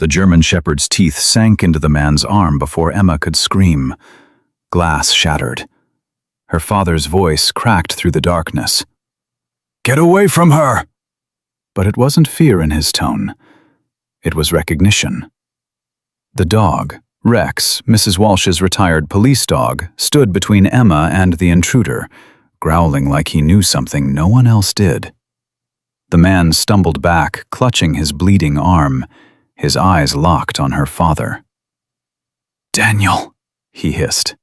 The German shepherd's teeth sank into the man's arm before Emma could scream. Glass shattered. Her father's voice cracked through the darkness. "Get away from her!" But it wasn't fear in his tone. It was recognition. The dog, Rex, Mrs. Walsh's retired police dog, stood between Emma and the intruder, growling like he knew something no one else did. The man stumbled back, clutching his bleeding arm, his eyes locked on her father. "Daniel," he hissed.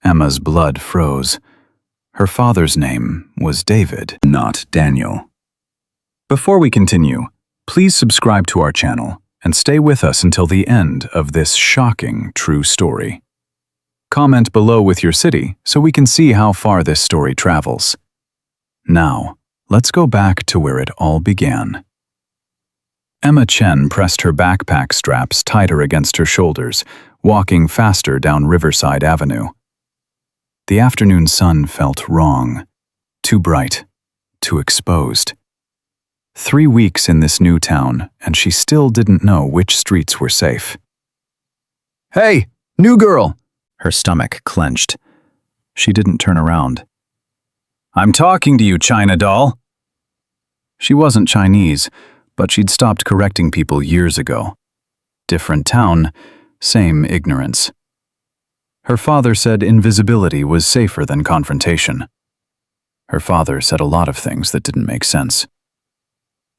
Emma's blood froze. Her father's name was David, not Daniel. Before we continue, please subscribe to our channel and stay with us until the end of this shocking true story. Comment below with your city so we can see how far this story travels. Now, let's go back to where it all began. Emma Chen pressed her backpack straps tighter against her shoulders, walking faster down Riverside Avenue. The afternoon sun felt wrong, too bright, too exposed. 3 weeks in this new town, and she still didn't know which streets were safe. "Hey, new girl!" Her stomach clenched. She didn't turn around. "I'm talking to you, China doll." She wasn't Chinese, but she'd stopped correcting people years ago. Different town, same ignorance. Her father said invisibility was safer than confrontation. Her father said a lot of things that didn't make sense.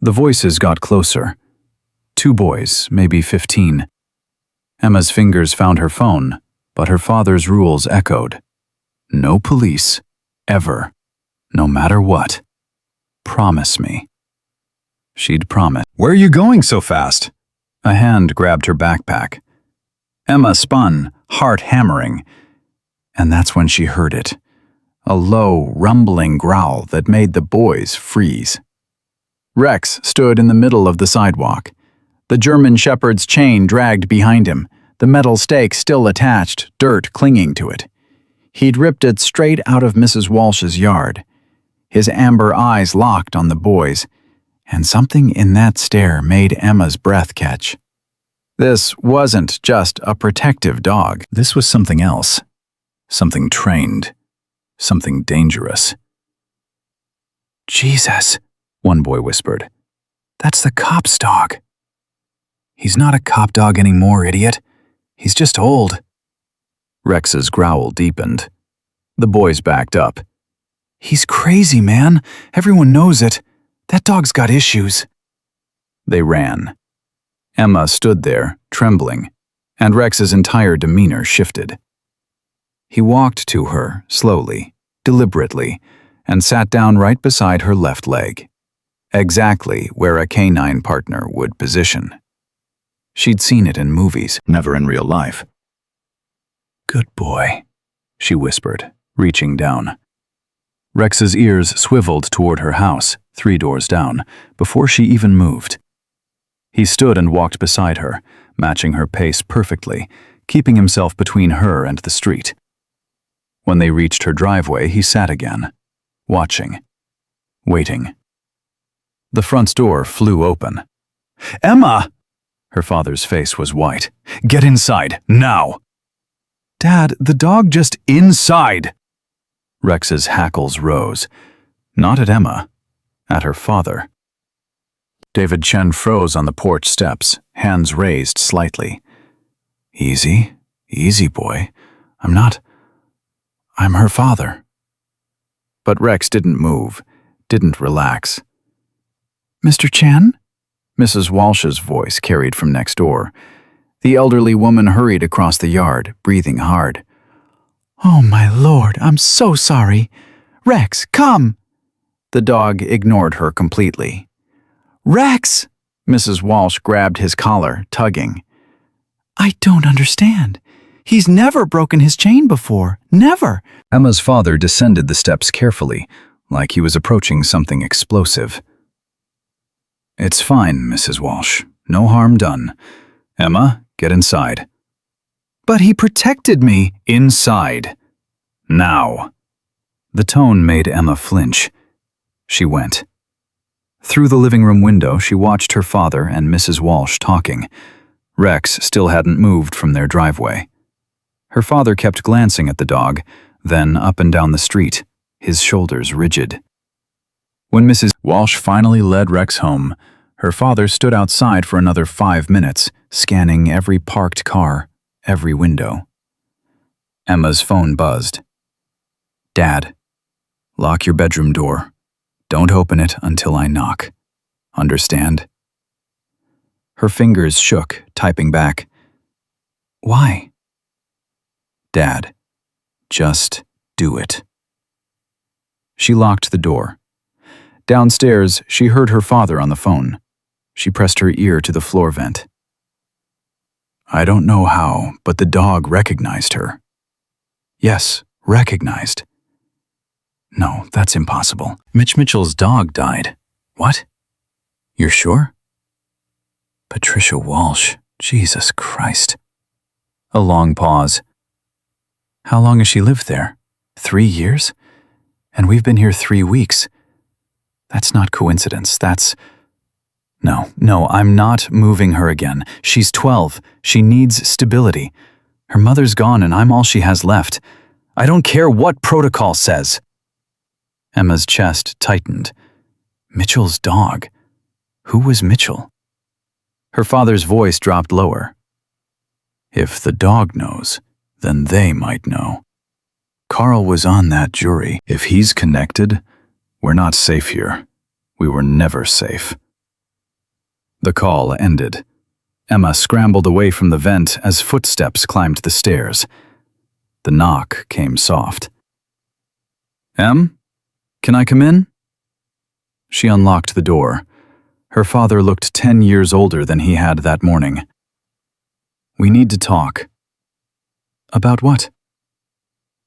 The voices got closer. 2 boys, maybe 15. Emma's fingers found her phone, but her father's rules echoed. No police, ever, no matter what. Promise me. She'd promised. "Where are you going so fast?" A hand grabbed her backpack. Emma spun, heart hammering, and that's when she heard it. A low, rumbling growl that made the boys freeze. Rex stood in the middle of the sidewalk. The German shepherd's chain dragged behind him, the metal stake still attached, dirt clinging to it. He'd ripped it straight out of Mrs. Walsh's yard. His amber eyes locked on the boys, and something in that stare made Emma's breath catch. This wasn't just a protective dog. This was something else. Something trained. Something dangerous. "Jesus," one boy whispered. "That's the cop's dog." "He's not a cop dog anymore, idiot. He's just old." Rex's growl deepened. The boys backed up. "He's crazy, man. Everyone knows it. That dog's got issues." They ran. Emma stood there, trembling, and Rex's entire demeanor shifted. He walked to her, slowly, deliberately, and sat down right beside her left leg, exactly where a canine partner would position. She'd seen it in movies, never in real life. "Good boy," she whispered, reaching down. Rex's ears swiveled toward her house, 3 doors down, before she even moved. He stood and walked beside her, matching her pace perfectly, keeping himself between her and the street. When they reached her driveway, he sat again, watching, waiting. The front door flew open. "Emma!" Her father's face was white. "Get inside, now!" "Dad, the dog just..." "Inside!" Rex's hackles rose, not at Emma, at her father. David Chen froze on the porch steps, hands raised slightly. "Easy, easy, boy. I'm her father." But Rex didn't move, didn't relax. "Mr. Chen?" Mrs. Walsh's voice carried from next door. The elderly woman hurried across the yard, breathing hard. "Oh, my Lord, I'm so sorry. Rex, come!" The dog ignored her completely. "Rex!" Mrs. Walsh grabbed his collar, tugging. "I don't understand. He's never broken his chain before. Never." Emma's father descended the steps carefully, like he was approaching something explosive. "It's fine, Mrs. Walsh. No harm done. Emma, get inside." "But he protected me." "Inside. Now." The tone made Emma flinch. She went. Through the living room window, she watched her father and Mrs. Walsh talking. Rex still hadn't moved from their driveway. Her father kept glancing at the dog, then up and down the street, his shoulders rigid. When Mrs. Walsh finally led Rex home, her father stood outside for another 5 minutes, scanning every parked car, every window. Emma's phone buzzed. "Dad, lock your bedroom door. Don't open it until I knock. Understand?" Her fingers shook, typing back. "Why?" "Dad, just do it." She locked the door. Downstairs, she heard her father on the phone. She pressed her ear to the floor vent. "I don't know how, but the dog recognized her." "Yes, recognized." "No, that's impossible. Mitch Mitchell's dog died." "What? You're sure?" "Patricia Walsh. Jesus Christ." A long pause. "How long has she lived there? 3 years? And we've been here 3 weeks. That's not coincidence. That's... No, I'm not moving her again. She's 12. She needs stability. Her mother's gone and I'm all she has left. I don't care what protocol says." Emma's chest tightened. Mitchell's dog. Who was Mitchell? Her father's voice dropped lower. "If the dog knows, then they might know. Carl was on that jury. If he's connected, we're not safe here. We were never safe." The call ended. Emma scrambled away from the vent as footsteps climbed the stairs. The knock came soft. "Em, can I come in?" She unlocked the door. Her father looked 10 years older than he had that morning. "We need to talk." "About what?"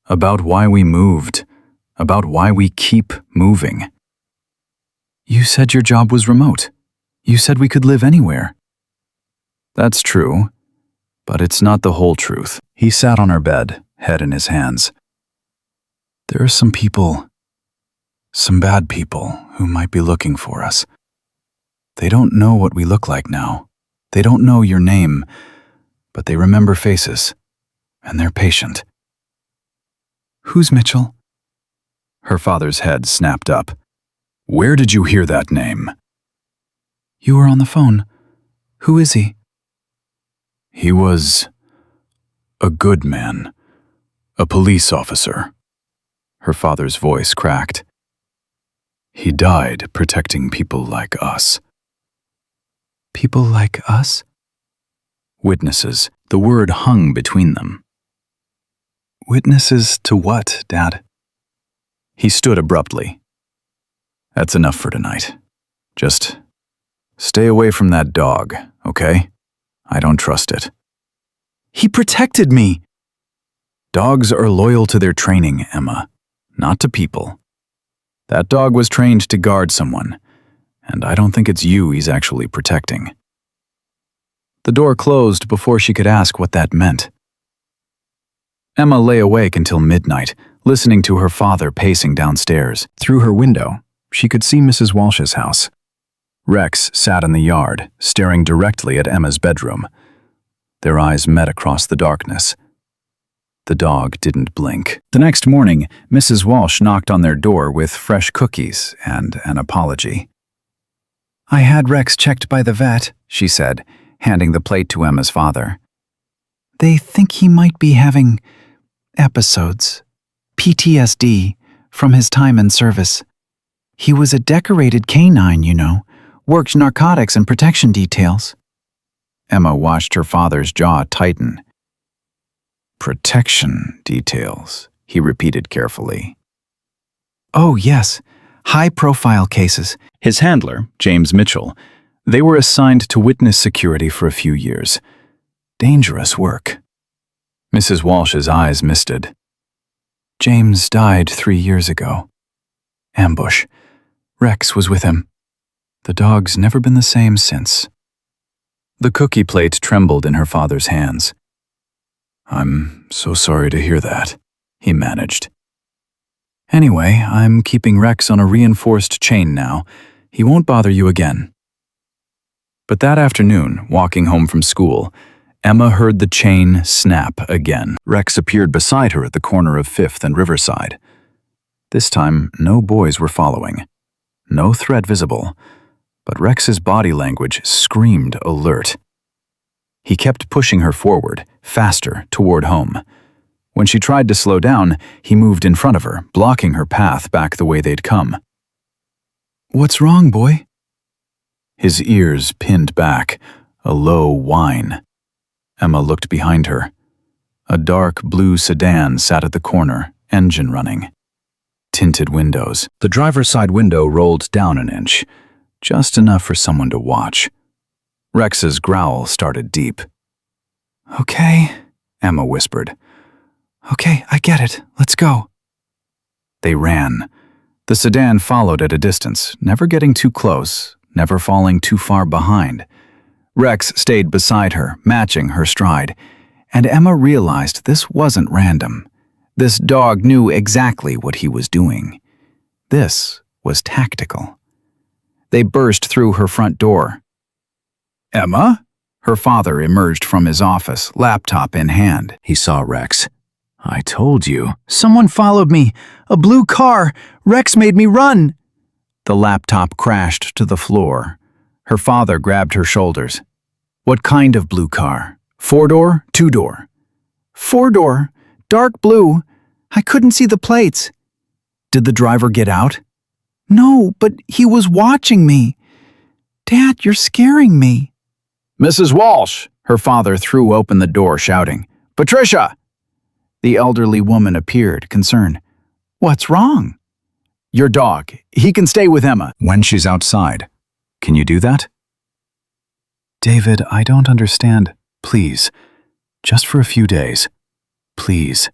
"About why we moved. About why we keep moving." "You said your job was remote. You said we could live anywhere." "That's true, but it's not the whole truth." He sat on her bed, head in his hands. "There are some people, some bad people, who might be looking for us. They don't know what we look like now. They don't know your name, but they remember faces, and they're patient." "Who's Mitchell?" Her father's head snapped up. "Where did you hear that name?" "You were on the phone. Who is he?" "He was a good man, a police officer." Her father's voice cracked. "He died protecting people like us." "People like us?" "Witnesses." The word hung between them. "Witnesses to what, Dad?" He stood abruptly. "That's enough for tonight. Just stay away from that dog, okay? I don't trust it." "He protected me!" "Dogs are loyal to their training, Emma, not to people. That dog was trained to guard someone, and I don't think it's you he's actually protecting." The door closed before she could ask what that meant. Emma lay awake until midnight, listening to her father pacing downstairs. Through her window, she could see Mrs. Walsh's house. Rex sat in the yard, staring directly at Emma's bedroom. Their eyes met across the darkness. The dog didn't blink. The next morning, Mrs. Walsh knocked on their door with fresh cookies and an apology. "I had Rex checked by the vet," she said, handing the plate to Emma's father. "They think he might be having episodes, PTSD, from his time in service. He was a decorated canine, you know, worked narcotics and protection details." Emma watched her father's jaw tighten. "Protection details," he repeated carefully. "Oh, yes. High-profile cases." His handler, James Mitchell, they were assigned to witness security for a few years. Dangerous work. Mrs. Walsh's eyes misted. "James died 3 years ago. Ambush. Rex was with him. The dog's never been the same since." The cookie plate trembled in her father's hands. "I'm so sorry to hear that," he managed. "Anyway, I'm keeping Rex on a reinforced chain now. He won't bother you again." But that afternoon, walking home from school, Emma heard the chain snap again. Rex appeared beside her at the corner of 5th and Riverside. This time, no boys were following. No threat visible, but Rex's body language screamed alert. He kept pushing her forward, faster, toward home. When she tried to slow down, he moved in front of her, blocking her path back the way they'd come. "What's wrong, boy?" His ears pinned back, a low whine. Emma looked behind her. A dark blue sedan sat at the corner, engine running. Tinted windows. The driver's side window rolled down an inch, just enough for someone to watch. Rex's growl started deep. "Okay," Emma whispered. "Okay, I get it. Let's go." They ran. The sedan followed at a distance, never getting too close, never falling too far behind. Rex stayed beside her, matching her stride, and Emma realized this wasn't random. This dog knew exactly what he was doing. This was tactical. They burst through her front door. "Emma?" Her father emerged from his office, laptop in hand. He saw Rex. "I told you." "Someone followed me. A blue car. Rex made me run." The laptop crashed to the floor. Her father grabbed her shoulders. "What kind of blue car? 4-door, 2-door?" "4-door. Dark blue. I couldn't see the plates." "Did the driver get out?" "No, but he was watching me." "Dad, you're scaring me." "Mrs. Walsh!" Her father threw open the door, shouting, "Patricia!" The elderly woman appeared, concerned. "What's wrong?" "Your dog. He can stay with Emma when she's outside. Can you do that?" "David, I don't understand. Please. Just for a few days. Please."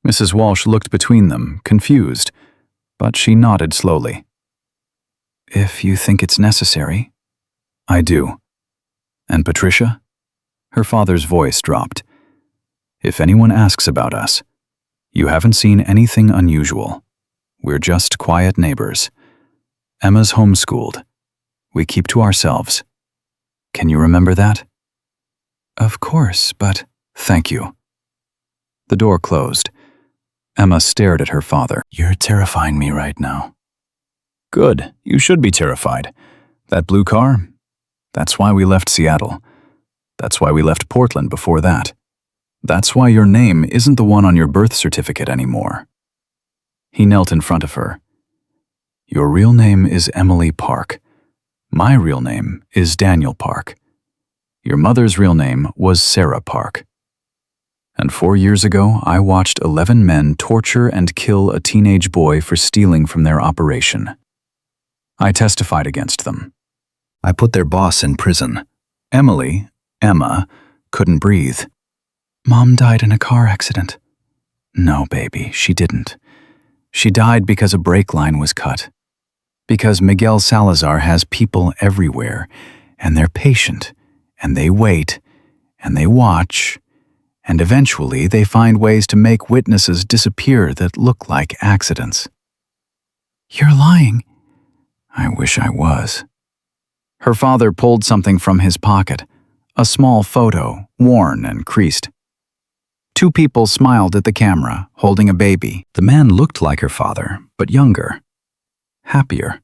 Mrs. Walsh looked between them, confused, but she nodded slowly. "If you think it's necessary." "I do." "And Patricia?" Her father's voice dropped. "If anyone asks about us, you haven't seen anything unusual. We're just quiet neighbors. Emma's homeschooled. We keep to ourselves. Can you remember that?" "Of course, but—" "Thank you." The door closed. Emma stared at her father. "You're terrifying me right now." "Good. You should be terrified. That blue car? That's why we left Seattle. That's why we left Portland before that. That's why your name isn't the one on your birth certificate anymore." He knelt in front of her. "Your real name is Emily Park. My real name is Daniel Park. Your mother's real name was Sarah Park. And 4 years ago, I watched 11 men torture and kill a teenage boy for stealing from their operation. I testified against them. I put their boss in prison. Emma, couldn't breathe. Mom died in a car accident." "No, baby, she didn't. She died because a brake line was cut. Because Miguel Salazar has people everywhere, and they're patient, and they wait, and they watch, and eventually they find ways to make witnesses disappear that look like accidents." "You're lying." "I wish I was." Her father pulled something from his pocket, a small photo, worn and creased. 2 people smiled at the camera, holding a baby. The man looked like her father, but younger, happier.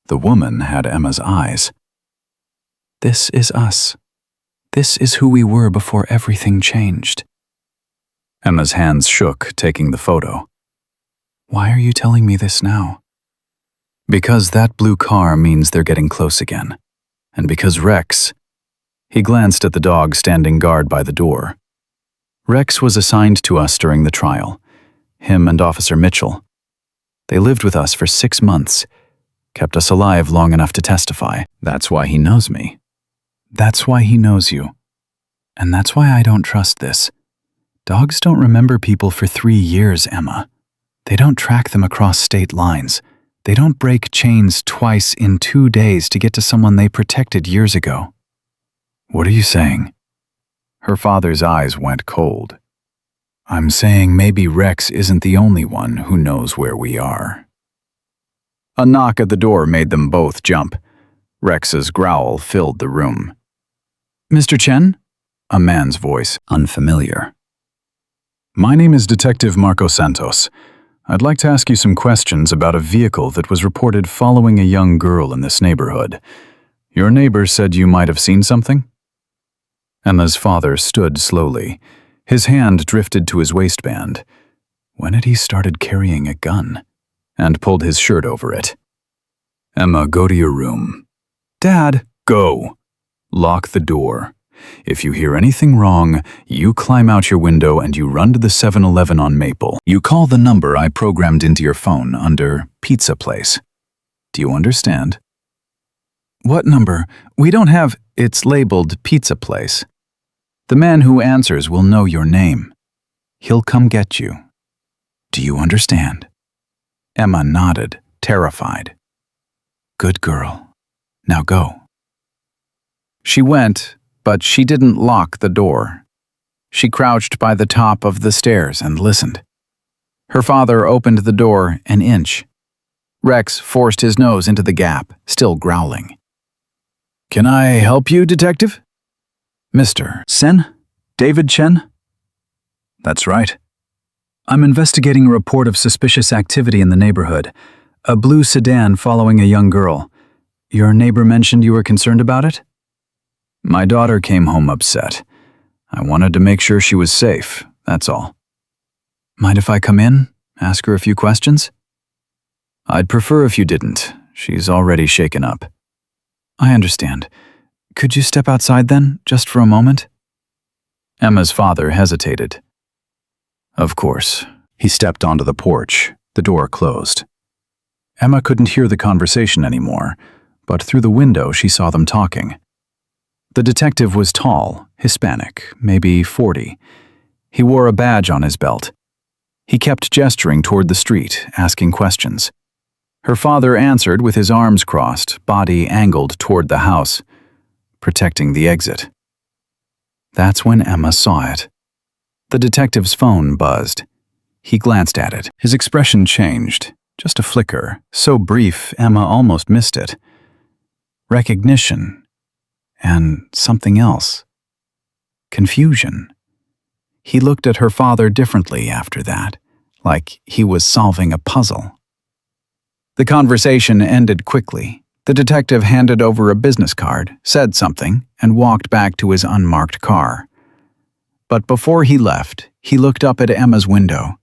The woman had Emma's eyes. "This is us. This is who we were before everything changed." Emma's hands shook, taking the photo. "Why are you telling me this now?" "Because that blue car means they're getting close again. And because Rex—" He glanced at the dog standing guard by the door. "Rex was assigned to us during the trial. Him and Officer Mitchell. They lived with us for 6 months, kept us alive long enough to testify. That's why he knows me. That's why he knows you. And that's why I don't trust this. Dogs don't remember people for 3 years, Emma. They don't track them across state lines. They don't break chains twice in 2 days to get to someone they protected years ago." "What are you saying?" Her father's eyes went cold. "I'm saying maybe Rex isn't the only one who knows where we are." A knock at the door made them both jump. Rex's growl filled the room. "Mr. Chen?" A man's voice, unfamiliar. "My name is Detective Marco Santos. I'd like to ask you some questions about a vehicle that was reported following a young girl in this neighborhood. Your neighbor said you might have seen something?" Emma's father stood slowly. His hand drifted to his waistband. When had he started carrying a gun? And pulled his shirt over it. "Emma, go to your room." "Dad." "Go. Lock the door. If you hear anything wrong, you climb out your window and you run to the 7-Eleven on Maple. You call the number I programmed into your phone under Pizza Place. Do you understand?" "What number? We don't have..." "It's labeled Pizza Place. The man who answers will know your name. He'll come get you. Do you understand?" Emma nodded, terrified. "Good girl. Now go." She went, but she didn't lock the door. She crouched by the top of the stairs and listened. Her father opened the door an inch. Rex forced his nose into the gap, still growling. "Can I help you, Detective?" "Mr. Sen? David Chen?" "That's right. I'm investigating a report of suspicious activity in the neighborhood. A blue sedan following a young girl. Your neighbor mentioned you were concerned about it?" "My daughter came home upset. I wanted to make sure she was safe, that's all." "Mind if I come in? Ask her a few questions?" "I'd prefer if you didn't. She's already shaken up." "I understand. Could you step outside then, just for a moment?" Emma's father hesitated. "Of course." He stepped onto the porch. The door closed. Emma couldn't hear the conversation anymore, but through the window she saw them talking. The detective was tall, Hispanic, maybe 40. He wore a badge on his belt. He kept gesturing toward the street, asking questions. Her father answered with his arms crossed, body angled toward the house, protecting the exit. That's when Emma saw it. The detective's phone buzzed. He glanced at it. His expression changed, just a flicker, so brief Emma almost missed it. Recognition. And something else. Confusion. He looked at her father differently after that, like he was solving a puzzle. The conversation ended quickly. The detective handed over a business card, said something, and walked back to his unmarked car. But before he left, he looked up at Emma's window,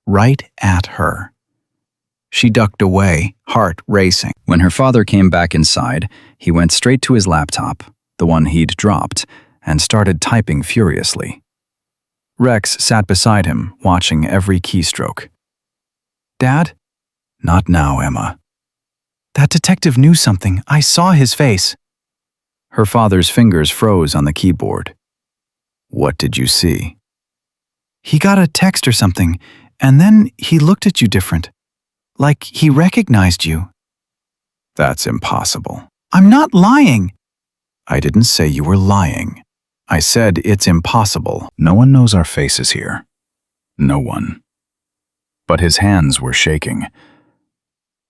right at her. She ducked away, heart racing. When her father came back inside, he went straight to his laptop, the one he'd dropped, and started typing furiously. Rex sat beside him, watching every keystroke. "Dad?" "Not now, Emma." "That detective knew something. I saw his face." Her father's fingers froze on the keyboard. "What did you see?" "He got a text or something, and then he looked at you different. Like he recognized you." "That's impossible." "I'm not lying." "I didn't say you were lying. I said it's impossible. No one knows our faces here. No one." But his hands were shaking.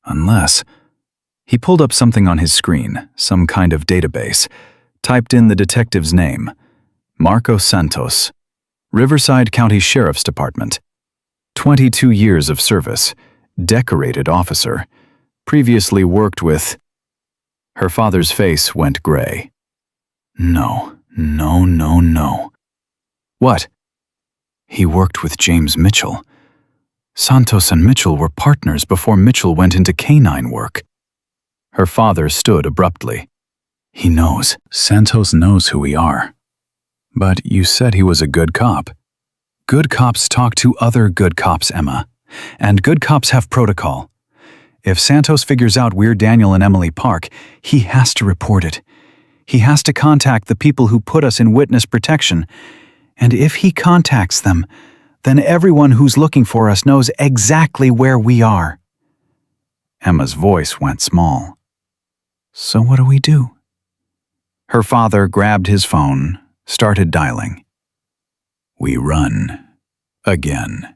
Unless... He pulled up something on his screen, some kind of database, typed in the detective's name, Marco Santos, Riverside County Sheriff's Department, 22 years of service, decorated officer, previously worked with... Her father's face went gray. No. "What?" "He worked with James Mitchell. Santos and Mitchell were partners before Mitchell went into canine work." Her father stood abruptly. "He knows. Santos knows who we are." "But you said he was a good cop." "Good cops talk to other good cops, Emma. And good cops have protocol. If Santos figures out we're Daniel and Emily Park, he has to report it. He has to contact the people who put us in witness protection. And if he contacts them, then everyone who's looking for us knows exactly where we are." Emma's voice went small. "So what do we do?" Her father grabbed his phone, started dialing. "We run. Again."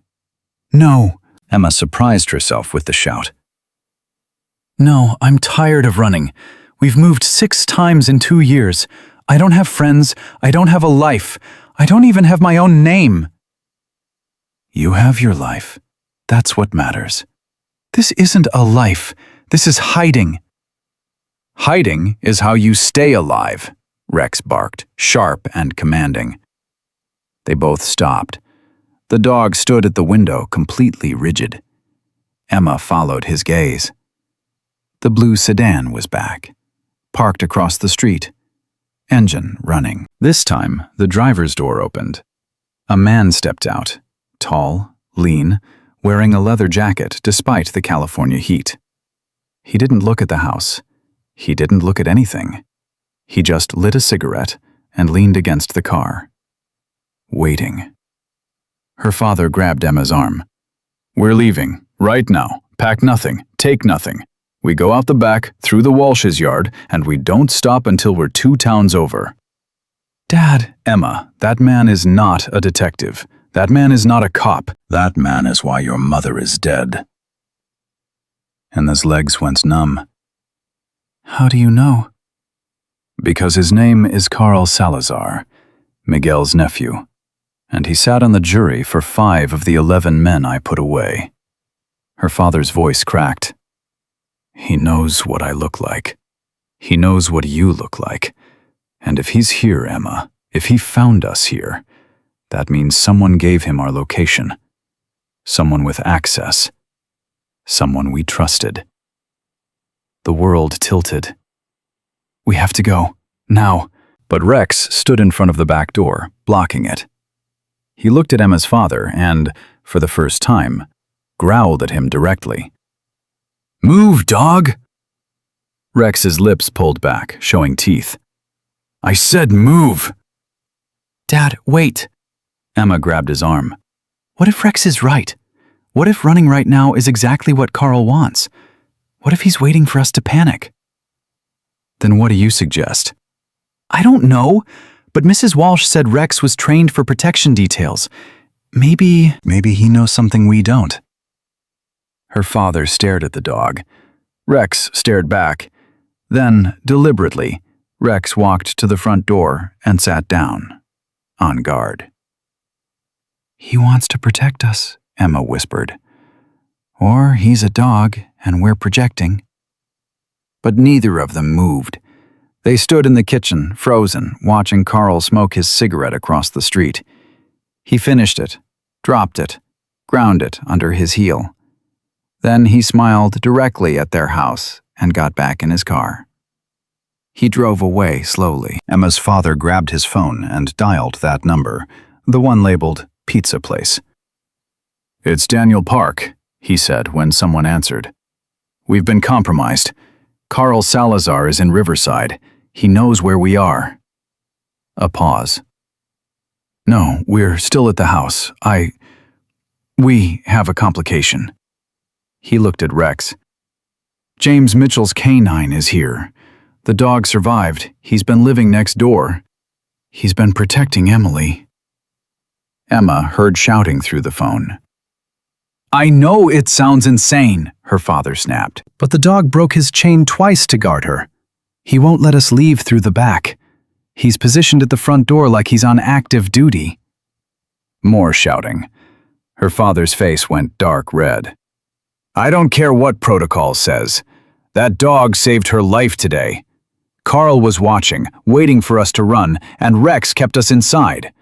"No." Emma surprised herself with the shout. No, I'm tired of running. We've moved 6 times in 2 years. I don't have friends. I don't have a life. I don't even have my own name. You have your life. That's what matters. This isn't a life. This is hiding. Hiding is how you stay alive, Rex barked, sharp and commanding. They both stopped. The dog stood at the window, completely rigid. Emma followed his gaze. The blue sedan was back, parked across the street, engine running. This time, the driver's door opened. A man stepped out, tall, lean, wearing a leather jacket despite the California heat. He didn't look at the house. He didn't look at anything. He just lit a cigarette and leaned against the car, waiting. Her father grabbed Emma's arm. We're leaving, right now. Pack nothing, take nothing. We go out the back, through the Walsh's yard, and we don't stop until we're 2 towns over. Dad, Emma, that man is not a detective. That man is not a cop. That man is why your mother is dead. Emma's legs went numb. How do you know? Because his name is Carl Salazar, Miguel's nephew, and he sat on the jury for 5 of the 11 men I put away. Her father's voice cracked. He knows what I look like. He knows what you look like. And if he's here, Emma, if he found us here, that means someone gave him our location. Someone with access. Someone we trusted. The world tilted. We have to go, now. But Rex stood in front of the back door, blocking it. He looked at Emma's father and, for the first time, growled at him directly. Move, dog! Rex's lips pulled back, showing teeth. I said move! Dad, wait! Emma grabbed his arm. What if Rex is right? What if running right now is exactly what Carl wants? What if he's waiting for us to panic? Then what do you suggest? I don't know, but Mrs. Walsh said Rex was trained for protection details. Maybe he knows something we don't. Her father stared at the dog. Rex stared back. Then, deliberately, Rex walked to the front door and sat down, on guard. He wants to protect us, Emma whispered. Or he's a dog and we're projecting. But neither of them moved. They stood in the kitchen, frozen, watching Carl smoke his cigarette across the street. He finished it, dropped it, ground it under his heel. Then he smiled directly at their house and got back in his car. He drove away slowly. Emma's father grabbed his phone and dialed that number, the one labeled Pizza Place. It's Daniel Park, he said when someone answered. We've been compromised. Carl Salazar is in Riverside. He knows where we are. A pause. No, we're still at the house. We have a complication. He looked at Rex. James Mitchell's canine is here. The dog survived. He's been living next door. He's been protecting Emily. Emma heard shouting through the phone. I know it sounds insane, her father snapped, but the dog broke his chain twice to guard her. He won't let us leave through the back. He's positioned at the front door like he's on active duty. More shouting. Her father's face went dark red. I don't care what protocol says. That dog saved her life today. Carl was watching, waiting for us to run, and Rex kept us inside.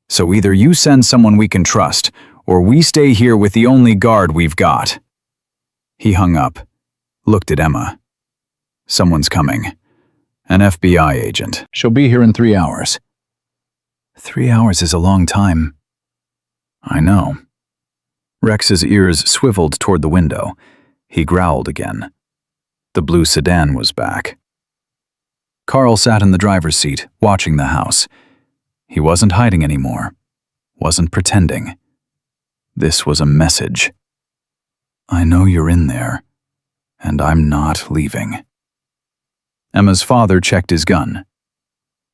So either you send someone we can trust, or we stay here with the only guard we've got. He hung up, looked at Emma. Someone's coming. An FBI agent. She'll be here in 3 hours. 3 hours is a long time. I know. Rex's ears swiveled toward the window. He growled again. The blue sedan was back. Carl sat in the driver's seat, watching the house. He wasn't hiding anymore. Wasn't pretending. This was a message. I know you're in there, and I'm not leaving. Emma's father checked his gun.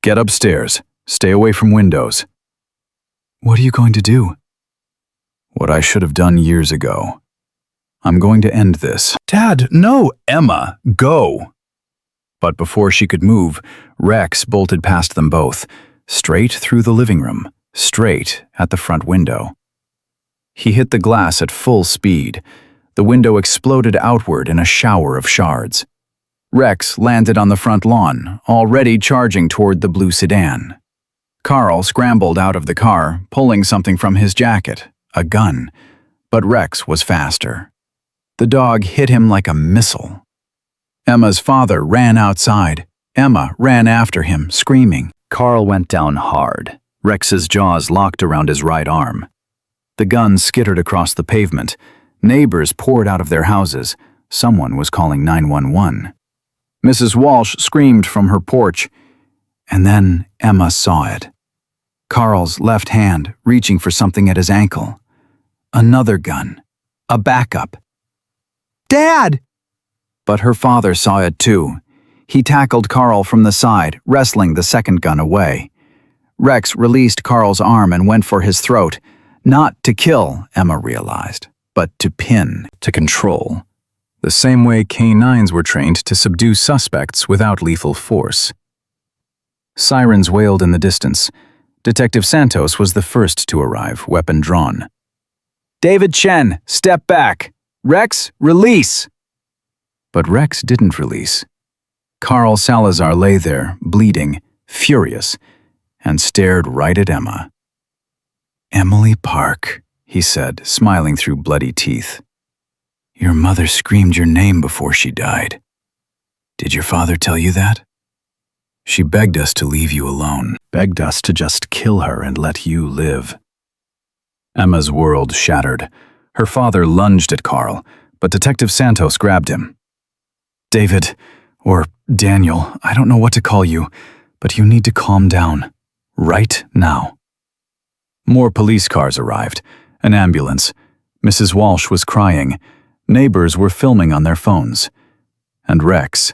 Get upstairs. Stay away from windows. What are you going to do? What I should have done years ago. I'm going to end this. Dad, no! Emma, go! But before she could move, Rex bolted past them both, straight through the living room, straight at the front window. He hit the glass at full speed. The window exploded outward in a shower of shards. Rex landed on the front lawn, already charging toward the blue sedan. Carl scrambled out of the car, pulling something from his jacket, a gun. But Rex was faster. The dog hit him like a missile. Emma's father ran outside. Emma ran after him, screaming. Carl went down hard. Rex's jaws locked around his right arm. The gun skittered across the pavement. Neighbors poured out of their houses. Someone was calling 911. Mrs. Walsh screamed from her porch. And then Emma saw it. Carl's left hand reaching for something at his ankle. Another gun. A backup. Dad! But her father saw it too. He tackled Carl from the side, wrestling the second gun away. Rex released Carl's arm and went for his throat. Not to kill, Emma realized, but to pin, to control. The same way K-9s were trained to subdue suspects without lethal force. Sirens wailed in the distance. Detective Santos was the first to arrive, weapon drawn. David Chen, step back. Rex, release! But Rex didn't release. Carl Salazar lay there, bleeding, furious, and stared right at Emma. Emily Park, he said, smiling through bloody teeth. Your mother screamed your name before she died. Did your father tell you that? She begged us to leave you alone, begged us to just kill her and let you live. Emma's world shattered. Her father lunged at Carl, but Detective Santos grabbed him. David, or Daniel, I don't know what to call you, but you need to calm down. Right now. More police cars arrived. An ambulance. Mrs. Walsh was crying. Neighbors were filming on their phones. And Rex,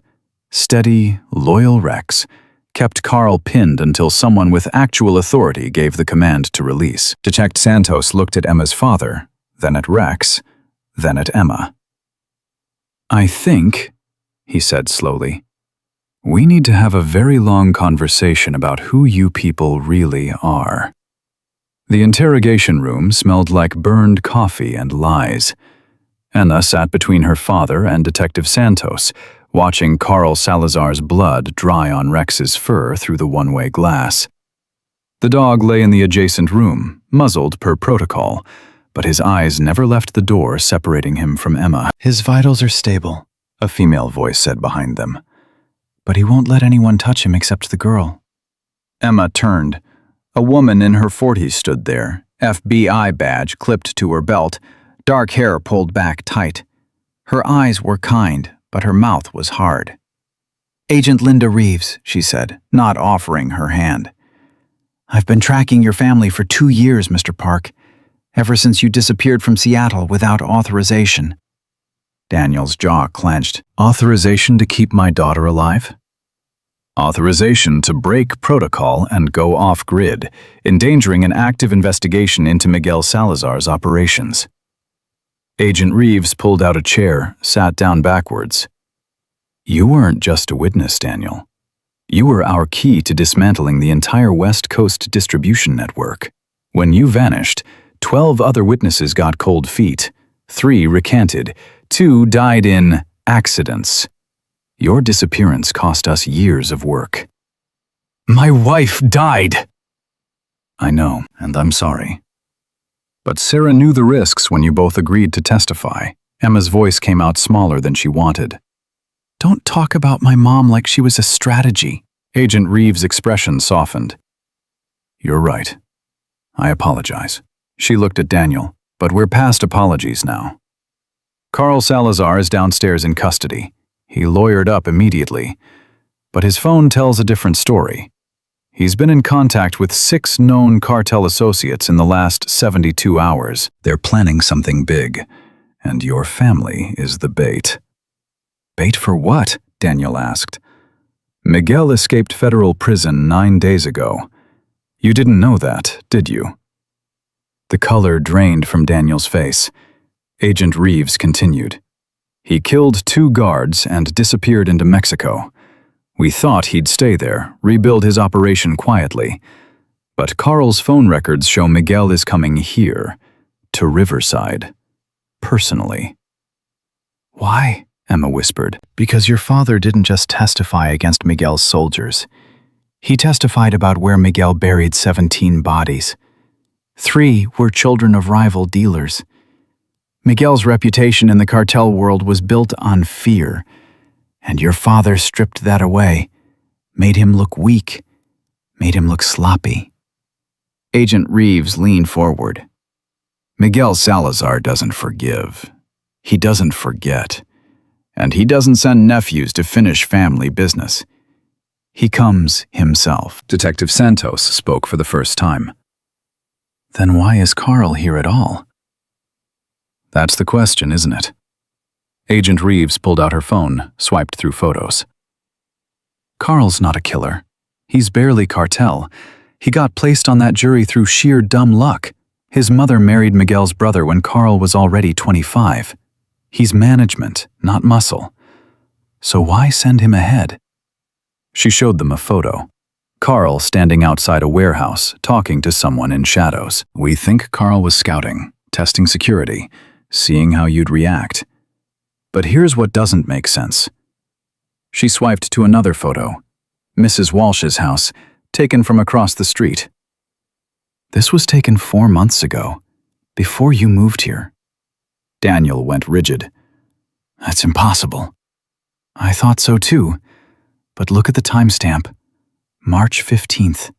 steady, loyal Rex, kept Carl pinned until someone with actual authority gave the command to release. Detective Santos looked at Emma's father, then at Rex, then at Emma. I think, he said slowly, we need to have a very long conversation about who you people really are. The interrogation room smelled like burned coffee and lies. Emma sat between her father and Detective Santos, watching Carl Salazar's blood dry on Rex's fur through the one-way glass. The dog lay in the adjacent room, muzzled per protocol, but his eyes never left the door separating him from Emma. His vitals are stable, a female voice said behind them. But he won't let anyone touch him except the girl. Emma turned. A woman in her 40s stood there, FBI badge clipped to her belt, dark hair pulled back tight. Her eyes were kind, but her mouth was hard. Agent Linda Reeves, she said, not offering her hand. I've been tracking your family for 2 years, Mr. Park, ever since you disappeared from Seattle without authorization. Daniel's jaw clenched. Authorization to keep my daughter alive? Authorization to break protocol and go off-grid, endangering an active investigation into Miguel Salazar's operations. Agent Reeves pulled out a chair, sat down backwards. You weren't just a witness, Daniel. You were our key to dismantling the entire West Coast distribution network. When you vanished, 12 other witnesses got cold feet. 3 recanted. 2 died in accidents. Your disappearance cost us years of work. My wife died! I know, and I'm sorry. But Sarah knew the risks when you both agreed to testify. Emma's voice came out smaller than she wanted. Don't talk about my mom like she was a strategy. Agent Reeves' expression softened. You're right. I apologize. She looked at Daniel, but we're past apologies now. Carl Salazar is downstairs in custody. He lawyered up immediately, but his phone tells a different story. He's been in contact with 6 known cartel associates in the last 72 hours. They're planning something big, and your family is the bait. Bait for what? Daniel asked. Miguel escaped federal prison 9 days ago. You didn't know that, did you? The color drained from Daniel's face. Agent Reeves continued. He killed 2 guards and disappeared into Mexico. We thought he'd stay there, rebuild his operation quietly. But Carl's phone records show Miguel is coming here, to Riverside, personally. Why? Emma whispered. Because your father didn't just testify against Miguel's soldiers. He testified about where Miguel buried 17 bodies. 3 were children of rival dealers. Miguel's reputation in the cartel world was built on fear, and your father stripped that away, made him look weak, made him look sloppy. Agent Reeves leaned forward. Miguel Salazar doesn't forgive. He doesn't forget. And he doesn't send nephews to finish family business. He comes himself. Detective Santos spoke for the first time. Then why is Carl here at all? That's the question, isn't it? Agent Reeves pulled out her phone, swiped through photos. Carl's not a killer. He's barely cartel. He got placed on that jury through sheer dumb luck. His mother married Miguel's brother when Carl was already 25. He's management, not muscle. So why send him ahead? She showed them a photo. Carl standing outside a warehouse, talking to someone in shadows. We think Carl was scouting, testing security, seeing how you'd react. But here's what doesn't make sense. She swiped to another photo, Mrs. Walsh's house, taken from across the street. This was taken 4 months ago, before you moved here. Daniel went rigid. That's impossible. I thought so too, but look at the timestamp. March 15th.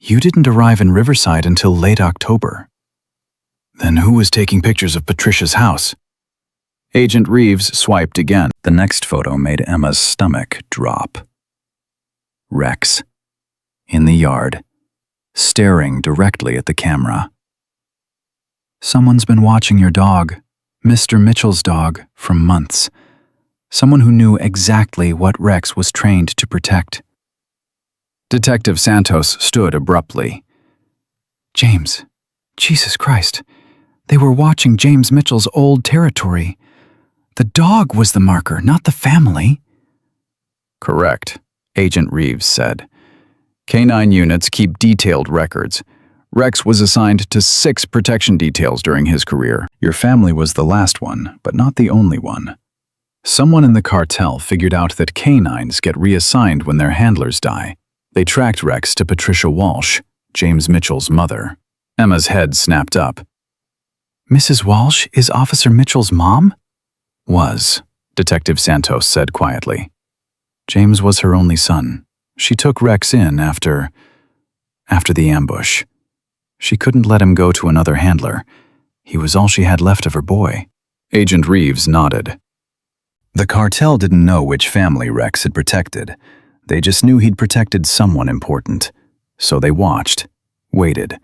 You didn't arrive in Riverside until late October. Then who was taking pictures of Patricia's house? Agent Reeves swiped again. The next photo made Emma's stomach drop. Rex, in the yard, staring directly at the camera. Someone's been watching your dog, Mr. Mitchell's dog, for months. Someone who knew exactly what Rex was trained to protect. Detective Santos stood abruptly. James, Jesus Christ, they were watching James Mitchell's old territory. The dog was the marker, not the family. Correct, Agent Reeves said. Canine units keep detailed records. Rex was assigned to 6 protection details during his career. Your family was the last one, but not the only one. Someone in the cartel figured out that canines get reassigned when their handlers die. They tracked Rex to Patricia Walsh, James Mitchell's mother. Emma's head snapped up. Mrs. Walsh is Officer Mitchell's mom? Was, Detective Santos said quietly. James was her only son. She took Rex in after the ambush. She couldn't let him go to another handler. He was all she had left of her boy. Agent Reeves nodded. The cartel didn't know which family Rex had protected. They just knew he'd protected someone important. So they watched, waited.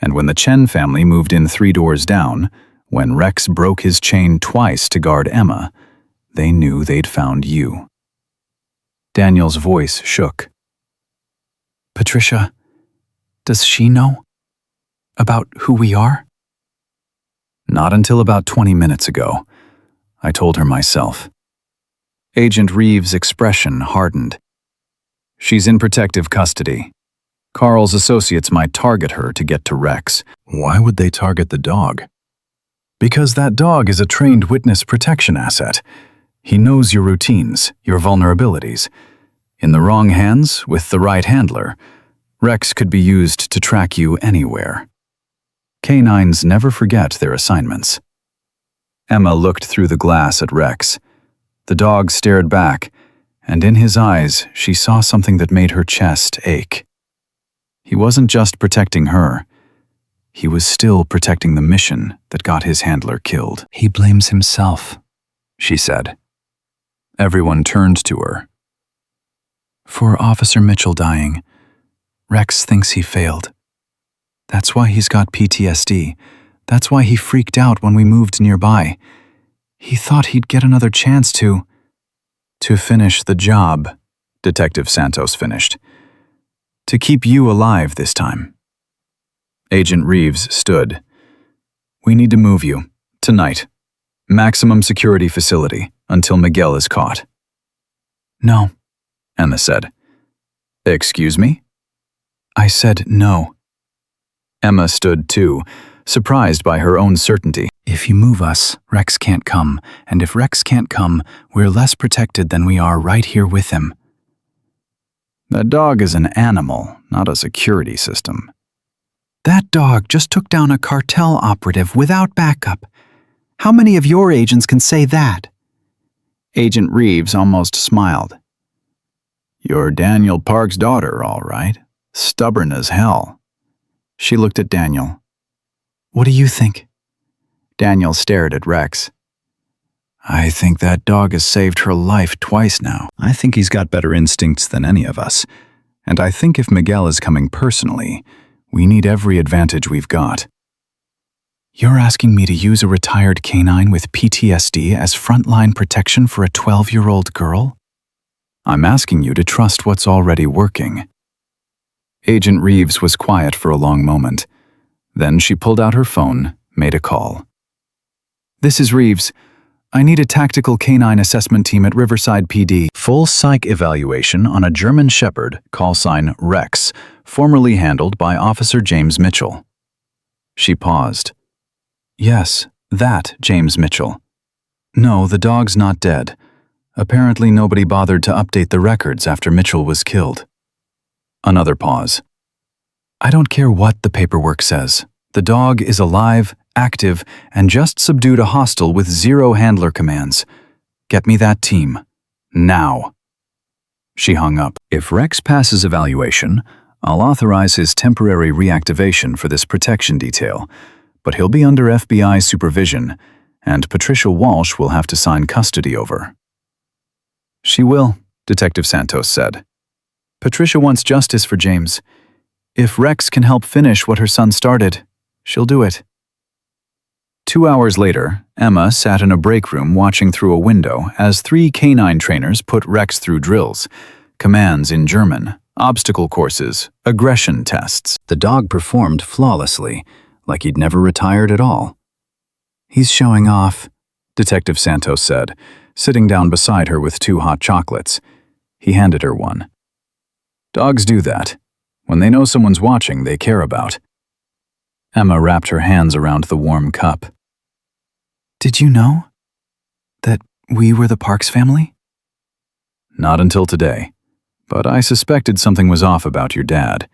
And when the Chen family moved in 3 doors down, when Rex broke his chain twice to guard Emma, they knew they'd found you. Daniel's voice shook. Patricia, does she know about who we are? Not until about 20 minutes ago. I told her myself. Agent Reeves' expression hardened. She's in protective custody. Carl's associates might target her to get to Rex. Why would they target the dog? Because that dog is a trained witness protection asset. He knows your routines, your vulnerabilities. In the wrong hands, with the right handler, Rex could be used to track you anywhere. Canines never forget their assignments. Emma looked through the glass at Rex. The dog stared back, and in his eyes she saw something that made her chest ache. He wasn't just protecting her. He was still protecting the mission that got his handler killed. He blames himself, she said. Everyone turned to her. For Officer Mitchell dying, Rex thinks he failed. That's why he's got PTSD. That's why he freaked out when we moved nearby. He thought he'd get another chance to finish the job, Detective Santos finished. To keep you alive this time. Agent Reeves stood. We need to move you, tonight, Maximum security facility until Miguel is caught. No, Emma said. Excuse me? I said no. Emma stood too, surprised by her own certainty. If you move us, Rex can't come, and if Rex can't come, we're less protected than we are right here with him. That dog is an animal, not a security system. That dog just took down a cartel operative without backup. How many of your agents can say that? Agent Reeves almost smiled. You're Daniel Park's daughter, all right. Stubborn as hell. She looked at Daniel. What do you think? Daniel stared at Rex. I think that dog has saved her life twice now. I think he's got better instincts than any of us. And I think if Miguel is coming personally, we need every advantage we've got. You're asking me to use a retired canine with PTSD as frontline protection for a 12-year-old girl? I'm asking you to trust what's already working. Agent Reeves was quiet for a long moment. Then she pulled out her phone, made a call. This is Reeves. I need a tactical canine assessment team at Riverside PD. Full psych evaluation on a German Shepherd, call sign Rex, formerly handled by Officer James Mitchell. She paused. Yes, that James Mitchell. No, the dog's not dead. Apparently nobody bothered to update the records after Mitchell was killed. Another pause. I don't care what the paperwork says. The dog is alive, active, and just subdued a hostile with 0 handler commands. Get me that team. Now. She hung up. If Rex passes evaluation, I'll authorize his temporary reactivation for this protection detail, but he'll be under FBI supervision, and Patricia Walsh will have to sign custody over. She will, Detective Santos said. Patricia wants justice for James. If Rex can help finish what her son started, she'll do it. 2 hours later, Emma sat in a break room watching through a window as 3 canine trainers put Rex through drills, commands in German, obstacle courses, aggression tests. The dog performed flawlessly, like he'd never retired at all. He's showing off, Detective Santos said, sitting down beside her with 2 hot chocolates. He handed her one. Dogs do that. When they know someone's watching, they care about. Emma wrapped her hands around the warm cup. Did you know that we were the Parks family? Not until today, but I suspected something was off about your dad.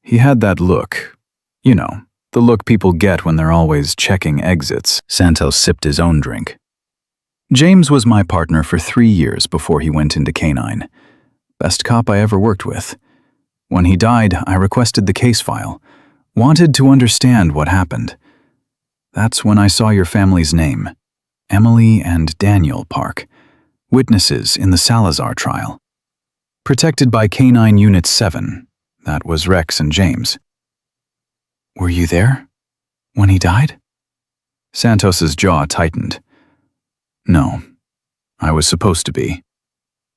He had that look. You know, the look people get when they're always checking exits. Santos sipped his own drink. James was my partner for 3 years before he went into canine. Best cop I ever worked with. When he died, I requested the case file. Wanted to understand what happened. That's when I saw your family's name. Emily and Daniel Park. Witnesses in the Salazar trial. Protected by Canine Unit 7. That was Rex and James. Were you there when he died? Santos's jaw tightened. No, I was supposed to be.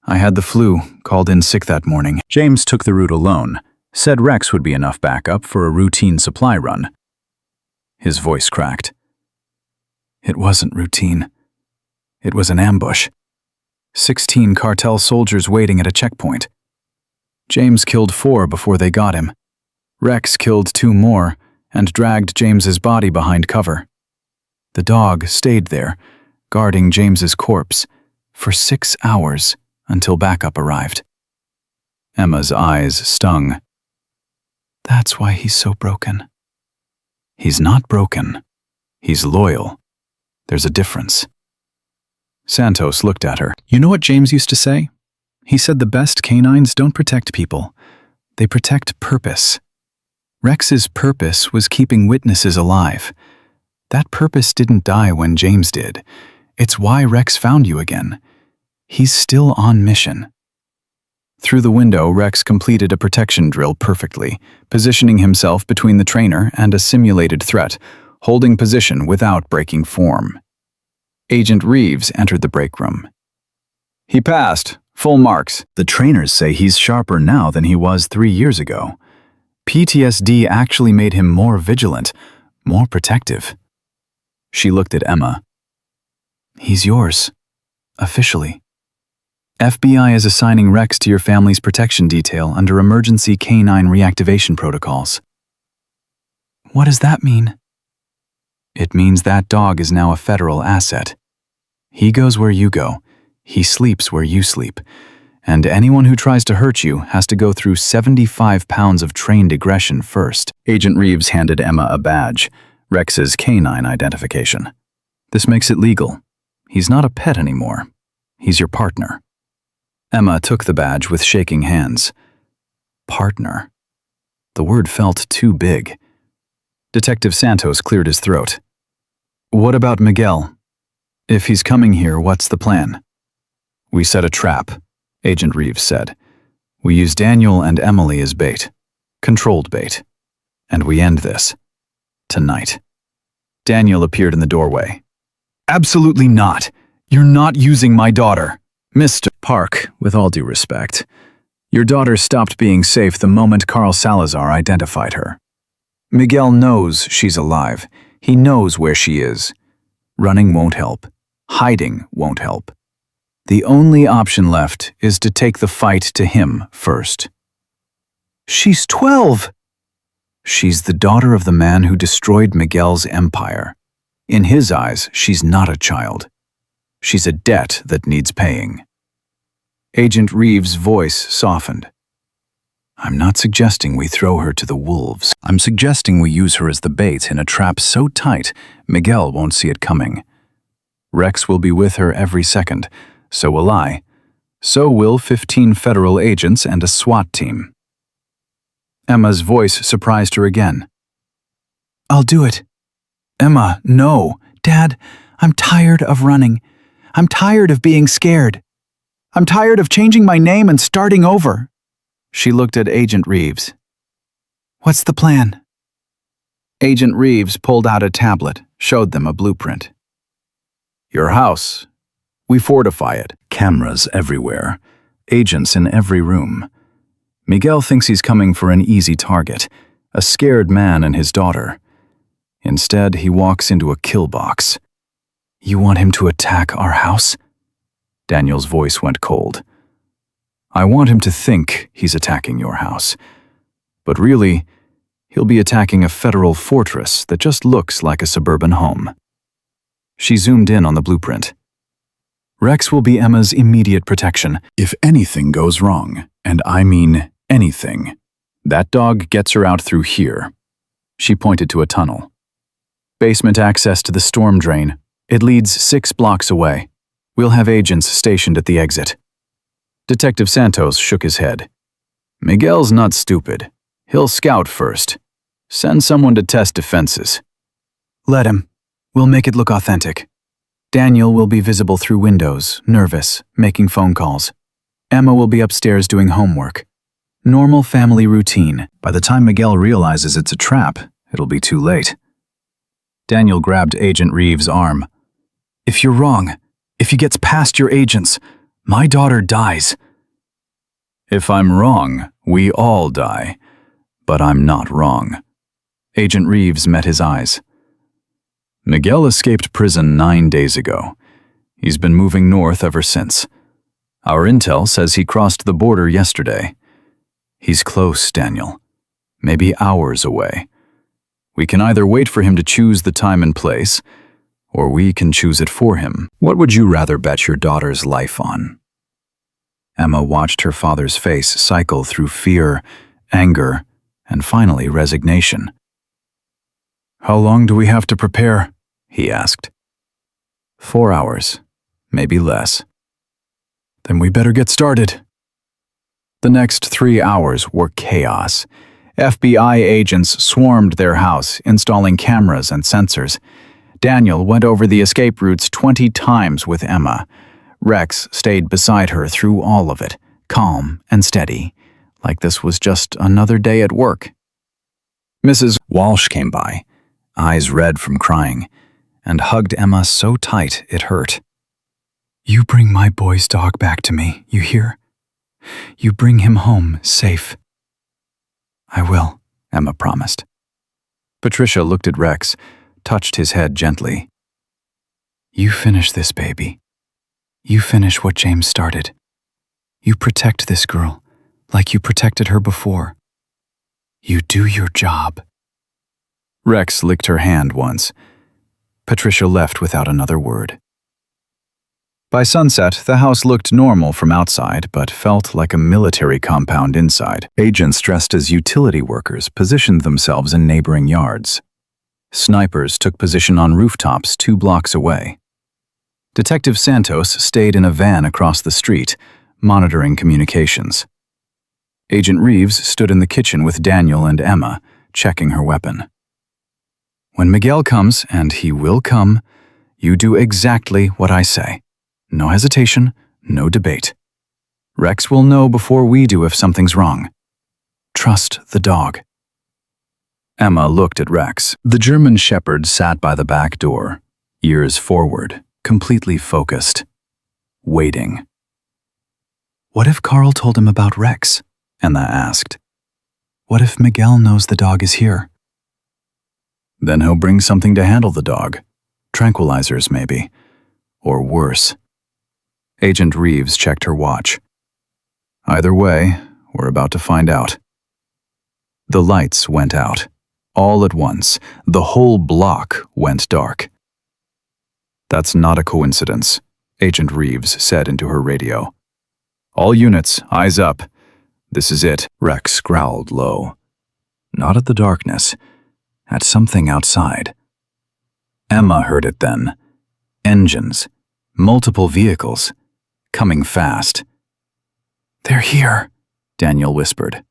I had the flu, called in sick that morning. James took the route alone, said Rex would be enough backup for a routine supply run. His voice cracked. It wasn't routine. It was an ambush. 16 cartel soldiers waiting at a checkpoint. James killed 4 before they got him. Rex killed 2 more and dragged James's body behind cover. The dog stayed there, guarding James's corpse, for 6 hours until backup arrived. Emma's eyes stung. That's why he's so broken. He's not broken. He's loyal. There's a difference. Santos looked at her. You know what James used to say? He said the best canines don't protect people. They protect purpose. Rex's purpose was keeping witnesses alive. That purpose didn't die when James did. It's why Rex found you again. He's still on mission. Through the window, Rex completed a protection drill perfectly, positioning himself between the trainer and a simulated threat, holding position without breaking form. Agent Reeves entered the break room. He passed. Full marks. The trainers say he's sharper now than he was 3 years ago. PTSD actually made him more vigilant, more protective. She looked at Emma. He's yours. Officially. FBI is assigning Rex to your family's protection detail under emergency canine reactivation protocols. What does that mean? It means that dog is now a federal asset. He goes where you go. He sleeps where you sleep. And anyone who tries to hurt you has to go through 75 pounds of trained aggression first. Agent Reeves handed Emma a badge, Rex's canine identification. This makes it legal. He's not a pet anymore. He's your partner. Emma took the badge with shaking hands. Partner. The word felt too big. Detective Santos cleared his throat. What about Miguel? If he's coming here, what's the plan? We set a trap, Agent Reeves said. We use Daniel and Emily as bait. Controlled bait. And we end this. Tonight. Daniel appeared in the doorway. Absolutely not. You're not using my daughter. Mr. Park, with all due respect, your daughter stopped being safe the moment Carl Salazar identified her. Miguel knows she's alive. He knows where she is. Running won't help. Hiding won't help. The only option left is to take the fight to him first. She's 12! She's the daughter of the man who destroyed Miguel's empire. In his eyes, she's not a child. She's a debt that needs paying. Agent Reeves' voice softened. I'm not suggesting we throw her to the wolves. I'm suggesting we use her as the bait in a trap so tight, Miguel won't see it coming. Rex will be with her every second. So will I. So will 15 federal agents and a SWAT team. Emma's voice surprised her again. I'll do it. Emma, no. Dad, I'm tired of running. I'm tired of being scared. I'm tired of changing my name and starting over. She looked at Agent Reeves. What's the plan? Agent Reeves pulled out a tablet, showed them a blueprint. Your house. We fortify it. Cameras everywhere. Agents in every room. Miguel thinks he's coming for an easy target, a scared man and his daughter. Instead, he walks into a kill box. You want him to attack our house? Daniel's voice went cold. I want him to think he's attacking your house. But really, he'll be attacking a federal fortress that just looks like a suburban home. She zoomed in on the blueprint. Rex will be Emma's immediate protection. If anything goes wrong, and I mean anything, that dog gets her out through here. She pointed to a tunnel. Basement access to the storm drain. It leads 6 blocks away. We'll have agents stationed at the exit. Detective Santos shook his head. Miguel's not stupid. He'll scout first. Send someone to test defenses. Let him. We'll make it look authentic. Daniel will be visible through windows, nervous, making phone calls. Emma will be upstairs doing homework. Normal family routine. By the time Miguel realizes it's a trap, it'll be too late. Daniel grabbed Agent Reeves' arm. If you're wrong, if he gets past your agents, my daughter dies. If I'm wrong, we all die. But I'm not wrong. Agent Reeves met his eyes. Miguel escaped prison 9 days ago. He's been moving north ever since. Our intel says he crossed the border yesterday. He's close, Daniel. Maybe hours away. We can either wait for him to choose the time and place, or we can choose it for him. What would you rather bet your daughter's life on? Emma watched her father's face cycle through fear, anger, and finally resignation. How long do we have to prepare? He asked. 4 hours, maybe less. Then we better get started. The next 3 hours were chaos. FBI agents swarmed their house, installing cameras and sensors. Daniel went over the escape routes 20 times with Emma. Rex stayed beside her through all of it, calm and steady, like this was just another day at work. Mrs. Walsh came by, eyes red from crying, and hugged Emma so tight it hurt. You bring my boy's dog back to me, you hear? You bring him home safe. I will, Emma promised. Patricia looked at Rex, touched his head gently. You finish this, baby. You finish what James started. You protect this girl like you protected her before. You do your job. Rex licked her hand once. Patricia left without another word. By sunset, the house looked normal from outside, but felt like a military compound inside. Agents dressed as utility workers positioned themselves in neighboring yards. Snipers took position on rooftops 2 blocks away. Detective Santos stayed in a van across the street, monitoring communications. Agent Reeves stood in the kitchen with Daniel and Emma, checking her weapon. When Miguel comes, and he will come, you do exactly what I say. No hesitation, no debate. Rex will know before we do if something's wrong. Trust the dog. Emma looked at Rex. The German shepherd sat by the back door, ears forward, completely focused, waiting. What if Carl told him about Rex? Emma asked. What if Miguel knows the dog is here? Then he'll bring something to handle the dog. Tranquilizers, maybe. Or worse. Agent Reeves checked her watch. Either way, we're about to find out. The lights went out. All at once, the whole block went dark. That's not a coincidence, Agent Reeves said into her radio. All units, eyes up. This is it. Rex growled low. Not at the darkness, at something outside. Emma heard it then. Engines, multiple vehicles, coming fast. They're here, Daniel whispered.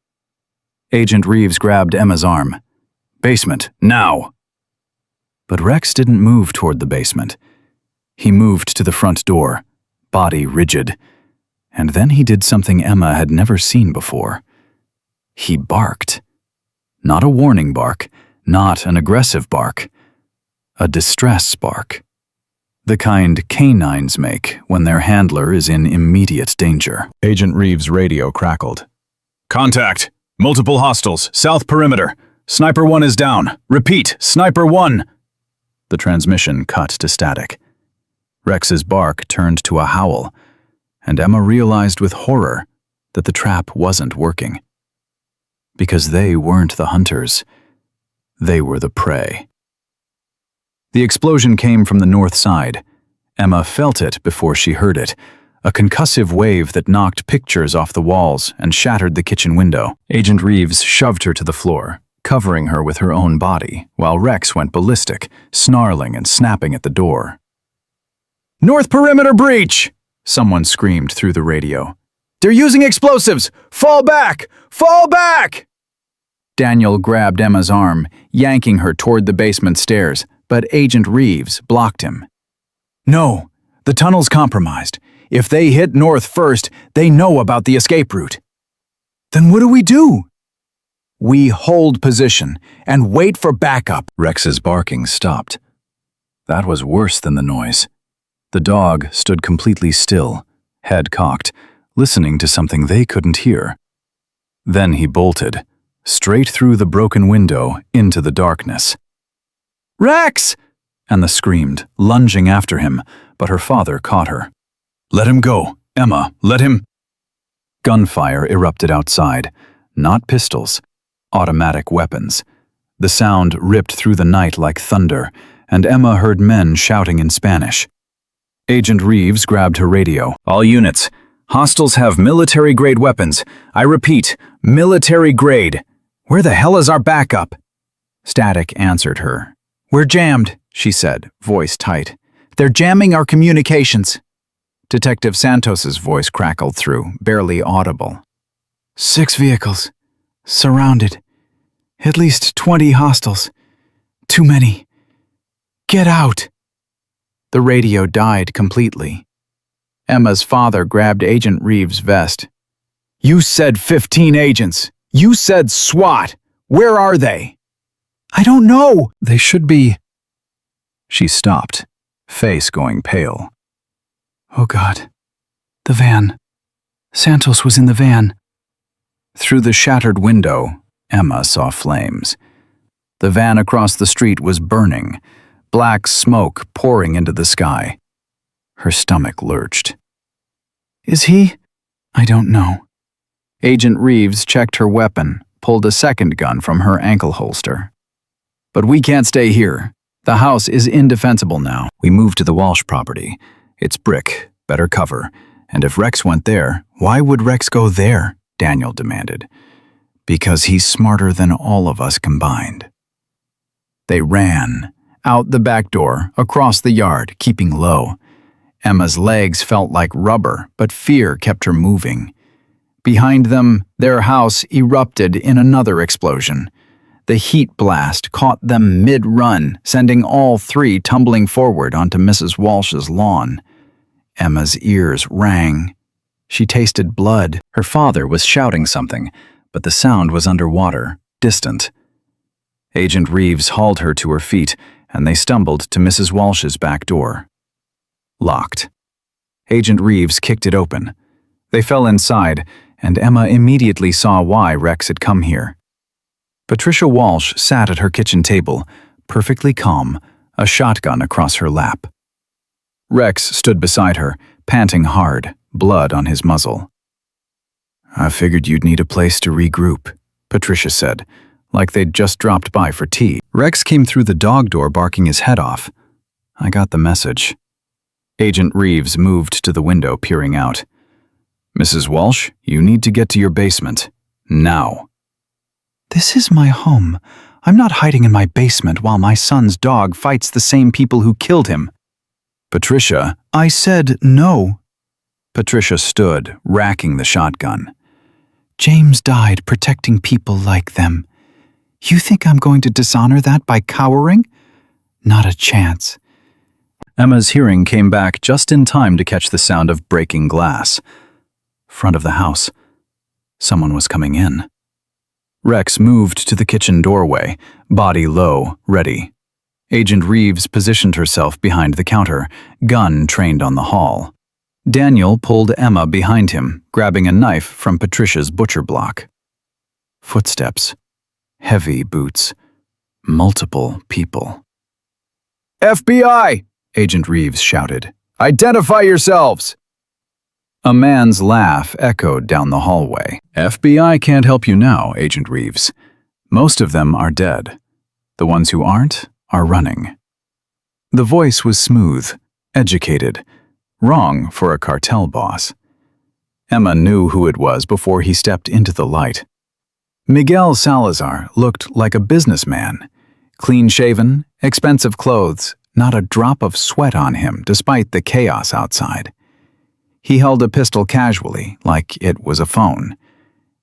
Agent Reeves grabbed Emma's arm. Basement, now! But Rex didn't move toward the basement. He moved to the front door, body rigid. And then he did something Emma had never seen before. He barked. Not a warning bark, not an aggressive bark. A distress bark. The kind canines make when their handler is in immediate danger. Agent Reeves' radio crackled. Contact! Multiple hostiles, south perimeter. Sniper 1 is down. Repeat, Sniper 1! The transmission cut to static. Rex's bark turned to a howl, and Emma realized with horror that the trap wasn't working. Because they weren't the hunters. They were the prey. The explosion came from the north side. Emma felt it before she heard it, a concussive wave that knocked pictures off the walls and shattered the kitchen window. Agent Reeves shoved her to the floor, covering her with her own body, while Rex went ballistic, snarling and snapping at the door. North perimeter breach! Someone screamed through the radio. They're using explosives! Fall back! Fall back! Daniel grabbed Emma's arm, yanking her toward the basement stairs, but Agent Reeves blocked him. No, the tunnel's compromised. If they hit north first, they know about the escape route. Then what do we do? We hold position and wait for backup. Rex's barking stopped. That was worse than the noise. The dog stood completely still, head cocked, listening to something they couldn't hear. Then he bolted, straight through the broken window into the darkness. Rex! Anna screamed, lunging after him, but her father caught her. Let him go. Emma, let him. Gunfire erupted outside, not pistols, automatic weapons. The sound ripped through the night like thunder, and Emma heard men shouting in Spanish. Agent Reeves grabbed her radio. All units. Hostiles have military-grade weapons. I repeat, military-grade. Where the hell is our backup? Static answered her. We're jammed, she said, voice tight. They're jamming our communications. Detective Santos's voice crackled through, barely audible. 6 vehicles. Surrounded. At least 20 hostiles. Too many. Get out. The radio died completely. Emma's father grabbed Agent Reeves' vest. You said 15 agents. You said SWAT. Where are they? I don't know. They should be. She stopped, face going pale. Oh God. The van. Santos was in the van. Through the shattered window, Emma saw flames. The van across the street was burning, black smoke pouring into the sky. Her stomach lurched. Is he? I don't know. Agent Reeves checked her weapon, pulled a second gun from her ankle holster. But we can't stay here. The house is indefensible now. We moved to the Walsh property. It's brick, better cover. And if Rex went there, why would Rex go there? Daniel demanded. Because he's smarter than all of us combined. They ran, out the back door, across the yard, keeping low. Emma's legs felt like rubber, but fear kept her moving. Behind them, their house erupted in another explosion. The heat blast caught them mid-run, sending all three tumbling forward onto Mrs. Walsh's lawn. Emma's ears rang. She tasted blood. Her father was shouting something, but the sound was underwater, distant. Agent Reeves hauled her to her feet, and they stumbled to Mrs. Walsh's back door. Locked. Agent Reeves kicked it open. They fell inside, and Emma immediately saw why Rex had come here. Patricia Walsh sat at her kitchen table, perfectly calm, a shotgun across her lap. Rex stood beside her, panting hard, blood on his muzzle. I figured you'd need a place to regroup, Patricia said, like they'd just dropped by for tea. Rex came through the dog door barking his head off. I got the message. Agent Reeves moved to the window, peering out. Mrs. Walsh, you need to get to your basement. Now. This is my home. I'm not hiding in my basement while my son's dog fights the same people who killed him. Patricia, I said no. Patricia stood, racking the shotgun. James died protecting people like them. You think I'm going to dishonor that by cowering? Not a chance. Emma's hearing came back just in time to catch the sound of breaking glass. Front of the house. Someone was coming in. Rex moved to the kitchen doorway, body low, ready. Agent Reeves positioned herself behind the counter, gun trained on the hall. Daniel pulled Emma behind him, grabbing a knife from Patricia's butcher block. Footsteps. Heavy boots. Multiple people. FBI! Agent Reeves shouted. Identify yourselves! A man's laugh echoed down the hallway. FBI can't help you now, Agent Reeves. Most of them are dead. The ones who aren't are running. The voice was smooth, educated, wrong for a cartel boss. Emma knew who it was before he stepped into the light. Miguel Salazar looked like a businessman. Clean-shaven, expensive clothes, not a drop of sweat on him despite the chaos outside. He held a pistol casually, like it was a phone.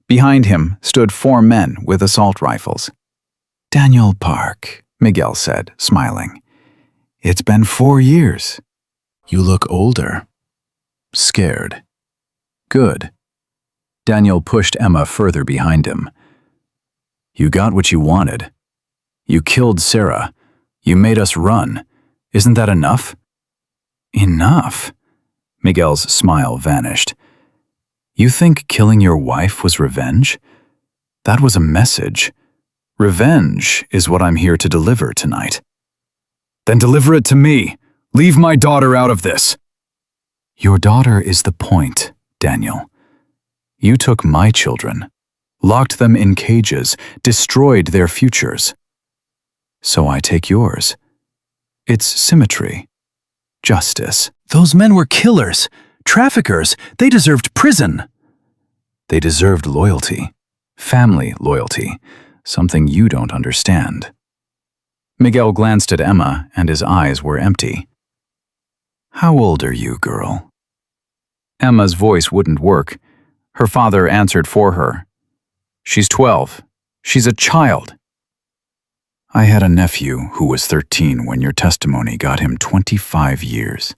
Behind him stood 4 men with assault rifles. Daniel Park, Miguel said, smiling. It's been 4 years. You look older. Scared. Good. Daniel pushed Emma further behind him. You got what you wanted. You killed Sarah. You made us run. Isn't that enough? Enough? Miguel's smile vanished. You think killing your wife was revenge? That was a message. Revenge is what I'm here to deliver tonight. Then deliver it to me. Leave my daughter out of this. Your daughter is the point, Daniel. You took my children, locked them in cages, destroyed their futures. So I take yours. It's symmetry. Justice. Those men were killers, traffickers. They deserved prison. They deserved loyalty. Family loyalty. Something you don't understand. Miguel glanced at Emma, and his eyes were empty. How old are you, girl? Emma's voice wouldn't work. Her father answered for her. She's 12. She's a child. I had a nephew who was 13 when your testimony got him 25 years.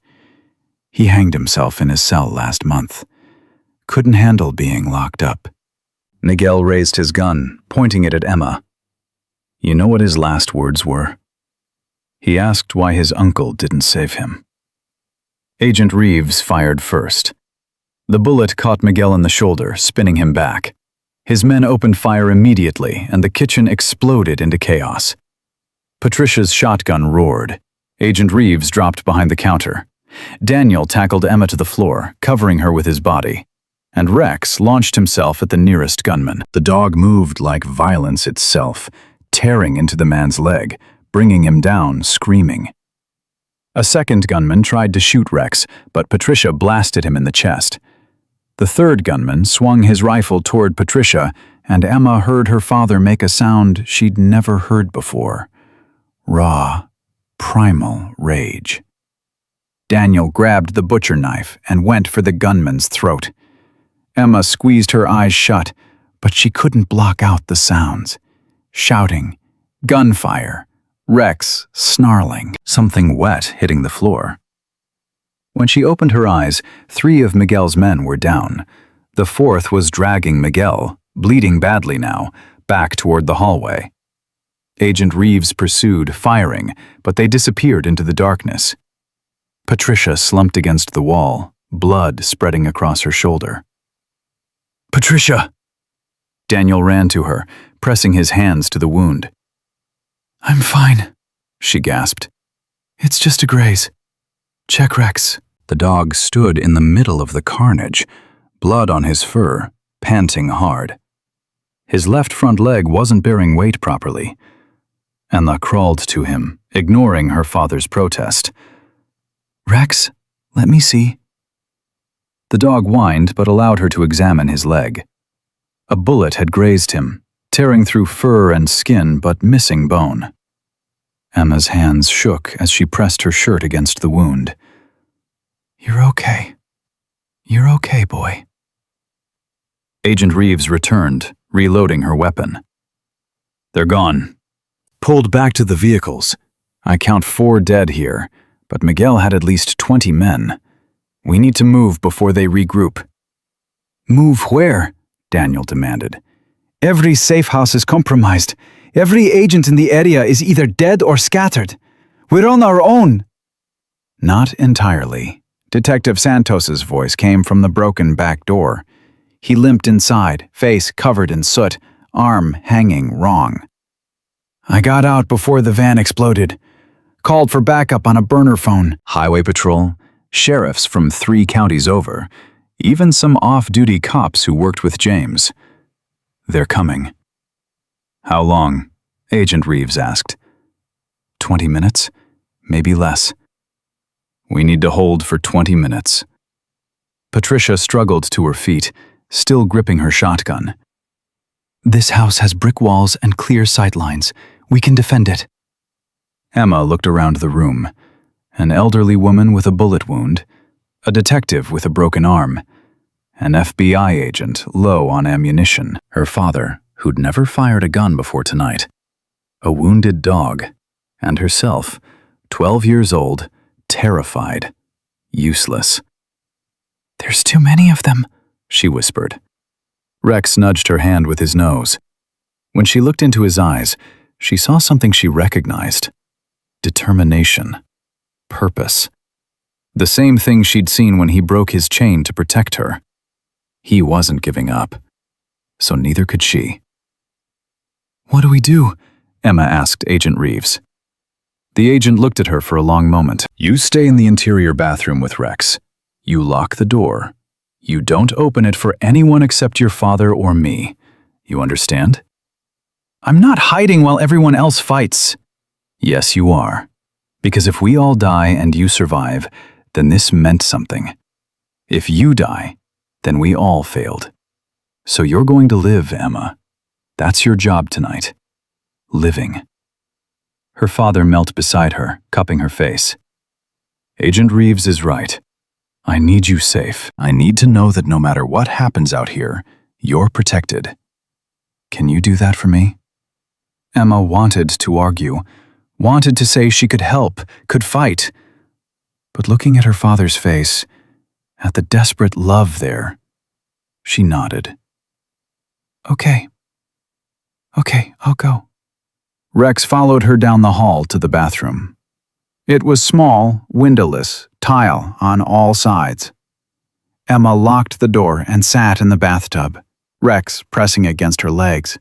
He hanged himself in his cell last month. Couldn't handle being locked up. Miguel raised his gun, pointing it at Emma. You know what his last words were? He asked why his uncle didn't save him. Agent Reeves fired first. The bullet caught Miguel in the shoulder, spinning him back. His men opened fire immediately, and the kitchen exploded into chaos. Patricia's shotgun roared. Agent Reeves dropped behind the counter. Daniel tackled Emma to the floor, covering her with his body, and Rex launched himself at the nearest gunman. The dog moved like violence itself, tearing into the man's leg, bringing him down, screaming. A second gunman tried to shoot Rex, but Patricia blasted him in the chest. The third gunman swung his rifle toward Patricia, and Emma heard her father make a sound she'd never heard before. Raw, primal rage. Daniel grabbed the butcher knife and went for the gunman's throat. Emma squeezed her eyes shut, but she couldn't block out the sounds. Shouting, gunfire, Rex snarling, something wet hitting the floor. When she opened her eyes, 3 of Miguel's men were down. The 4th was dragging Miguel, bleeding badly now, back toward the hallway. Agent Reeves pursued, firing, but they disappeared into the darkness. Patricia slumped against the wall, blood spreading across her shoulder. "Patricia!" Daniel ran to her, pressing his hands to the wound. "I'm fine," she gasped. "It's just a graze. Check Rex." The dog stood in the middle of the carnage, blood on his fur, panting hard. His left front leg wasn't bearing weight properly. Emma crawled to him, ignoring her father's protest. "Rex, let me see." The dog whined but allowed her to examine his leg. A bullet had grazed him, tearing through fur and skin but missing bone. Emma's hands shook as she pressed her shirt against the wound. "You're okay. You're okay, boy." Agent Reeves returned, reloading her weapon. "They're gone. Pulled back to the vehicles. I count 4 dead here, but Miguel had at least 20 men. We need to move before they regroup." "Move where?" Daniel demanded. "Every safe house is compromised. Every agent in the area is either dead or scattered. We're on our own." Not entirely. Detective Santos's voice came from the broken back door. He limped inside, face covered in soot, arm hanging wrong. "I got out before the van exploded. Called for backup on a burner phone." Highway patrol, sheriffs from 3 counties over, even some off-duty cops who worked with James. "They're coming." "How long?" Agent Reeves asked. 20 minutes, maybe less." "We need to hold for 20 minutes." Patricia struggled to her feet, still gripping her shotgun. "This house has brick walls and clear sight lines. We can defend it." Emma looked around the room. An elderly woman with a bullet wound, a detective with a broken arm, an FBI agent low on ammunition, her father, who'd never fired a gun before tonight, a wounded dog, and herself, 12 years old, terrified, useless. "There's too many of them," she whispered. Rex nudged her hand with his nose. When she looked into his eyes, she saw something she recognized. Determination. Purpose. The same thing she'd seen when he broke his chain to protect her. He wasn't giving up. So neither could she. "What do we do?" Emma asked Agent Reeves. The agent looked at her for a long moment. "You stay in the interior bathroom with Rex. You lock the door. You don't open it for anyone except your father or me. You understand?" "I'm not hiding while everyone else fights." "Yes, you are. Because if we all die and you survive, then this meant something. If you die, then we all failed. So you're going to live, Emma. That's your job tonight. Living." Her father knelt beside her, cupping her face. "Agent Reeves is right. I need you safe. I need to know that no matter what happens out here, you're protected. Can you do that for me?" Emma wanted to argue, wanted to say she could help, could fight. But looking at her father's face, at the desperate love there, she nodded. Okay, I'll go." Rex followed her down the hall to the bathroom. It was small, windowless, tile on all sides. Emma locked the door and sat in the bathtub, Rex pressing against her legs.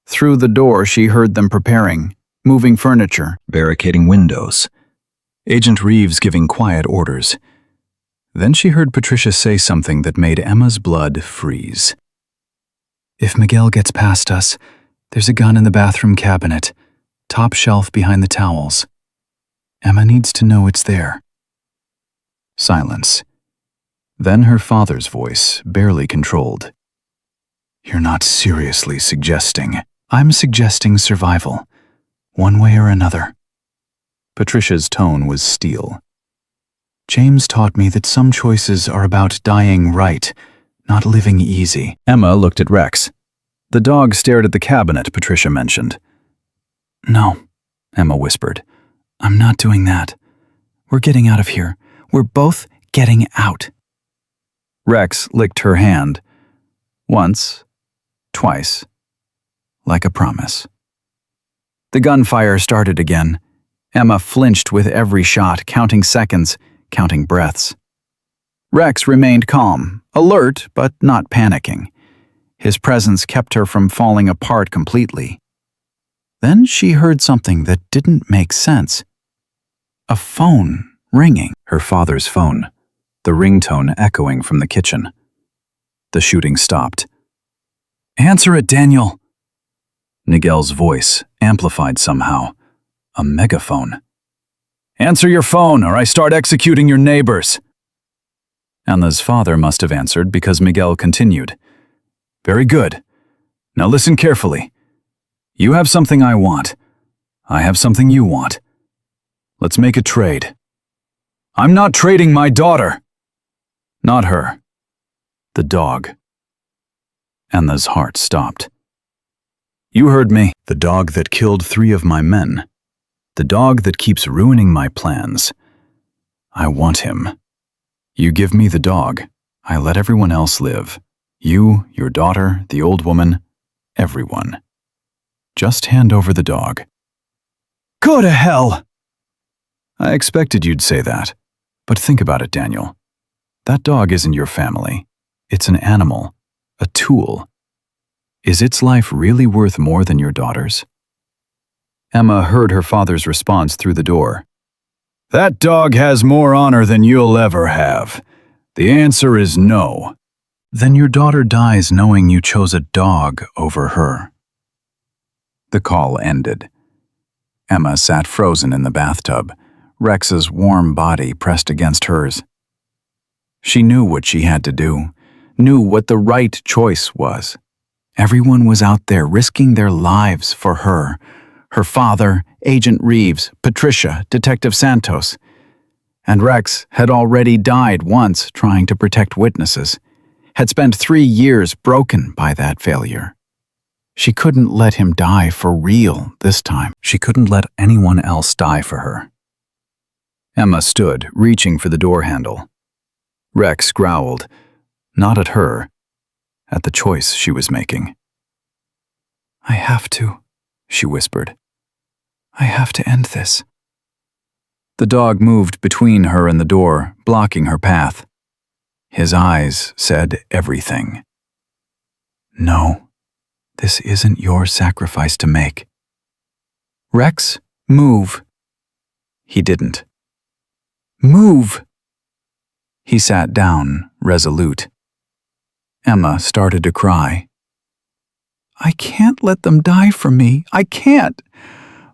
Through the door she heard them preparing, moving furniture, Barricading windows, Agent Reeves giving quiet orders. Then she heard Patricia say something that made Emma's blood freeze. If Miguel gets past us, there's a gun in the bathroom cabinet, top shelf behind the towels. Emma needs to know it's there. Silence. Then her father's voice, barely controlled. You're not seriously suggesting. I'm suggesting survival, one way or another. Patricia's tone was steel. James taught me that some choices are about dying right, not living easy. Emma looked at Rex. The dog stared at the cabinet Patricia mentioned. No, Emma whispered. I'm not doing that. We're getting out of here. We're both getting out. Rex licked her hand. Once, twice, like a promise. The gunfire started again. Emma flinched with every shot, counting seconds, counting breaths. Rex remained calm, alert but not panicking. His presence kept her from falling apart completely. Then she heard something that didn't make sense. A phone ringing. Her father's phone, the ringtone echoing from the kitchen. The shooting stopped. "Answer it, Daniel!" Miguel's voice, amplified somehow. A megaphone. "Answer your phone, or I start executing your neighbors!" Anna's father must have answered because Miguel continued. "Very good. Now listen carefully. You have something I want. I have something you want. Let's make a trade." "I'm not trading my daughter!" "Not her. The dog." Anna's heart stopped. "You heard me. The dog that killed 3 of my men. The dog that keeps ruining my plans. I want him. You give me the dog. I let everyone else live. You, your daughter, the old woman, everyone. Just hand over the dog." "Go to hell!" I expected you'd say that. But think about it, Daniel. That dog isn't your family. It's an animal, a tool. Is its life really worth more than your daughter's? Emma heard her father's response through the door. "That dog has more honor than you'll ever have. The answer is no." "Then your daughter dies knowing you chose a dog over her." The call ended. Emma sat frozen in the bathtub, Rex's warm body pressed against hers. She knew what she had to do, knew what the right choice was. Everyone was out there risking their lives for her. Her father, Agent Reeves, Patricia, Detective Santos. And Rex had already died once trying to protect witnesses, had spent 3 years broken by that failure. She couldn't let him die for real this time. She couldn't let anyone else die for her. Emma stood, reaching for the door handle. Rex growled, not at her, at the choice she was making. "I have to," she whispered. "I have to end this." The dog moved between her and the door, blocking her path. His eyes said everything. "No, this isn't your sacrifice to make." "Rex, move." He didn't. "Move!" He sat down, resolute. Emma started to cry. "I can't let them die for me. I can't.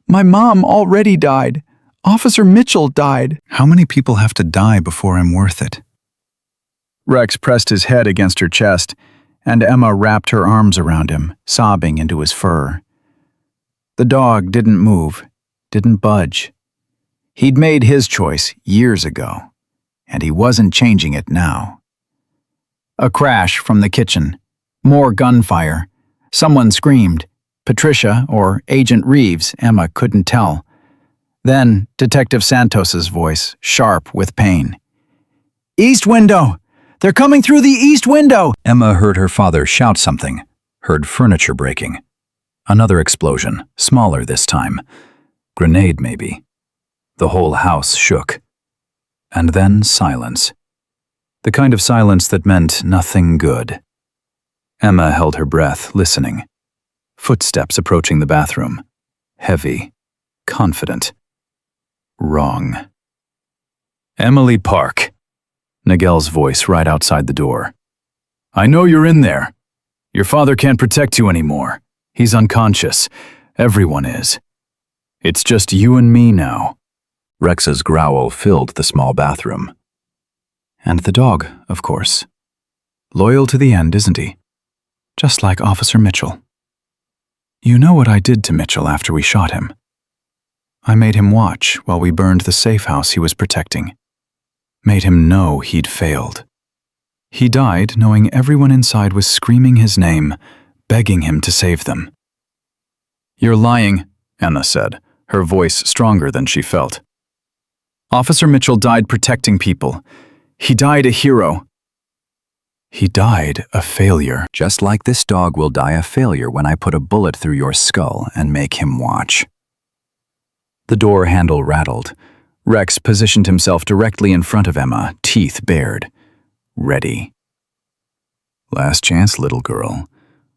My mom already died. Officer Mitchell died." "How many people have to die before I'm worth it?" Rex pressed his head against her chest, and Emma wrapped her arms around him, sobbing into his fur. The dog didn't move, didn't budge. He'd made his choice years ago, and he wasn't changing it now. A crash from the kitchen. More gunfire. Someone screamed. Patricia or Agent Reeves, Emma couldn't tell. Then Detective Santos's voice, sharp with pain. "East window! They're coming through the east window!" Emma heard her father shout something, heard furniture breaking. Another explosion, smaller this time. Grenade, maybe. The whole house shook. And then silence. The kind of silence that meant nothing good. Emma held her breath, listening. Footsteps approaching the bathroom. Heavy. Confident. Wrong. Emily Park. Nigel's voice right outside the door. I know you're in there. Your father can't protect you anymore. He's unconscious. Everyone is. It's just you and me now. Rex's growl filled the small bathroom. And the dog, of course. Loyal to the end, isn't he? Just like Officer Mitchell. You know what I did to Mitchell after we shot him? I made him watch while we burned the safe house he was protecting. Made him know he'd failed. He died knowing everyone inside was screaming his name, begging him to save them. You're lying, Emma said, her voice stronger than she felt. Officer Mitchell died protecting people. He died a hero. He died a failure. Just like this dog will die a failure when I put a bullet through your skull and make him watch. The door handle rattled. Rex positioned himself directly in front of Emma, teeth bared. Ready. Last chance, little girl.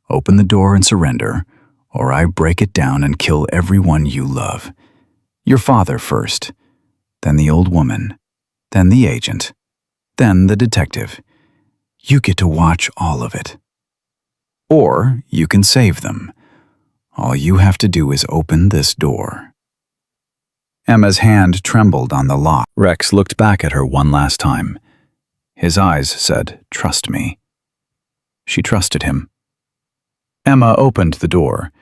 Open the door and surrender, or I break it down and kill everyone you love. Your father first, then the old woman, then the agent, then the detective. You get to watch all of it. Or you can save them. All you have to do is open this door. Emma's hand trembled on the lock. Rex looked back at her one last time. His eyes said, "Trust me." She trusted him. Emma opened the door.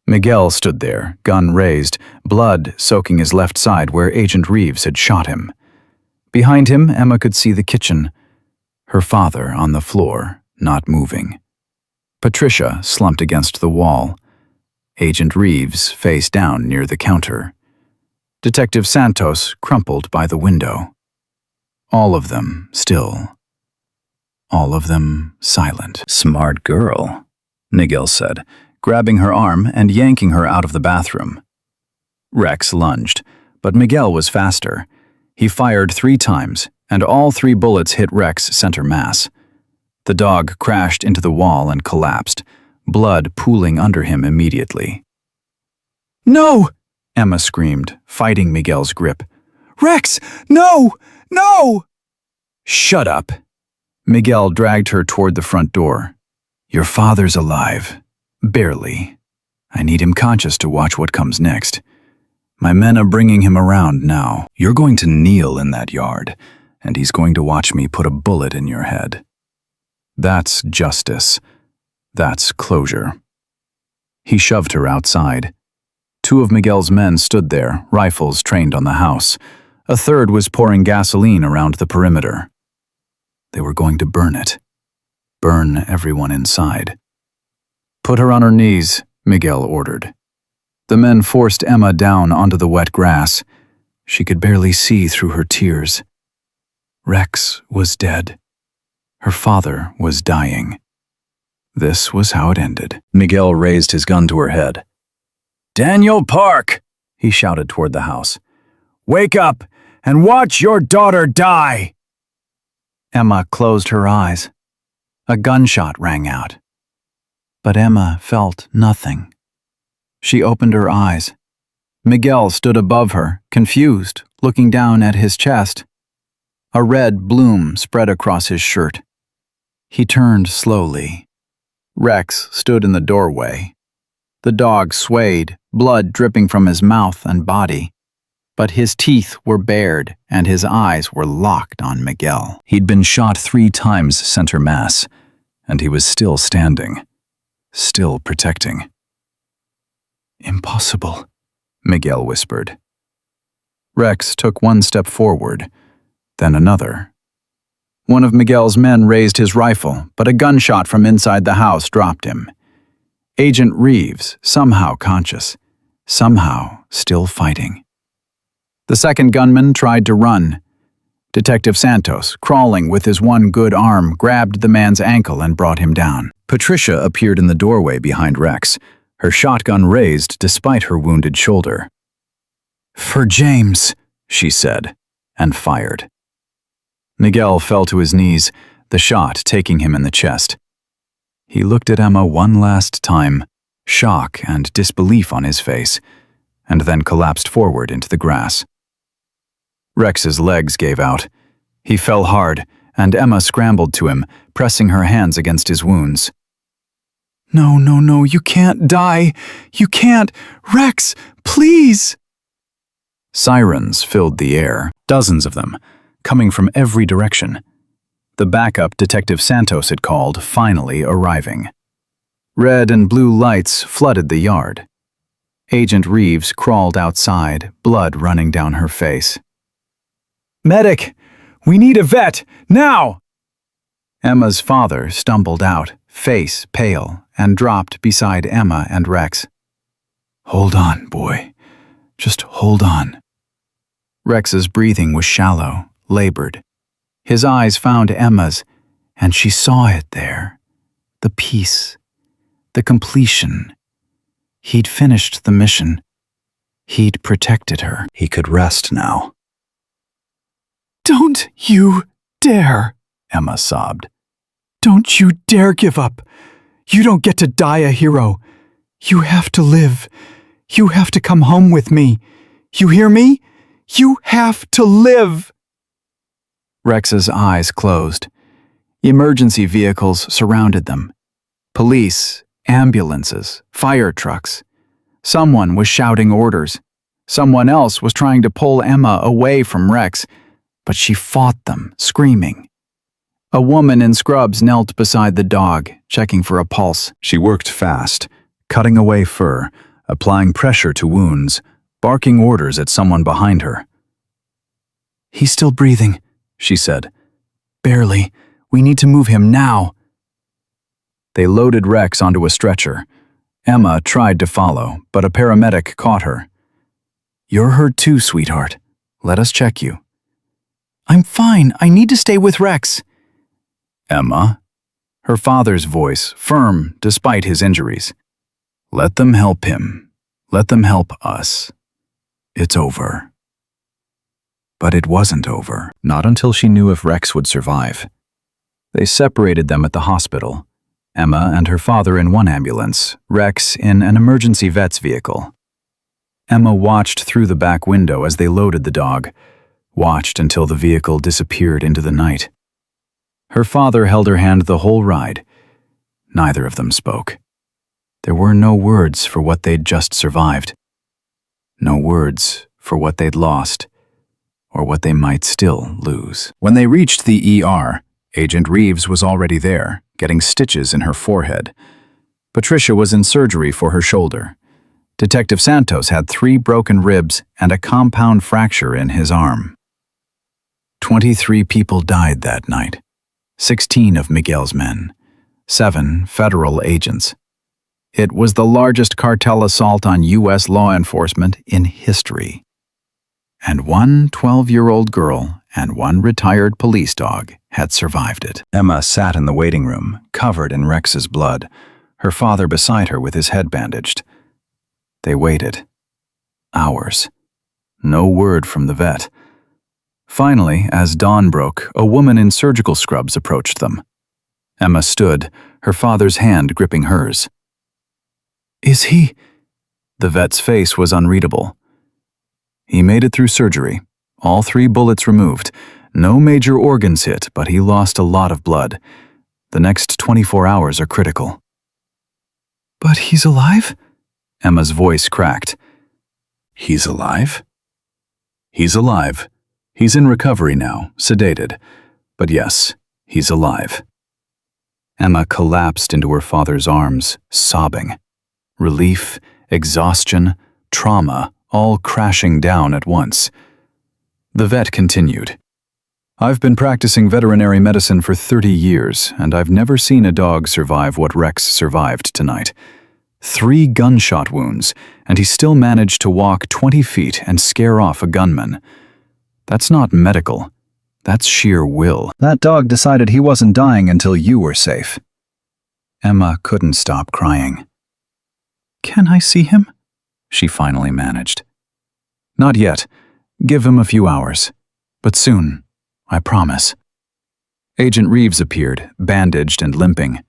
Miguel stood there, gun raised, blood soaking his left side where Agent Reeves had shot him. Behind him, Emma could see the kitchen. Her father on the floor, not moving. Patricia slumped against the wall. Agent Reeves face down near the counter. Detective Santos crumpled by the window. All of them still. All of them silent. Smart girl, Nigel said, grabbing her arm and yanking her out of the bathroom. Rex lunged, but Miguel was faster. He fired 3 times, and all 3 bullets hit Rex center mass. The dog crashed into the wall and collapsed, blood pooling under him immediately. No! Emma screamed, fighting Miguel's grip. Rex! No! No! Shut up! Miguel dragged her toward the front door. Your father's alive. Barely. I need him conscious to watch what comes next. My men are bringing him around now. You're going to kneel in that yard, and he's going to watch me put a bullet in your head. That's justice. That's closure. He shoved her outside. 2 of Miguel's men stood there, rifles trained on the house. A third was pouring gasoline around the perimeter. They were going to burn it. Burn everyone inside. Put her on her knees, Miguel ordered. The men forced Emma down onto the wet grass. She could barely see through her tears. Rex was dead. Her father was dying. This was how it ended. Miguel raised his gun to her head. Daniel Park, he shouted toward the house. Wake up and watch your daughter die. Emma closed her eyes. A gunshot rang out. But Emma felt nothing. She opened her eyes. Miguel stood above her, confused, looking down at his chest. A red bloom spread across his shirt. He turned slowly. Rex stood in the doorway. The dog swayed, blood dripping from his mouth and body. But his teeth were bared and his eyes were locked on Miguel. He'd been shot 3 times center mass, and he was still standing, still protecting. Impossible, Miguel whispered. Rex took 1 step forward, then another. One of Miguel's men raised his rifle, but a gunshot from inside the house dropped him. Agent Reeves, somehow conscious, somehow still fighting. The second gunman tried to run. Detective Santos, crawling with his one good arm, grabbed the man's ankle and brought him down. Patricia appeared in the doorway behind Rex, her shotgun raised despite her wounded shoulder. "For James," she said, and fired. Miguel fell to his knees, the shot taking him in the chest. He looked at Emma one last time, shock and disbelief on his face, and then collapsed forward into the grass. Rex's legs gave out. He fell hard, and Emma scrambled to him, pressing her hands against his wounds. "No, no, no, you can't die! You can't! Rex, please!" Sirens filled the air, dozens of them, coming from every direction. The backup Detective Santos had called finally arriving. Red and blue lights flooded the yard. Agent Reeves crawled outside, blood running down her face. "Medic! We need a vet! Now!" Emma's father stumbled out, face pale, and dropped beside Emma and Rex. "Hold on, boy. Just hold on." Rex's breathing was shallow, labored. His eyes found Emma's, and she saw it there. The peace. The completion. He'd finished the mission. He'd protected her. He could rest now. "Don't you dare," Emma sobbed. "Don't you dare give up. You don't get to die a hero. You have to live. You have to come home with me. You hear me? You have to live." Rex's eyes closed. Emergency vehicles surrounded them. Police, ambulances, fire trucks. Someone was shouting orders. Someone else was trying to pull Emma away from Rex, but she fought them, screaming. A woman in scrubs knelt beside the dog, checking for a pulse. She worked fast, cutting away fur, applying pressure to wounds, barking orders at someone behind her. "He's still breathing," she said. "Barely. We need to move him now." They loaded Rex onto a stretcher. Emma tried to follow, but a paramedic caught her. "You're hurt too, sweetheart. Let us check you." "I'm fine. I need to stay with Rex." "Emma," her father's voice firm despite his injuries. "Let them help him. Let them help us. It's over." But it wasn't over, not until she knew if Rex would survive. They separated them at the hospital, Emma and her father in one ambulance, Rex in an emergency vet's vehicle. Emma watched through the back window as they loaded the dog, watched until the vehicle disappeared into the night. Her father held her hand the whole ride. Neither of them spoke. There were no words for what they'd just survived. No words for what they'd lost, or what they might still lose. When they reached the ER, Agent Reeves was already there, getting stitches in her forehead. Patricia was in surgery for her shoulder. Detective Santos had 3 broken ribs and a compound fracture in his arm. 23 people died that night. 16 of Miguel's men. 7 federal agents. It was the largest cartel assault on U.S. law enforcement in history. And 1 12-year-old girl and 1 retired police dog had survived it. Emma sat in the waiting room, covered in Rex's blood, her father beside her with his head bandaged. They waited. Hours. No word from the vet. Finally, as dawn broke, a woman in surgical scrubs approached them. Emma stood, her father's hand gripping hers. "Is he?" The vet's face was unreadable. "He made it through surgery. All 3 bullets removed. No major organs hit, but he lost a lot of blood. The next 24 hours are critical." "But he's alive?" Emma's voice cracked. "He's alive? He's alive. He's in recovery now, sedated. But yes, he's alive." Emma collapsed into her father's arms, sobbing. Relief, exhaustion, trauma, all crashing down at once. The vet continued. "I've been practicing veterinary medicine for 30 years, and I've never seen a dog survive what Rex survived tonight. 3 gunshot wounds, and he still managed to walk 20 feet and scare off a gunman. That's not medical. That's sheer will. That dog decided he wasn't dying until you were safe." Emma couldn't stop crying. "Can I see him?" she finally managed. "Not yet. Give him a few hours. But soon, I promise." Agent Reeves appeared, bandaged and limping.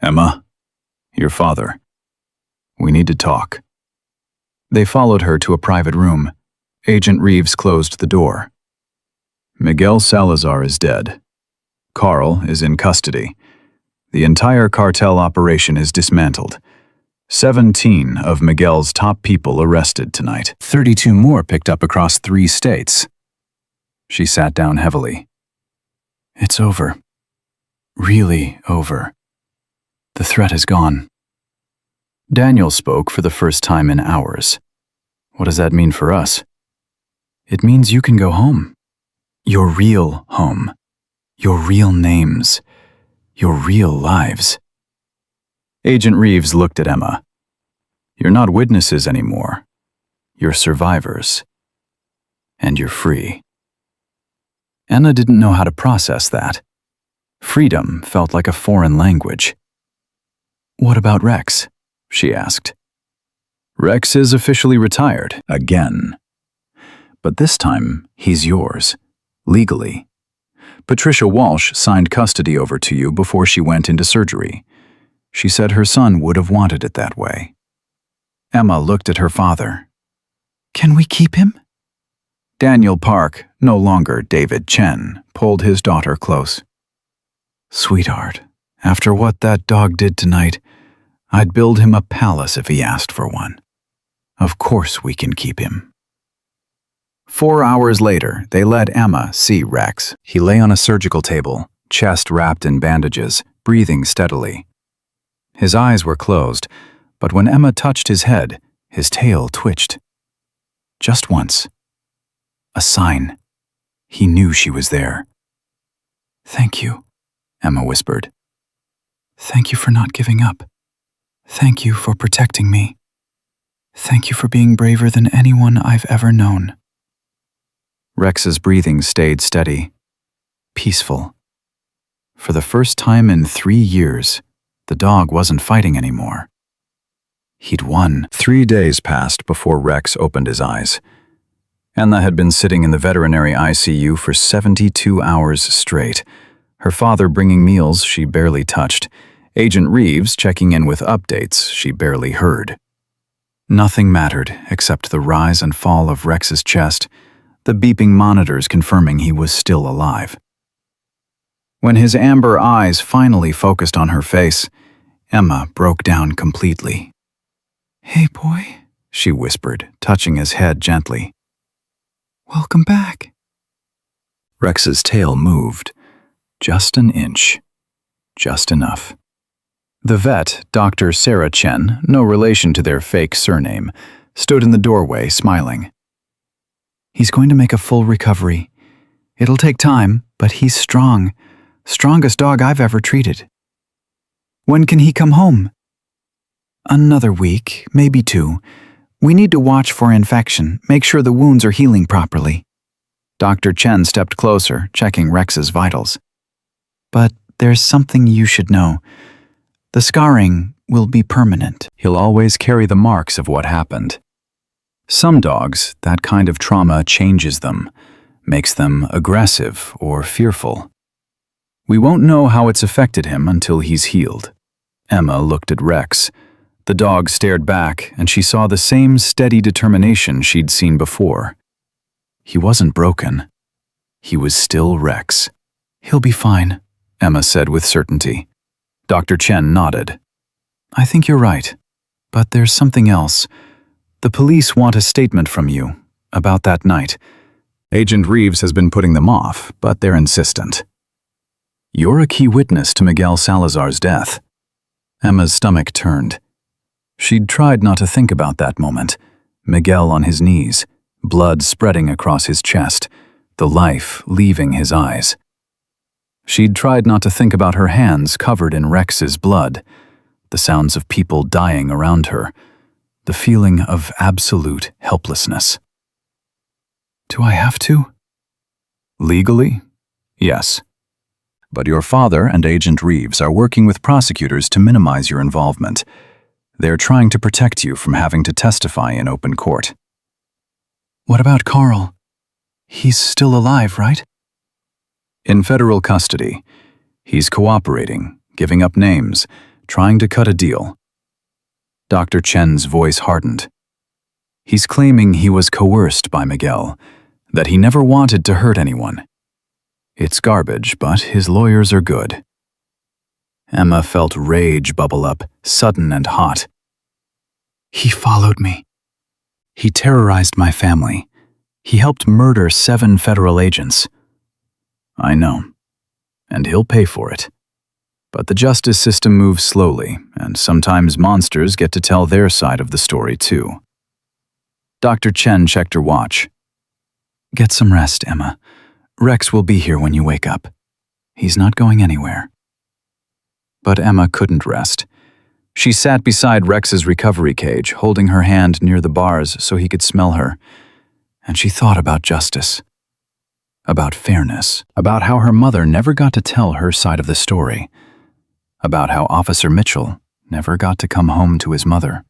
"Emma, your father. We need to talk." They followed her to a private room. Agent Reeves closed the door. Miguel Salazar is dead. Carl is in custody. The entire cartel operation is dismantled. 17 of Miguel's top people arrested tonight. 32 more picked up across 3 states. She sat down heavily. It's over. Really over. The threat is gone. Daniel spoke for the first time in hours. What does that mean for us? It means you can go home. Your real home. Your real names. Your real lives. Agent Reeves looked at Emma. You're not witnesses anymore. You're survivors. And you're free. Anna didn't know how to process that. Freedom felt like a foreign language. What about Rex? She asked. Rex is officially retired, again. But this time, he's yours, legally. Patricia Walsh signed custody over to you before she went into surgery. She said her son would have wanted it that way. Emma looked at her father. Can we keep him? Daniel Park, no longer David Chen, pulled his daughter close. Sweetheart, after what that dog did tonight, I'd build him a palace if he asked for one. Of course we can keep him. 4 hours later, they let Emma see Rex. He lay on a surgical table, chest wrapped in bandages, breathing steadily. His eyes were closed, but when Emma touched his head, his tail twitched. Just once. A sign. He knew she was there. Thank you, Emma whispered. Thank you for not giving up. Thank you for protecting me. Thank you for being braver than anyone I've ever known. Rex's breathing stayed steady, peaceful. For the first time in 3 years, the dog wasn't fighting anymore. He'd won. 3 days passed before Rex opened his eyes. Anna had been sitting in the veterinary ICU for 72 hours straight, her father bringing meals she barely touched, Agent Reeves checking in with updates she barely heard. Nothing mattered except the rise and fall of Rex's chest, the beeping monitors confirming he was still alive. When his amber eyes finally focused on her face, Emma broke down completely. Hey, boy, she whispered, touching his head gently. Welcome back. Rex's tail moved. Just an inch. Just enough. The vet, Dr. Sarah Chen, no relation to their fake surname, stood in the doorway, smiling. He's going to make a full recovery. It'll take time, but he's strong. Strongest dog I've ever treated. When can he come home? Another week, maybe 2. We need to watch for infection, make sure the wounds are healing properly. Dr. Chen stepped closer, checking Rex's vitals. But there's something you should know. The scarring will be permanent. He'll always carry the marks of what happened. Some dogs, that kind of trauma changes them, makes them aggressive or fearful. We won't know how it's affected him until he's healed. Emma looked at Rex. The dog stared back, and she saw the same steady determination she'd seen before. He wasn't broken. He was still Rex. He'll be fine, Emma said with certainty. Dr. Chen nodded. I think you're right. But there's something else. The police want a statement from you about that night. Agent Reeves has been putting them off, but they're insistent. You're a key witness to Miguel Salazar's death. Emma's stomach turned. She'd tried not to think about that moment. Miguel on his knees, blood spreading across his chest, the life leaving his eyes. She'd tried not to think about her hands covered in Rex's blood, the sounds of people dying around her, the feeling of absolute helplessness. Do I have to? Legally? Yes. But your father and Agent Reeves are working with prosecutors to minimize your involvement. They're trying to protect you from having to testify in open court. What about Carl? He's still alive, right? In federal custody. He's cooperating, giving up names, trying to cut a deal. Dr. Chen's voice hardened. He's claiming he was coerced by Miguel, that he never wanted to hurt anyone. It's garbage, but his lawyers are good. Emma felt rage bubble up, sudden and hot. He followed me. He terrorized my family. He helped murder 7 federal agents. I know, and he'll pay for it. But the justice system moves slowly, and sometimes monsters get to tell their side of the story too. Dr. Chen checked her watch. Get some rest, Emma. Rex will be here when you wake up. He's not going anywhere. But Emma couldn't rest. She sat beside Rex's recovery cage, holding her hand near the bars so he could smell her. And she thought about justice. About fairness. About how her mother never got to tell her side of the story. About how Officer Mitchell never got to come home to his mother.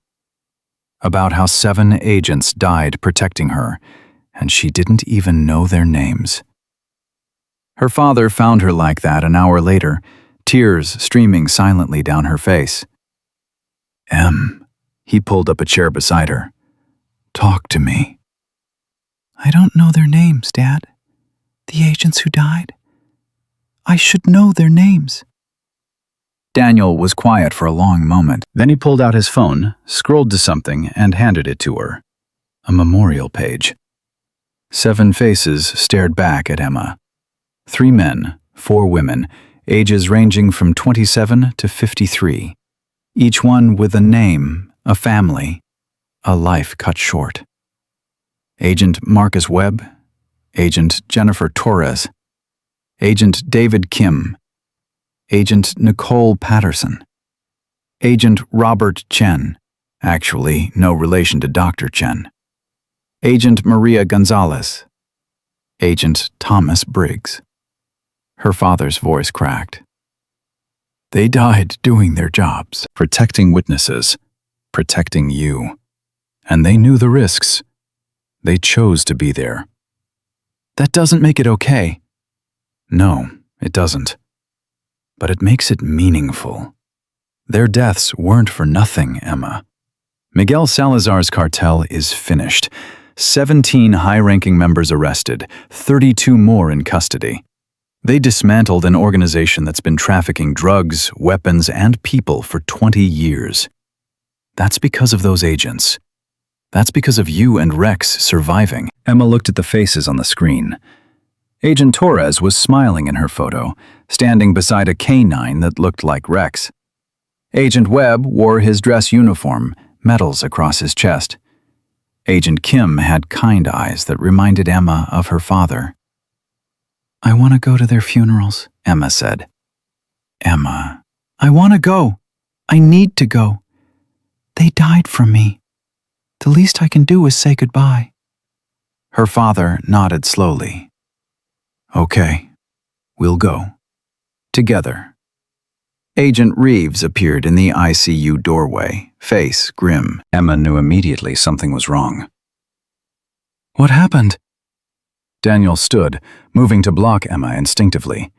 About how 7 agents died protecting her, and she didn't even know their names. Her father found her like that an hour later, tears streaming silently down her face. Em, he pulled up a chair beside her. Talk to me. I don't know their names, Dad. The agents who died. I should know their names. Daniel was quiet for a long moment. Then he pulled out his phone, scrolled to something, and handed it to her. A memorial page. 7 faces stared back at Emma. 3 men, 4 women, ages ranging from 27 to 53. Each one with a name, a family, a life cut short. Agent Marcus Webb, Agent Jennifer Torres, Agent David Kim, Agent Nicole Patterson, Agent Robert Chen, actually no relation to Dr. Chen, Agent Maria Gonzalez, Agent Thomas Briggs. Her father's voice cracked. They died doing their jobs, protecting witnesses, protecting you. And they knew the risks. They chose to be there. That doesn't make it okay. No, it doesn't. But it makes it meaningful. Their deaths weren't for nothing, Emma. Miguel Salazar's cartel is finished. 17 high-ranking members arrested, 32 more in custody. They dismantled an organization that's been trafficking drugs, weapons, and people for 20 years. That's because of those agents. That's because of you and Rex surviving. Emma looked at the faces on the screen. Agent Torres was smiling in her photo, standing beside a canine that looked like Rex. Agent Webb wore his dress uniform, medals across his chest. Agent Kim had kind eyes that reminded Emma of her father. I want to go to their funerals, Emma said. Emma, I want to go. I need to go. They died for me. The least I can do is say goodbye. Her father nodded slowly. Okay, we'll go. Together. Agent Reeves appeared in the ICU doorway, face grim. Emma knew immediately something was wrong. What happened? Daniel stood, moving to block Emma instinctively.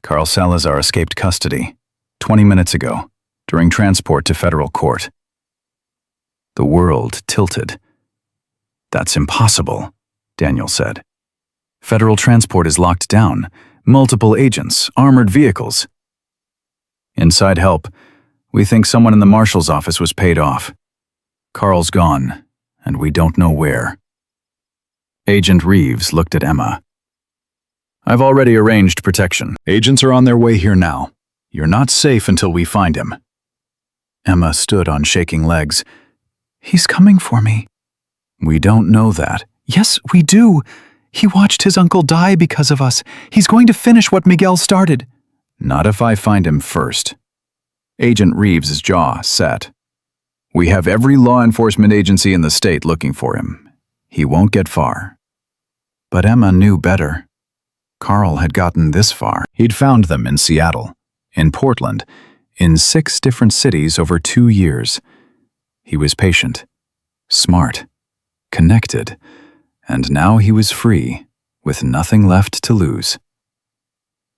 Carl Salazar escaped custody 20 minutes ago, during transport to federal court. The world tilted. That's impossible, Daniel said. Federal transport is locked down. Multiple agents, armored vehicles. Inside help, we think someone in the marshal's office was paid off. Carl's gone, and we don't know where. Agent Reeves looked at Emma. I've already arranged protection. Agents are on their way here now. You're not safe until we find him. Emma stood on shaking legs. He's coming for me. We don't know that. Yes, we do. He watched his uncle die because of us. He's going to finish what Miguel started. Not if I find him first. Agent Reeves' jaw set. We have every law enforcement agency in the state looking for him. He won't get far. But Emma knew better. Carl had gotten this far. He'd found them in Seattle, in Portland, in 6 different cities over 2 years. He was patient, smart, connected, and now he was free, with nothing left to lose.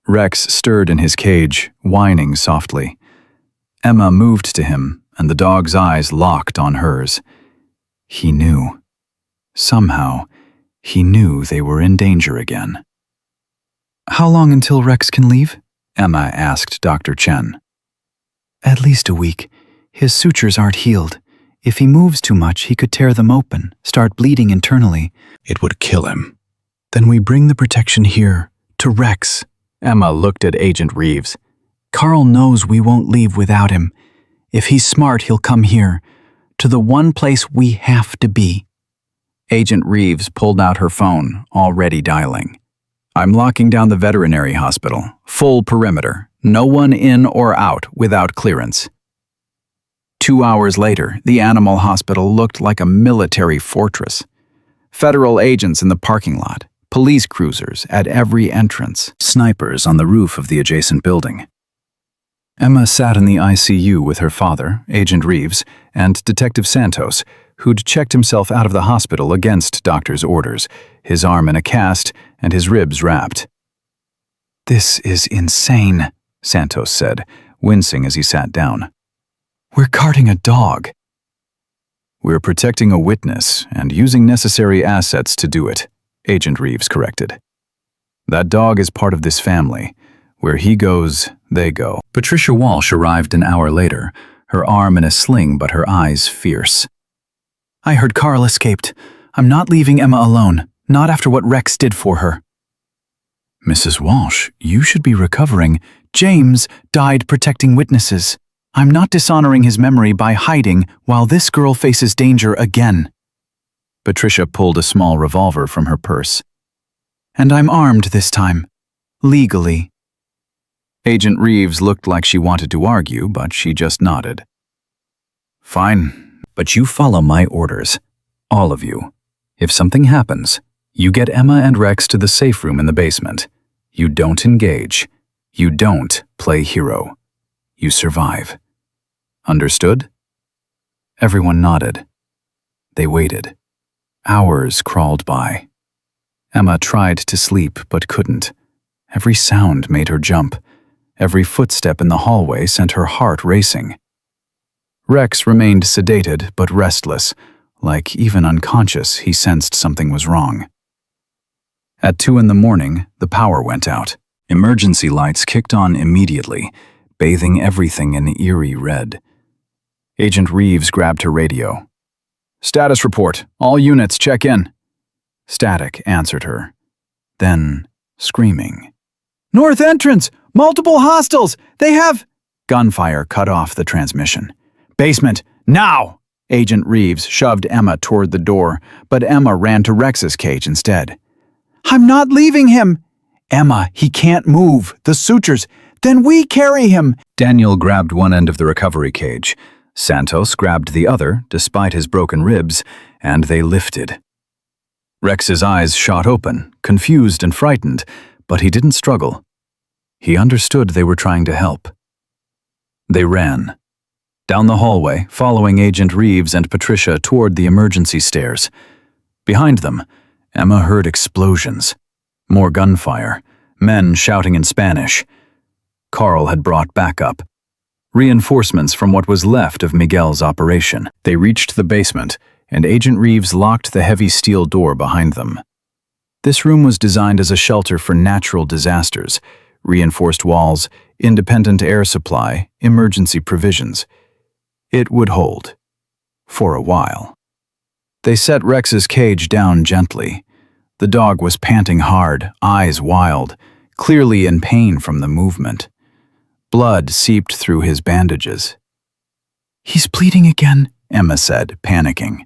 Rex stirred in his cage, whining softly. Emma moved to him, and the dog's eyes locked on hers. He knew. Somehow, he knew they were in danger again. How long until Rex can leave? Emma asked Dr. Chen. At least a week. His sutures aren't healed. If he moves too much, he could tear them open, start bleeding internally. It would kill him. Then we bring the protection here, to Rex. Emma looked at Agent Reeves. Carl knows we won't leave without him. If he's smart, he'll come here, to the one place we have to be. Agent Reeves pulled out her phone, already dialing. I'm locking down the veterinary hospital. Full perimeter. No one in or out without clearance. 2 hours later, the animal hospital looked like a military fortress. Federal agents in the parking lot, police cruisers at every entrance, snipers on the roof of the adjacent building. Emma sat in the ICU with her father, Agent Reeves, and Detective Santos, who'd checked himself out of the hospital against doctor's orders, his arm in a cast and his ribs wrapped. "This is insane," Santos said, wincing as he sat down. "We're carting a dog." "We're protecting a witness and using necessary assets to do it," Agent Reeves corrected. "That dog is part of this family. Where he goes, they go." Patricia Walsh arrived an hour later, her arm in a sling but her eyes fierce. "I heard Carl escaped. I'm not leaving Emma alone, not after what Rex did for her." "Mrs. Walsh, you should be recovering. James died protecting witnesses. I'm not dishonoring his memory by hiding while this girl faces danger again." Patricia pulled a small revolver from her purse. "And I'm armed this time. Legally." Agent Reeves looked like she wanted to argue, but she just nodded. "Fine, but you follow my orders. All of you. If something happens, you get Emma and Rex to the safe room in the basement. You don't engage. You don't play hero. You survive. Understood?" Everyone nodded. They waited. Hours crawled by. Emma tried to sleep but couldn't. Every sound made her jump. Every footstep in the hallway sent her heart racing. Rex remained sedated but restless, like even unconscious he sensed something was wrong. At 2 a.m, the power went out. Emergency lights kicked on immediately, bathing everything in eerie red. Agent Reeves grabbed her radio. "Status report. All units check in." Static answered her. Then, screaming. "North entrance! Multiple hostiles! They have—" Gunfire cut off the transmission. "Basement, now!" Agent Reeves shoved Emma toward the door, but Emma ran to Rex's cage instead. "I'm not leaving him!" "Emma, he can't move. The sutures. Then we carry him!" Daniel grabbed one end of the recovery cage. Santos grabbed the other, despite his broken ribs, and they lifted. Rex's eyes shot open, confused and frightened, but he didn't struggle. He understood they were trying to help. They ran. Down the hallway, following Agent Reeves and Patricia toward the emergency stairs. Behind them, Emma heard explosions. More gunfire, men shouting in Spanish. Carl had brought backup. Reinforcements from what was left of Miguel's operation. They reached the basement, and Agent Reeves locked the heavy steel door behind them. This room was designed as a shelter for natural disasters, reinforced walls, independent air supply, emergency provisions. It would hold. For a while. They set Rex's cage down gently. The dog was panting hard, eyes wild, clearly in pain from the movement. Blood seeped through his bandages. "He's bleeding again," Emma said, panicking.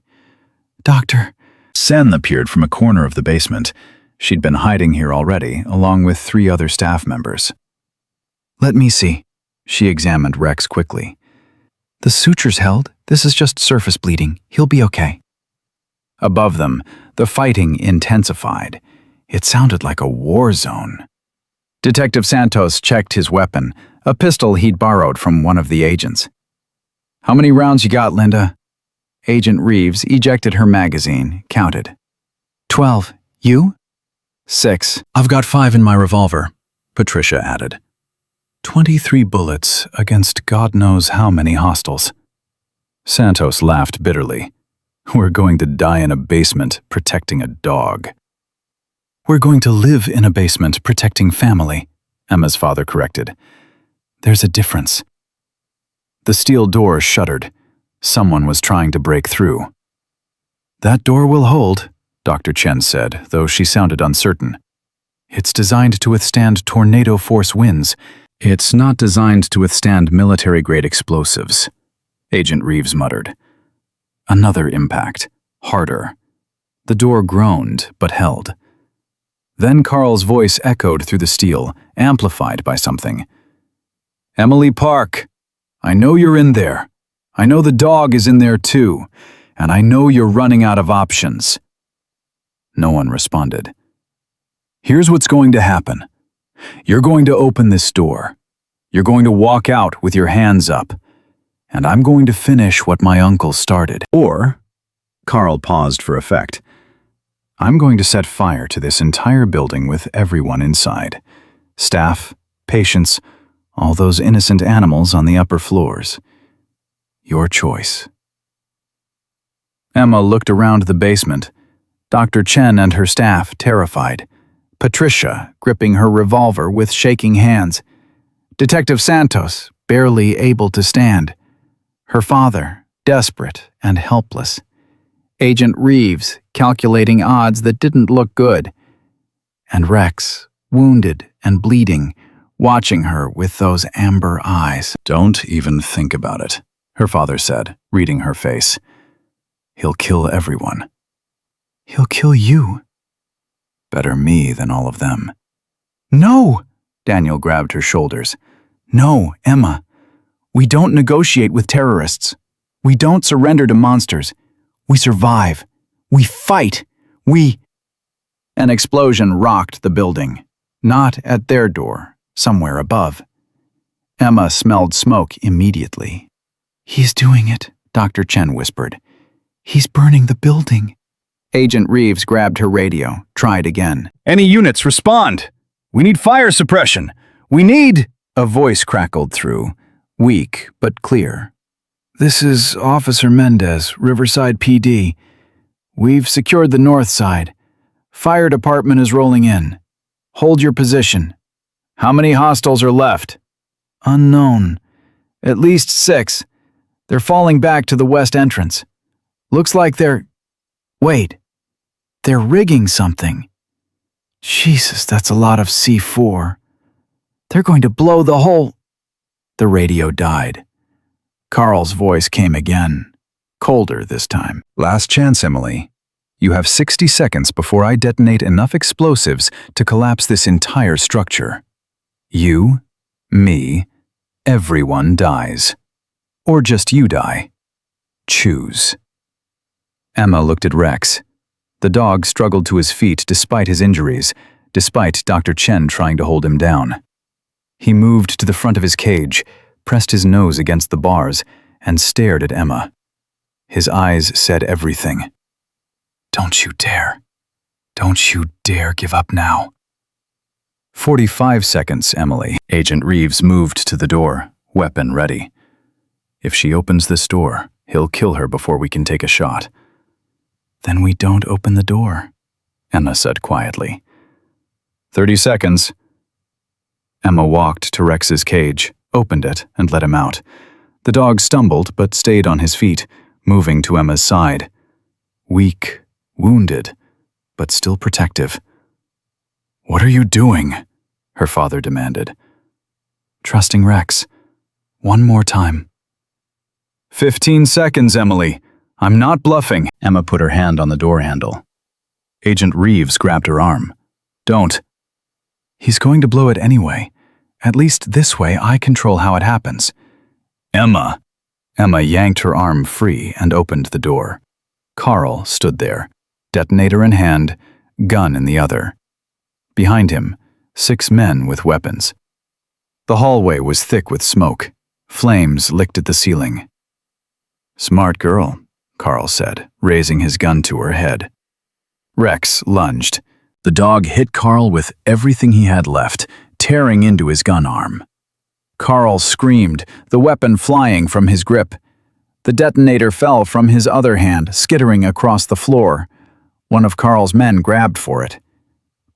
"Doctor." Sen appeared from a corner of the basement. She'd been hiding here already, along with 3 other staff members. "Let me see." She examined Rex quickly. "The suture's held. This is just surface bleeding. He'll be okay." Above them, the fighting intensified. It sounded like a war zone. Detective Santos checked his weapon, a pistol he'd borrowed from one of the agents. "How many rounds you got, Linda?" Agent Reeves ejected her magazine, counted. 12. You? 6. I've got 5 in my revolver, Patricia added. 23 bullets against God knows how many hostiles. Santos laughed bitterly. We're going to die in a basement protecting a dog. We're going to live in a basement protecting family, Emma's father corrected. There's a difference. The steel door shuddered. Someone was trying to break through. That door will hold, Dr. Chen said, though she sounded uncertain. It's designed to withstand tornado force winds. It's not designed to withstand military-grade explosives, Agent Reeves muttered. Another impact, harder. The door groaned, but held. Then Carl's voice echoed through the steel, amplified by something. Emily Park, I know you're in there. I know the dog is in there too, and I know you're running out of options. No one responded. Here's what's going to happen. You're going to open this door. You're going to walk out with your hands up, and I'm going to finish what my uncle started. Or, Carl paused for effect, I'm going to set fire to this entire building with everyone inside. Staff, patients, all those innocent animals on the upper floors. Your choice. Emma looked around the basement. Dr. Chen and her staff terrified. Patricia gripping her revolver with shaking hands. Detective Santos barely able to stand. Her father desperate and helpless. Agent Reeves calculating odds that didn't look good. And Rex, wounded and bleeding, watching her with those amber eyes. Don't even think about it, her father said, reading her face. He'll kill everyone. He'll kill you. Better me than all of them. No! Daniel grabbed her shoulders. No, Emma. We don't negotiate with terrorists. We don't surrender to monsters. We survive. We fight. An explosion rocked the building. Not at their door, somewhere above. Emma smelled smoke immediately. He's doing it, Dr. Chen whispered. He's burning the building. Agent Reeves grabbed her radio, tried again. Any units, respond! We need fire suppression! We need... A voice crackled through, weak but clear. This is Officer Mendez, Riverside PD. We've secured the north side. Fire department is rolling in. Hold your position. How many hostiles are left? Unknown. At least 6. They're falling back to the west entrance. Looks like they're... Wait. They're rigging something. Jesus, that's a lot of C4. They're going to blow the whole... The radio died. Carl's voice came again, colder this time. Last chance, Emily. You have 60 seconds before I detonate enough explosives to collapse this entire structure. You, me, everyone dies. Or just you die. Choose. Emma looked at Rex. The dog struggled to his feet despite his injuries, despite Dr. Chen trying to hold him down. He moved to the front of his cage, pressed his nose against the bars, and stared at Emma. His eyes said everything. Don't you dare. Don't you dare give up now. 45 seconds, Emily. Agent Reeves moved to the door, weapon ready. If she opens this door, he'll kill her before we can take a shot. Then we don't open the door, Emma said quietly. 30 seconds. Emma walked to Rex's cage, opened it, and let him out. The dog stumbled but stayed on his feet, moving to Emma's side. Weak, wounded, but still protective. What are you doing? Her father demanded. Trusting Rex. One more time. 15 seconds, Emily. I'm not bluffing. Emma put her hand on the door handle. Agent Reeves grabbed her arm. Don't. He's going to blow it anyway. At least this way I control how it happens. Emma. Emma yanked her arm free and opened the door. Carl stood there, detonator in hand, gun in the other. Behind him, 6 men with weapons. The hallway was thick with smoke. Flames licked at the ceiling. Smart girl, Carl said, raising his gun to her head. Rex lunged. The dog hit Carl with everything he had left, tearing into his gun arm. Carl screamed, the weapon flying from his grip. The detonator fell from his other hand, skittering across the floor. One of Carl's men grabbed for it.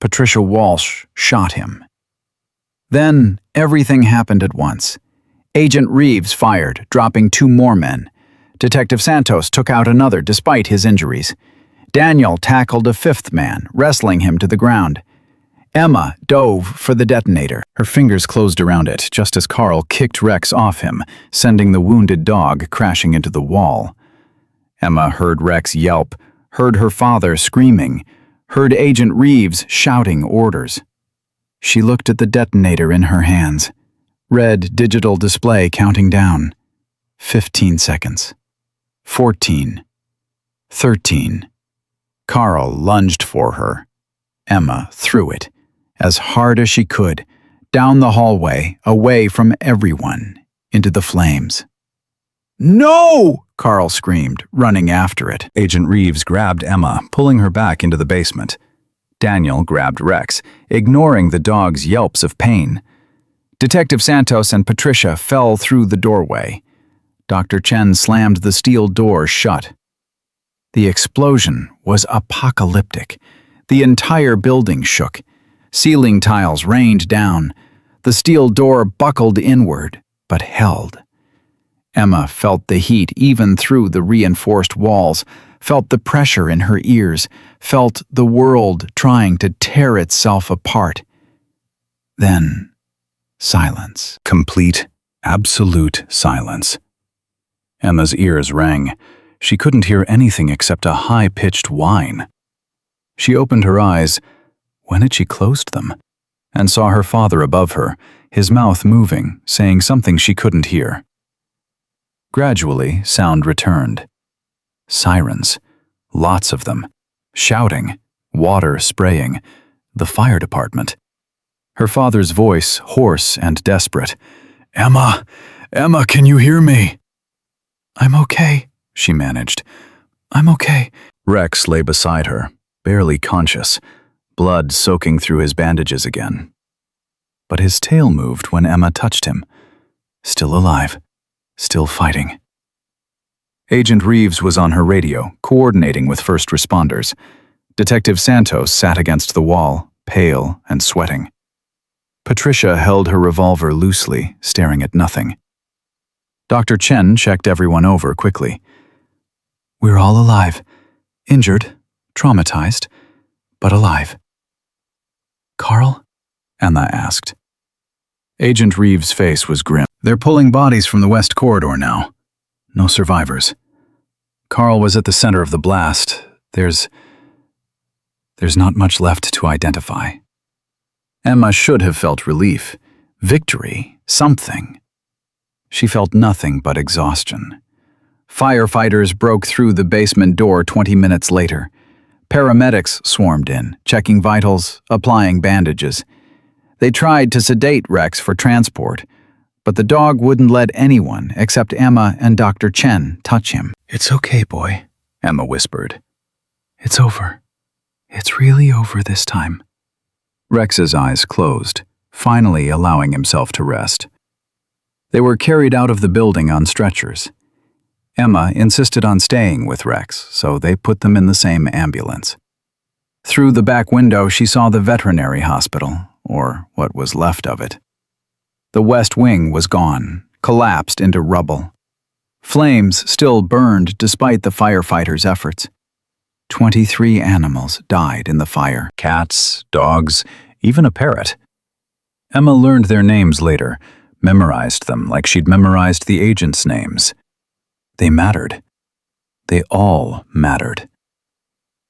Patricia Walsh shot him. Then everything happened at once. Agent Reeves fired, dropping 2 more men. Detective Santos took out another despite his injuries. Daniel tackled a 5th man, wrestling him to the ground. Emma dove for the detonator. Her fingers closed around it just as Carl kicked Rex off him, sending the wounded dog crashing into the wall. Emma heard Rex yelp, heard her father screaming, heard Agent Reeves shouting orders. She looked at the detonator in her hands. Red digital display counting down. 15 seconds. 14. 13. Carl lunged for her. Emma threw it, as hard as she could, down the hallway, away from everyone, into the flames. "No!" Carl screamed, running after it. Agent Reeves grabbed Emma, pulling her back into the basement. Daniel grabbed Rex, ignoring the dog's yelps of pain. Detective Santos and Patricia fell through the doorway. Dr. Chen slammed the steel door shut. The explosion was apocalyptic. The entire building shook. Ceiling tiles rained down. The steel door buckled inward, but held. Emma felt the heat even through the reinforced walls, felt the pressure in her ears, felt the world trying to tear itself apart. Then, silence. Complete, absolute silence. Emma's ears rang. She couldn't hear anything except a high-pitched whine. She opened her eyes, when had she closed them, and saw her father above her, his mouth moving, saying something she couldn't hear. Gradually, sound returned. Sirens, lots of them, shouting, water spraying, the fire department. Her father's voice, hoarse and desperate. "Emma! Emma, can you hear me?" "I'm okay," she managed. "I'm okay." Rex lay beside her, barely conscious, blood soaking through his bandages again. But his tail moved when Emma touched him. Still alive, still fighting. Agent Reeves was on her radio, coordinating with first responders. Detective Santos sat against the wall, pale and sweating. Patricia held her revolver loosely, staring at nothing. Dr. Chen checked everyone over quickly. "We're all alive. Injured, traumatized, but alive." "Carl?" Emma asked. Agent Reeves' face was grim. "They're pulling bodies from the west corridor now. No survivors. Carl was at the center of the blast. There's not much left to identify." Emma should have felt relief, victory, something. She felt nothing but exhaustion. Firefighters broke through the basement door 20 minutes later. Paramedics swarmed in, checking vitals, applying bandages. They tried to sedate Rex for transport, but the dog wouldn't let anyone except Emma and Dr. Chen touch him. "It's okay, boy," Emma whispered. "It's over. It's really over this time." Rex's eyes closed, finally allowing himself to rest. They were carried out of the building on stretchers. Emma insisted on staying with Rex, so they put them in the same ambulance. Through the back window, she saw the veterinary hospital, or what was left of it. The west wing was gone, collapsed into rubble. Flames still burned despite the firefighters' efforts. 23 animals died in the fire. Cats, dogs, even a parrot. Emma learned their names later, memorized them like she'd memorized the agents' names. They mattered. They all mattered.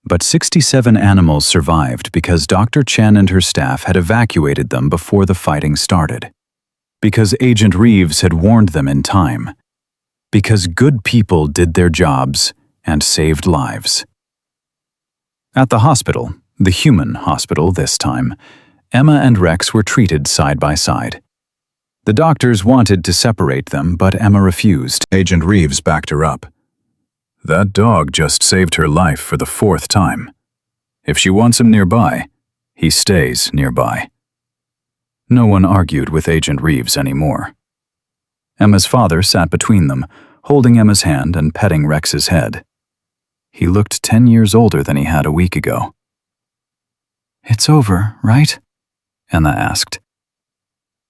But 67 animals survived because Dr. Chen and her staff had evacuated them before the fighting started. Because Agent Reeves had warned them in time. Because good people did their jobs and saved lives. At the hospital, the human hospital this time, Emma and Rex were treated side by side. The doctors wanted to separate them, but Emma refused. Agent Reeves backed her up. "That dog just saved her life for the 4th time. If she wants him nearby, he stays nearby." No one argued with Agent Reeves anymore. Emma's father sat between them, holding Emma's hand and petting Rex's head. He looked 10 years older than he had a week ago. It's over, right? Emma asked.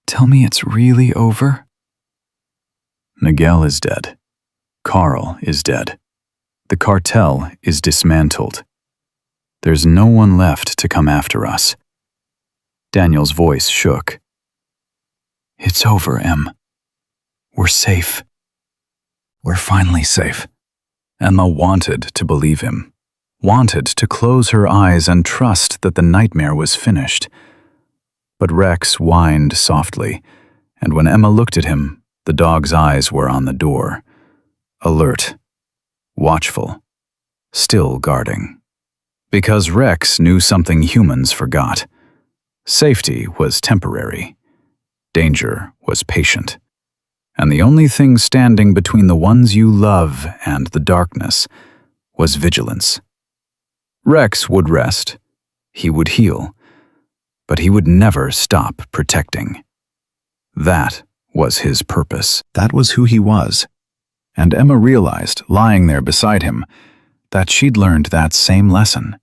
Tell me it's really over? Miguel is dead. Carl is dead. The cartel is dismantled. There's no one left to come after us. Daniel's voice shook. It's over, Em. We're safe. We're finally safe. Emma wanted to believe him, wanted to close her eyes and trust that the nightmare was finished. But Rex whined softly, and when Emma looked at him, the dog's eyes were on the door, alert, watchful, still guarding. Because Rex knew something humans forgot. Safety was temporary. Danger was patient. And the only thing standing between the ones you love and the darkness was vigilance. Rex would rest. He would heal. But he would never stop protecting. That was his purpose. That was who he was. And Emma realized, lying there beside him, that she'd learned that same lesson.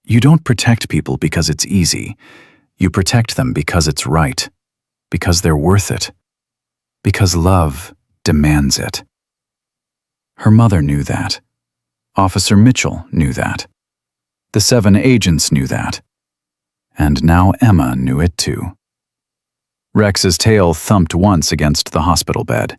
You don't protect people because it's easy. You protect them because it's right. Because they're worth it. Because love demands it. Her mother knew that. Officer Mitchell knew that. The 7 agents knew that. And now Emma knew it too. Rex's tail thumped once against the hospital bed.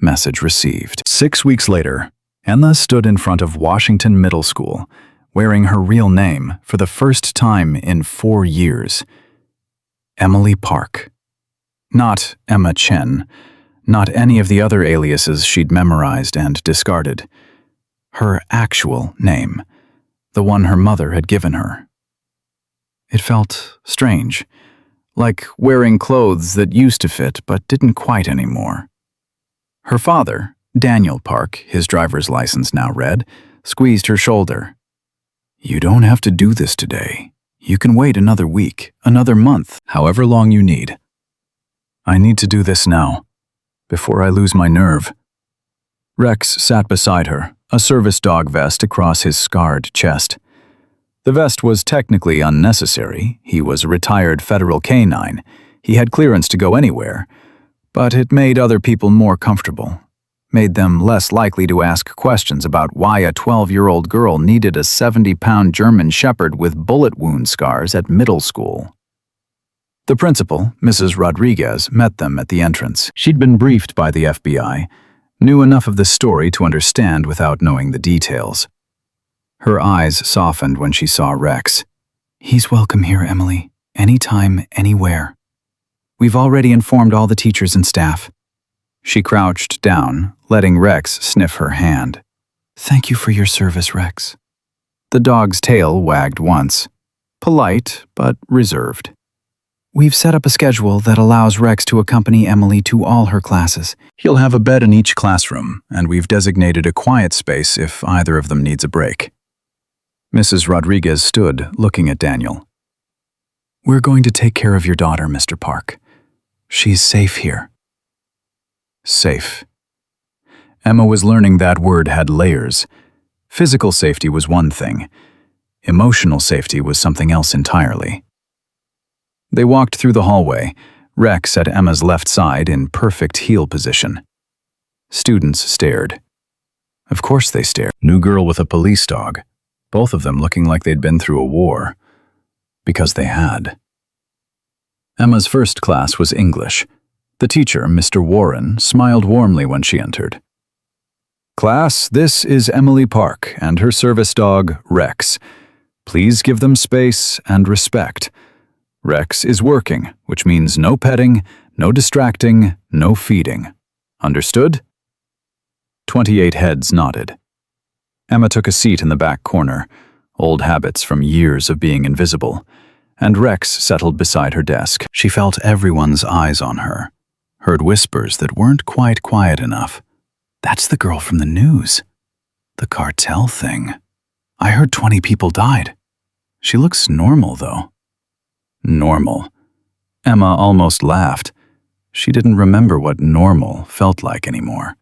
Message received. 6 weeks later, Emma stood in front of Washington Middle School, wearing her real name for the first time in 4 years. Emily Park. Not Emma Chen, not any of the other aliases she'd memorized and discarded. Her actual name, the one her mother had given her. It felt strange, like wearing clothes that used to fit but didn't quite anymore. Her father, Daniel Park, his driver's license now read, squeezed her shoulder. You don't have to do this today. You can wait another week, another month, however long you need. I need to do this now, before I lose my nerve. Rex sat beside her, a service dog vest across his scarred chest. The vest was technically unnecessary. He was a retired federal canine. He had clearance to go anywhere. But it made other people more comfortable, made them less likely to ask questions about why a 12-year-old girl needed a 70-pound German Shepherd with bullet wound scars at middle school. The principal, Mrs. Rodriguez, met them at the entrance. She'd been briefed by the FBI, knew enough of the story to understand without knowing the details. Her eyes softened when she saw Rex. He's welcome here, Emily. Anytime, anywhere. We've already informed all the teachers and staff. She crouched down, letting Rex sniff her hand. Thank you for your service, Rex. The dog's tail wagged once. Polite, but reserved. We've set up a schedule that allows Rex to accompany Emily to all her classes. He'll have a bed in each classroom, and we've designated a quiet space if either of them needs a break. Mrs. Rodriguez stood, looking at Daniel. We're going to take care of your daughter, Mr. Park. She's safe here. Safe. Emma was learning that word had layers. Physical safety was one thing. Emotional safety was something else entirely. They walked through the hallway, Rex at Emma's left side in perfect heel position. Students stared. Of course they stared. New girl with a police dog, both of them looking like they'd been through a war. Because they had. Emma's first class was English. The teacher, Mr. Warren, smiled warmly when she entered. Class, this is Emily Park and her service dog, Rex. Please give them space and respect. Rex is working, which means no petting, no distracting, no feeding. Understood? 28 heads nodded. Emma took a seat in the back corner, old habits from years of being invisible, and Rex settled beside her desk. She felt everyone's eyes on her, heard whispers that weren't quite quiet enough. That's the girl from the news. The cartel thing. I heard 20 people died. She looks normal, though. Normal. Emma almost laughed. She didn't remember what normal felt like anymore.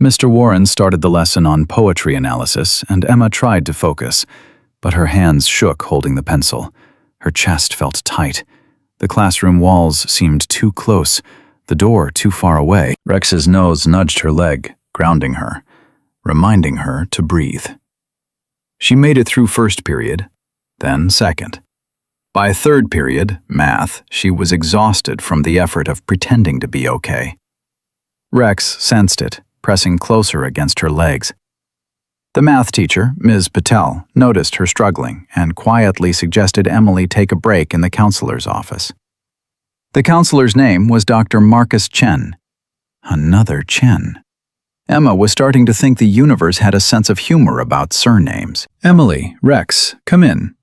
Mr. Warren started the lesson on poetry analysis, and Emma tried to focus. but her hands shook holding the pencil. Her chest felt tight. The classroom walls seemed too close, the door too far away. Rex's nose nudged her leg, grounding her, reminding her to breathe. She made it through first period, then second. By third period, math, she was exhausted from the effort of pretending to be okay. Rex sensed it, pressing closer against her legs. The math teacher, Ms. Patel, noticed her struggling and quietly suggested Emily take a break in the counselor's office. The counselor's name was Dr. Marcus Chen. Another Chen. Emma was starting to think the universe had a sense of humor about surnames. "Emily, Rex, come in."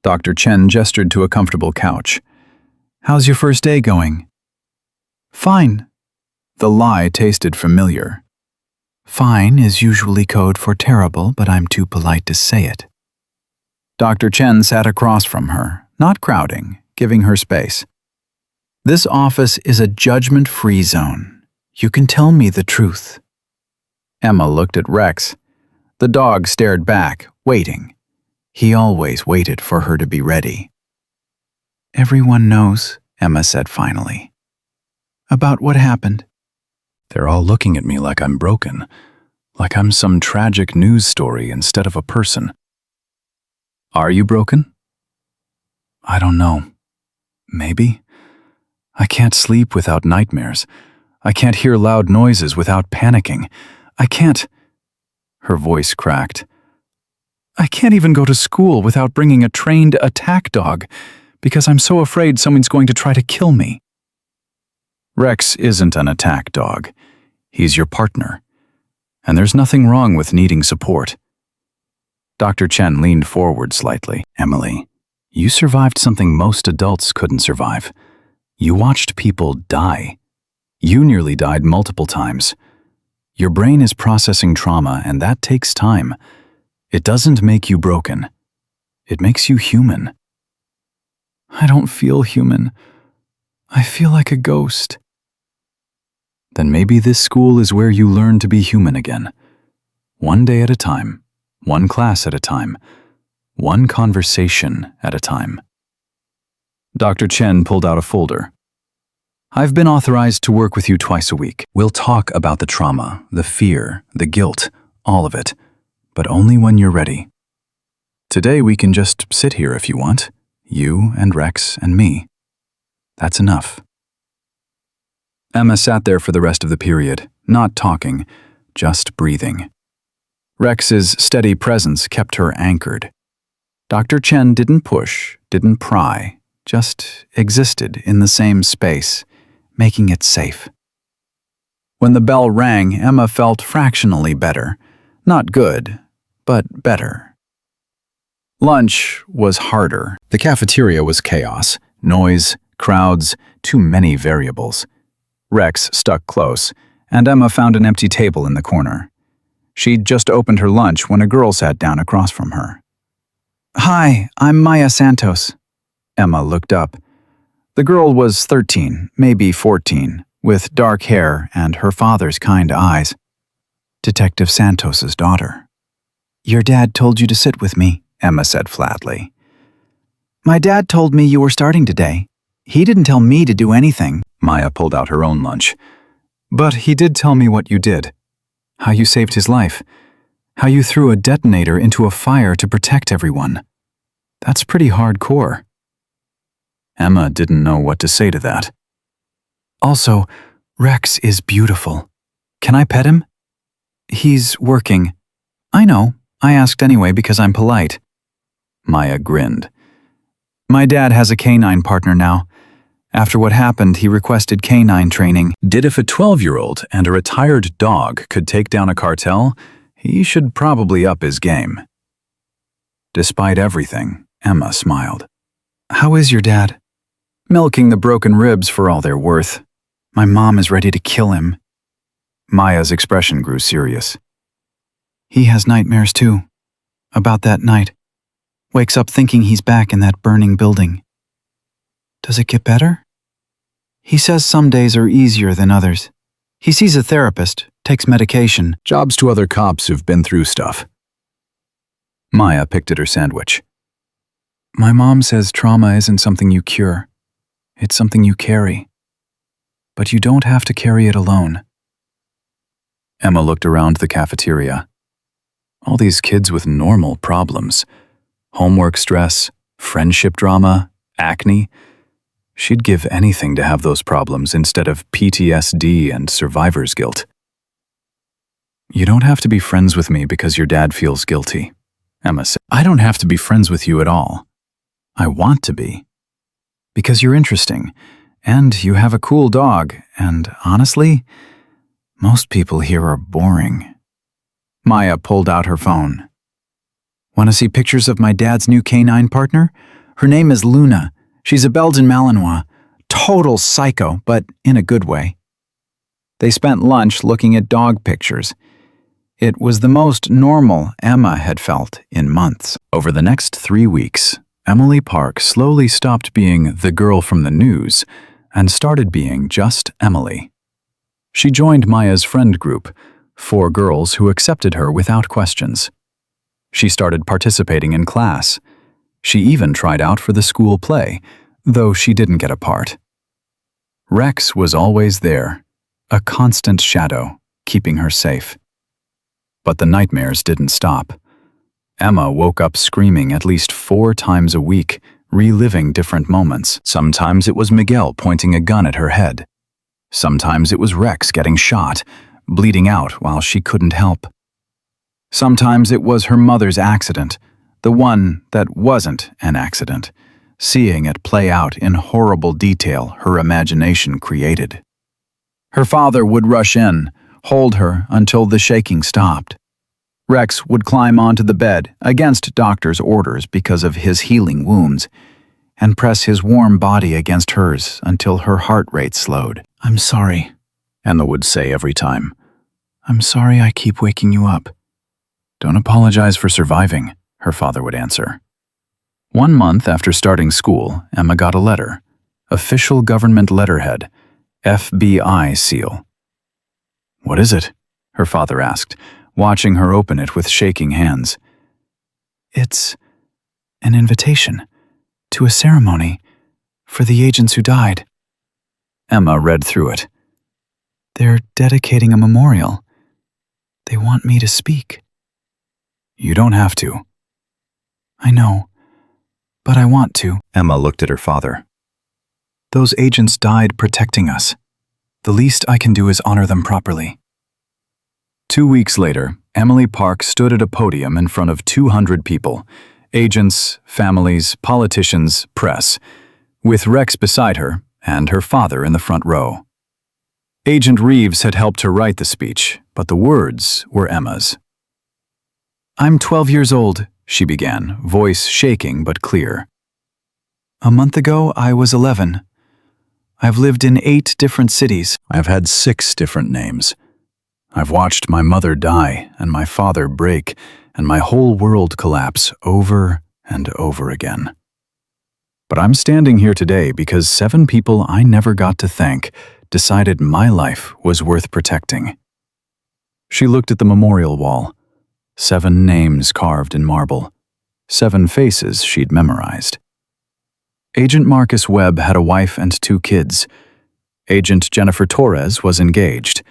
Dr. Chen gestured to a comfortable couch. "How's your first day going?" "Fine." The lie tasted familiar. "Fine is usually code for terrible, but I'm too polite to say it." Dr. Chen sat across from her, not crowding, giving her space. "This office is a judgment-free zone. You can tell me the truth." Emma looked at Rex. The dog stared back, waiting. He always waited for her to be ready. "Everyone knows," Emma said finally. "About what happened?" They're all looking at me like I'm broken, like I'm some tragic news story instead of a person. Are you broken? I don't know. Maybe. I can't sleep without nightmares. I can't hear loud noises without panicking. I can't... Her voice cracked. I can't even go to school without bringing a trained attack dog because I'm so afraid someone's going to try to kill me. Rex isn't an attack dog. He's your partner. And there's nothing wrong with needing support. Dr. Chen leaned forward slightly. "Emily, you survived something most adults couldn't survive. You watched people die. You nearly died multiple times. Your brain is processing trauma, and that takes time. It doesn't make you broken. It makes you human." "I don't feel human. I feel like a ghost." Then maybe this school is where you learn to be human again. One day at a time, one class at a time, one conversation at a time. Dr. Chen pulled out a folder. "I've been authorized to work with you twice a week. We'll talk about the trauma, the fear, the guilt, all of it, but only when you're ready. Today we can just sit here if you want, you and Rex and me. That's enough." Emma sat there for the rest of the period, not talking, just breathing. Rex's steady presence kept her anchored. Dr. Chen didn't push, didn't pry, just existed in the same space, making it safe. When the bell rang, Emma felt fractionally better. Not good, but better. Lunch was harder. The cafeteria was chaos, noise, crowds, too many variables. Rex stuck close, and Emma found an empty table in the corner. She'd just opened her lunch when a girl sat down across from her. "Hi, I'm Maya Santos." Emma looked up. The girl was 13, maybe 14, with dark hair and her father's kind eyes. "Detective Santos's daughter." "Your dad told you to sit with me," Emma said flatly. "My dad told me you were starting today. He didn't tell me to do anything." Maya pulled out her own lunch. "But he did tell me what you did. How you saved his life. How you threw a detonator into a fire to protect everyone. That's pretty hardcore." Emma didn't know what to say to that. "Also, Rex is beautiful. Can I pet him?" "He's working." "I know. I asked anyway because I'm polite." Maya grinned. "My dad has a canine partner now. After what happened, he requested canine training. Did if a 12-year-old and a retired dog could take down a cartel, he should probably up his game." Despite everything, Emma smiled. "How is your dad?" "Milking the broken ribs for all they're worth. My mom is ready to kill him." Maya's expression grew serious. "He has nightmares too. About that night. Wakes up thinking he's back in that burning building." "Does it get better?" "He says some days are easier than others. He sees a therapist, takes medication." Jobs to other cops who've been through stuff. Maya picked at her sandwich. My mom says trauma isn't something you cure. It's something you carry. But you don't have to carry it alone. Emma looked around the cafeteria. All these kids with normal problems. Homework stress, friendship drama, acne. She'd give anything to have those problems instead of PTSD and survivor's guilt. You don't have to be friends with me because your dad feels guilty, Emma said. I don't have to be friends with you at all. I want to be. Because you're interesting, and you have a cool dog, and honestly, most people here are boring. Maya pulled out her phone. Want to see pictures of my dad's new canine partner? Her name is Luna. She's a Belgian Malinois. Total psycho, but in a good way. They spent lunch looking at dog pictures. It was the most normal Emma had felt in months. Over the next 3 weeks, Emily Park slowly stopped being the girl from the news and started being just Emily. She joined Maya's friend group, 4 girls who accepted her without questions. She started participating in class. She even tried out for the school play, though she didn't get a part. Rex was always there, a constant shadow, keeping her safe. But the nightmares didn't stop. Emma woke up screaming at least 4 times a week, reliving different moments. Sometimes it was Miguel pointing a gun at her head. Sometimes it was Rex getting shot, bleeding out while she couldn't help. Sometimes it was her mother's accident, the one that wasn't an accident, seeing it play out in horrible detail her imagination created. Her father would rush in, hold her until the shaking stopped. Rex would climb onto the bed, against doctor's orders because of his healing wounds, and press his warm body against hers until her heart rate slowed. I'm sorry, Emma would say every time. I'm sorry I keep waking you up. Don't apologize for surviving, her father would answer. 1 month after starting school, Emma got a letter. Official government letterhead, FBI seal. What is it? Her father asked, watching her open it with shaking hands. It's an invitation to a ceremony for the agents who died. Emma read through it. They're dedicating a memorial. They want me to speak. You don't have to. I know, but I want to. Emma looked at her father. Those agents died protecting us. The least I can do is honor them properly. 2 weeks later, Emily Park stood at a podium in front of 200 people, agents, families, politicians, press, with Rex beside her and her father in the front row. Agent Reeves had helped her write the speech, but the words were Emma's. I'm 12 years old, she began, voice shaking but clear. A month ago, I was 11. I've lived in 8 different cities. I've had 6 different names. I've watched my mother die and my father break and my whole world collapse over and over again. But I'm standing here today because 7 people I never got to thank decided my life was worth protecting. She looked at the memorial wall. 7 names carved in marble. 7 faces she'd memorized. Agent Marcus Webb had a wife and 2 kids. Agent Jennifer Torres was engaged.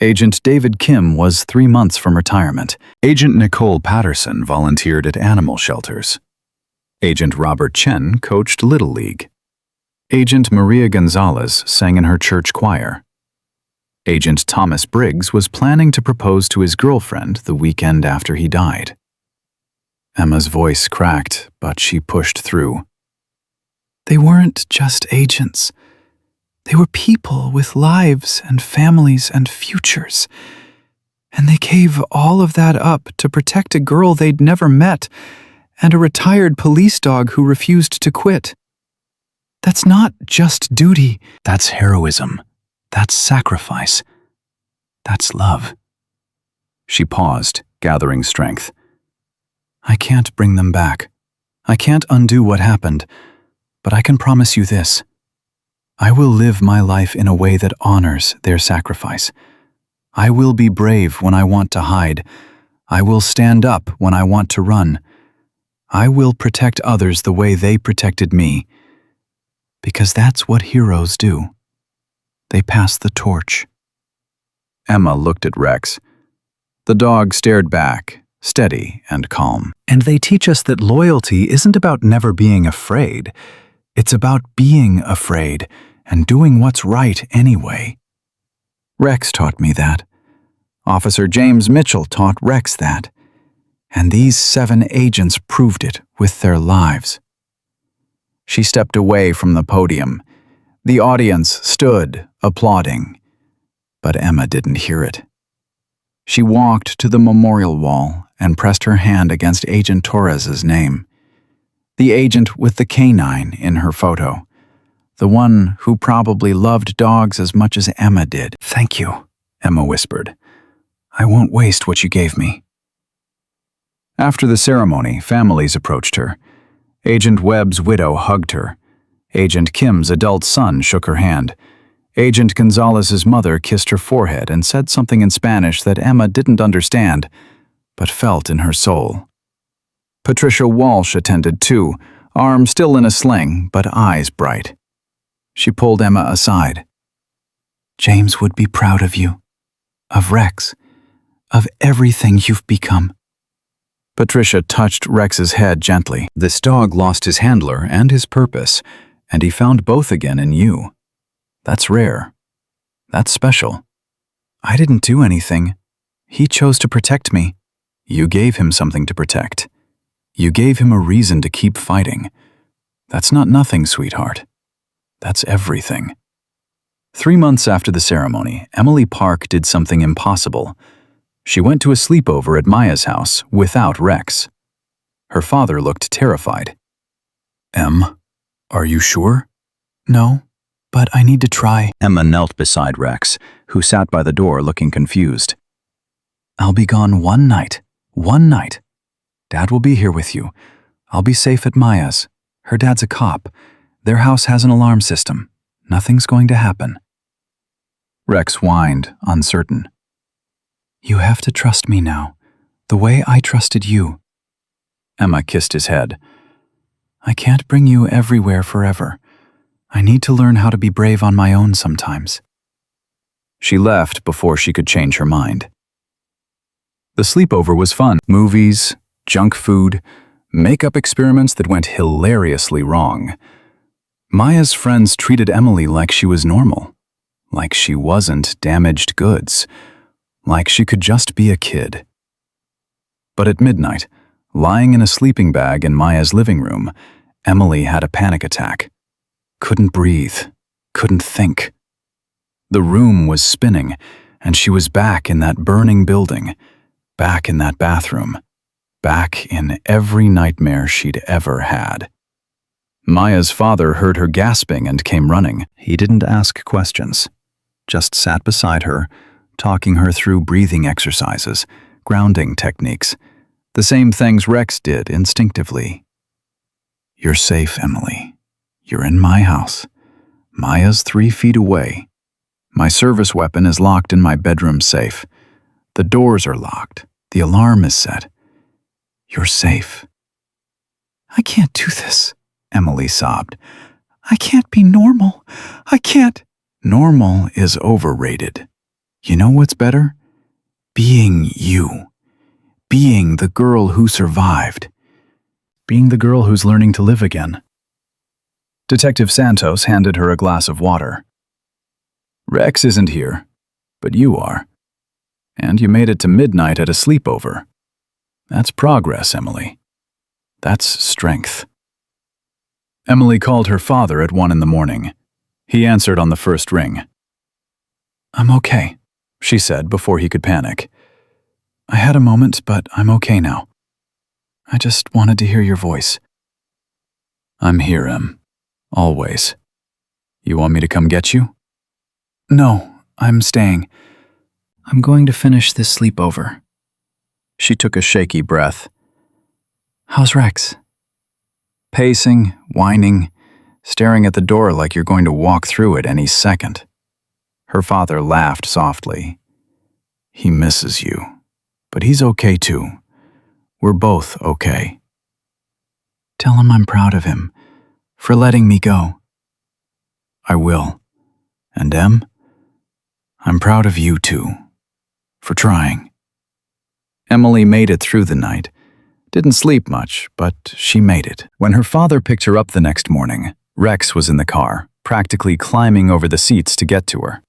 Agent David Kim was 3 months from retirement. Agent Nicole Patterson volunteered at animal shelters. Agent Robert Chen coached Little League. Agent Maria Gonzalez sang in her church choir. Agent Thomas Briggs was planning to propose to his girlfriend the weekend after he died. Emma's voice cracked, but she pushed through. They weren't just agents. They were people with lives and families and futures. And they gave all of that up to protect a girl they'd never met and a retired police dog who refused to quit. That's not just duty. That's heroism. That's sacrifice. That's love. She paused, gathering strength. I can't bring them back. I can't undo what happened. But I can promise you this. I will live my life in a way that honors their sacrifice. I will be brave when I want to hide. I will stand up when I want to run. I will protect others the way they protected me, because that's what heroes do. They pass the torch. Emma looked at Rex. The dog stared back, steady and calm. And they teach us that loyalty isn't about never being afraid. It's about being afraid and doing what's right anyway. Rex taught me that. Officer James Mitchell taught Rex that. And these 7 agents proved it with their lives. She stepped away from the podium. The audience stood, applauding. But Emma didn't hear it. She walked to the memorial wall and pressed her hand against Agent Torres's name. The agent with the canine in her photo. The one who probably loved dogs as much as Emma did. "Thank you," Emma whispered. "I won't waste what you gave me." After the ceremony, families approached her. Agent Webb's widow hugged her. Agent Kim's adult son shook her hand. Agent Gonzalez's mother kissed her forehead and said something in Spanish that Emma didn't understand, but felt in her soul. Patricia Walsh attended too, arm still in a sling, but eyes bright. She pulled Emma aside. "James would be proud of you, of Rex, of everything you've become." Patricia touched Rex's head gently. "This dog lost his handler and his purpose, and he found both again in you. That's rare. That's special." "I didn't do anything. He chose to protect me." "You gave him something to protect. You gave him a reason to keep fighting. That's not nothing, sweetheart. That's everything." 3 months after the ceremony, Emily Park did something impossible. She went to a sleepover at Maya's house without Rex. Her father looked terrified. "Em, are you sure?" "No, but I need to try." Emma knelt beside Rex, who sat by the door looking confused. "I'll be gone 1 night. 1 night. Dad will be here with you. I'll be safe at Maya's. Her dad's a cop. Their house has an alarm system. Nothing's going to happen." Rex whined, uncertain. "You have to trust me now, the way I trusted you." Emma kissed his head. "I can't bring you everywhere forever. I need to learn how to be brave on my own sometimes." She left before she could change her mind. The sleepover was fun. Movies, junk food, makeup experiments that went hilariously wrong. Maya's friends treated Emily like she was normal, like she wasn't damaged goods, like she could just be a kid. But at midnight, lying in a sleeping bag in Maya's living room, Emily had a panic attack. Couldn't breathe, couldn't think. The room was spinning, and she was back in that burning building, back in that bathroom, back in every nightmare she'd ever had. Maya's father heard her gasping and came running. He didn't ask questions, just sat beside her, talking her through breathing exercises, grounding techniques, the same things Rex did instinctively. "You're safe, Emily. You're in my house. Maya's 3 feet away. My service weapon is locked in my bedroom safe. The doors are locked. The alarm is set. You're safe." "I can't do this," Emily sobbed. "I can't be normal. I can't." "Normal is overrated. You know what's better? Being you. Being the girl who survived. Being the girl who's learning to live again." Detective Santos handed her a glass of water. "Rex isn't here, but you are. And you made it to midnight at a sleepover. That's progress, Emily. That's strength." Emily called her father at 1 a.m. He answered on the first ring. "I'm okay," she said before he could panic. "I had a moment, but I'm okay now. I just wanted to hear your voice." "I'm here, Em. Always. You want me to come get you?" "No, I'm staying. I'm going to finish this sleepover." She took a shaky breath. "How's Rex?" "Pacing, whining, staring at the door like you're going to walk through it any second." Her father laughed softly. "He misses you, but he's okay too. We're both okay." I'm proud of him for letting me go. I will. And Em, I'm proud of you too, for trying. Emily made it through the night. Didn't sleep much, but she made it. When her father picked her up the next morning, Rex was in the car, practically climbing over the seats to get to her.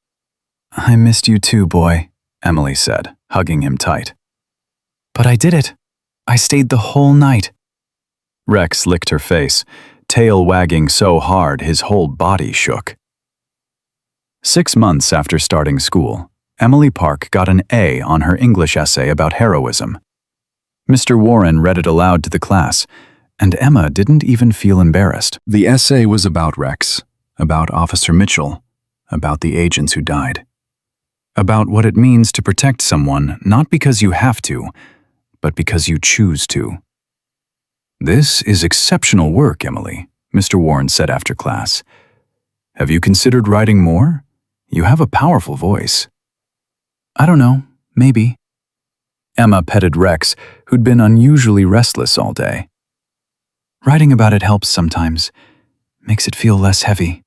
I missed you too, boy, Emily said, hugging him tight. But I did it. I stayed the whole night. Rex licked her face, tail wagging so hard his whole body shook. 6 months after starting school, Emily Park got an A on her English essay about heroism. Mr. Warren read it aloud to the class, and Emma didn't even feel embarrassed. The essay was about Rex, about Officer Mitchell, about the agents who died. About what it means to protect someone not because you have to, but because you choose to. This is exceptional work, Emily, Mr. Warren said after class. Have you considered writing more? You have a powerful voice. I don't know, maybe. Emma petted Rex, who'd been unusually restless all day. Writing about it helps sometimes, makes it feel less heavy.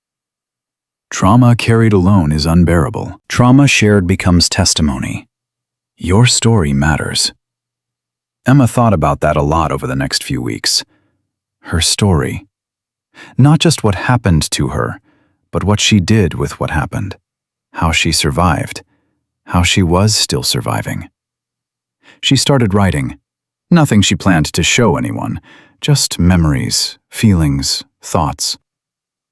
Trauma carried alone is unbearable. Trauma shared becomes testimony. Your story matters. Emma thought about that a lot over the next few weeks. Her story. Not just what happened to her, but what she did with what happened. How she survived. How she was still surviving. She started writing. Nothing she planned to show anyone, just memories, feelings, thoughts.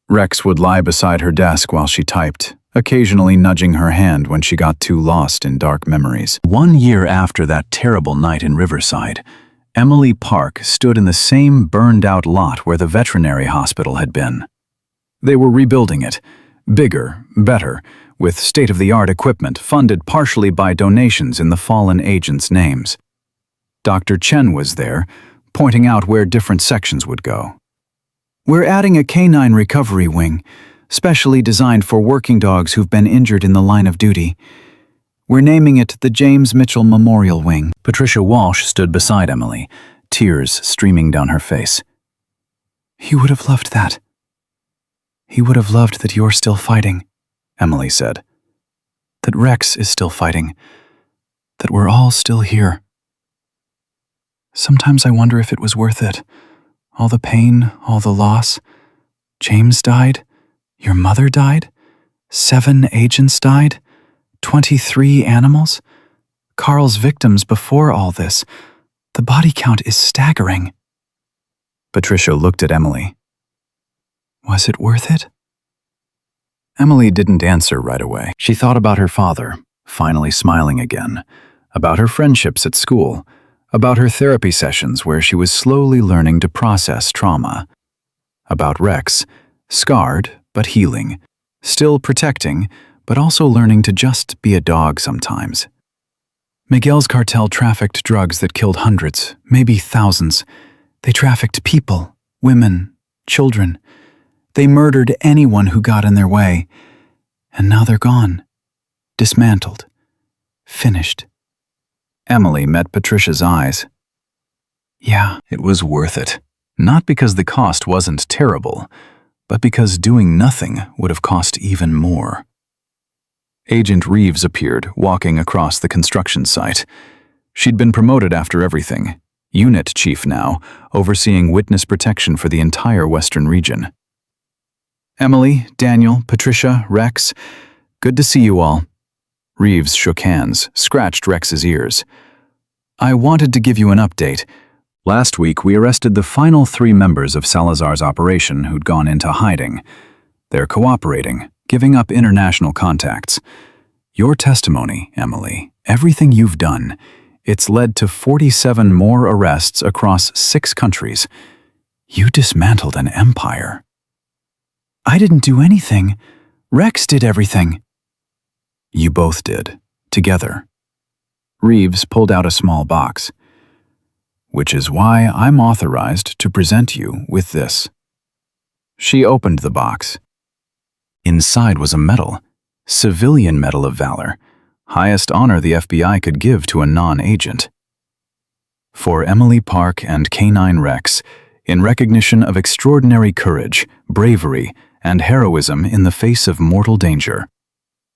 Rex would lie beside her desk while she typed, occasionally nudging her hand when she got too lost in dark memories. 1 year after that terrible night in Riverside, Emily Park stood in the same burned-out lot where the veterinary hospital had been. They were rebuilding it, bigger, better, with state-of-the-art equipment funded partially by donations in the fallen agents' names. Dr. Chen was there, pointing out where different sections would go. We're adding a canine recovery wing, specially designed for working dogs who've been injured in the line of duty. We're naming it the James Mitchell Memorial Wing. Patricia Walsh stood beside Emily, tears streaming down her face. He would have loved that. He would have loved that you're still fighting, Emily said. That Rex is still fighting. That we're all still here. Sometimes I wonder if it was worth it. All the pain, all the loss. James died. Your mother died. 7 agents died. 23 animals. Carl's victims before all this. The body count is staggering. Patricia looked at Emily. Was it worth it? Emily didn't answer right away. She thought about her father, finally smiling again, about her friendships at school, about her therapy sessions where she was slowly learning to process trauma, about Rex, scarred but healing, still protecting, but also learning to just be a dog sometimes. Miguel's cartel trafficked drugs that killed hundreds, maybe thousands. They trafficked people, women, children. They murdered anyone who got in their way. And now they're gone. Dismantled. Finished. Emily met Patricia's eyes. Yeah, it was worth it. Not because the cost wasn't terrible, but because doing nothing would have cost even more. Agent Reeves appeared, walking across the construction site. She'd been promoted after everything. Unit chief now, overseeing witness protection for the entire Western region. Emily, Daniel, Patricia, Rex, good to see you all. Reeves shook hands, scratched Rex's ears. I wanted to give you an update. Last week, we arrested the final 3 members of Salazar's operation who'd gone into hiding. They're cooperating, giving up international contacts. Your testimony, Emily, everything you've done, it's led to 47 more arrests across 6 countries. You dismantled an empire. I didn't do anything. Rex did everything. You both did, together. Reeves pulled out a small box. Which is why I'm authorized to present you with this. She opened the box. Inside was a medal, Civilian Medal of Valor, highest honor the FBI could give to a non-agent. For Emily Park and Canine Rex, in recognition of extraordinary courage, bravery, and heroism in the face of mortal danger.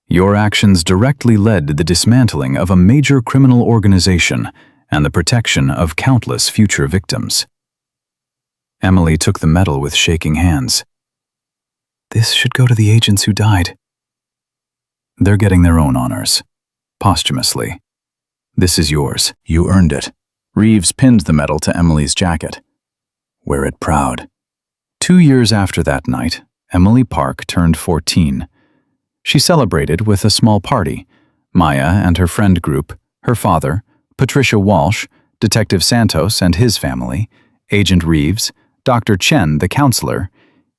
Your actions directly led to the dismantling of a major criminal organization and the protection of countless future victims. Emily took the medal with shaking hands. This should go to the agents who died. They're getting their own honors, posthumously. This is yours. You earned it. Reeves pinned the medal to Emily's jacket. Wear it proud. 2 years after that night, Emily Park turned 14. She celebrated with a small party. Maya and her friend group, her father, Patricia Walsh, Detective Santos and his family, Agent Reeves, Dr. Chen, the counselor,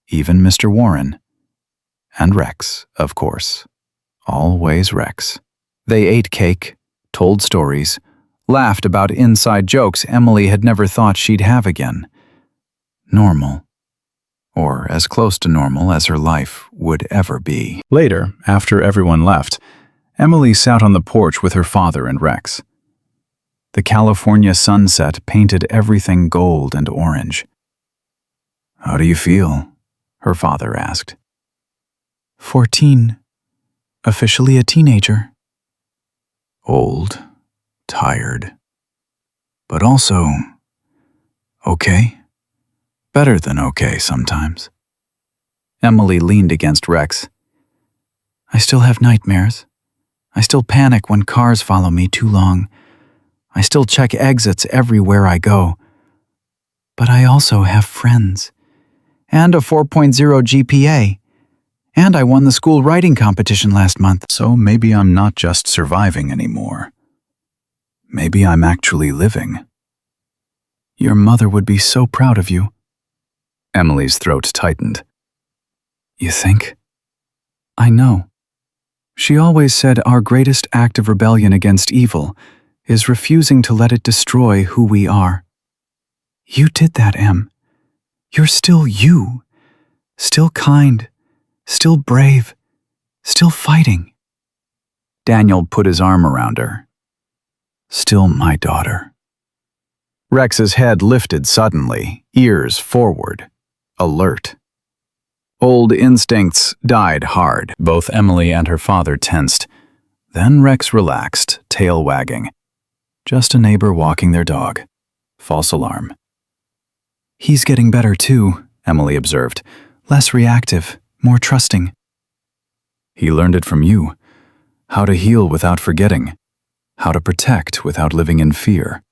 even Mr. Warren. And Rex, of course. Always Rex. They ate cake, told stories, laughed about inside jokes Emily had never thought she'd have again. Normal. Or as close to normal as her life would ever be. Later, after everyone left, Emily sat on the porch with her father and Rex. The California sunset painted everything gold and orange. How do you feel? Her father asked. 14. Officially a teenager. Old, tired, but also okay. Better than okay sometimes. Emily leaned against Rex. I still have nightmares. I still panic when cars follow me too long. I still check exits everywhere I go. But I also have friends. And a 4.0 GPA. And I won the school writing competition last month. So maybe I'm not just surviving anymore. Maybe I'm actually living. Your mother would be so proud of you. Emily's throat tightened. You think? I know. She always said our greatest act of rebellion against evil is refusing to let it destroy who we are. You did that, Em. You're still you. Still kind. Still brave. Still fighting. Daniel put his arm around her. Still my daughter. Rex's head lifted suddenly, ears forward. Alert. Old instincts died hard. Both Emily and her father tensed. Then Rex relaxed, tail wagging. Just a neighbor walking their dog. False alarm. He's getting better too, Emily observed. Less reactive, more trusting. He learned it from you. How to heal without forgetting. How to protect without living in fear.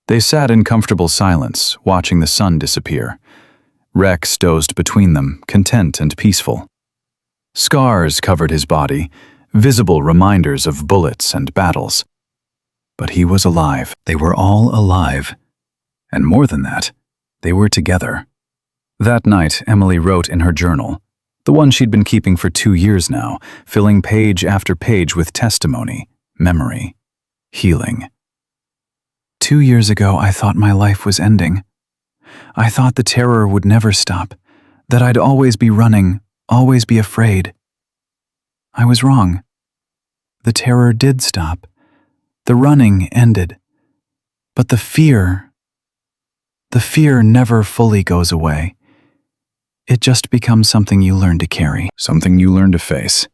They sat in comfortable silence, watching the sun disappear. Rex dozed between them, content and peaceful. Scars covered his body, visible reminders of bullets and battles. But he was alive. They were all alive. And more than that, they were together. That night, Emily wrote in her journal, the one she'd been keeping for 2 years now, filling page after page with testimony, memory, healing. 2 years ago, I thought my life was ending. I thought the terror would never stop, that I'd always be running, always be afraid. I was wrong. The terror did stop. The running ended. But the fear never fully goes away. It just becomes something you learn to carry. Something you learn to face.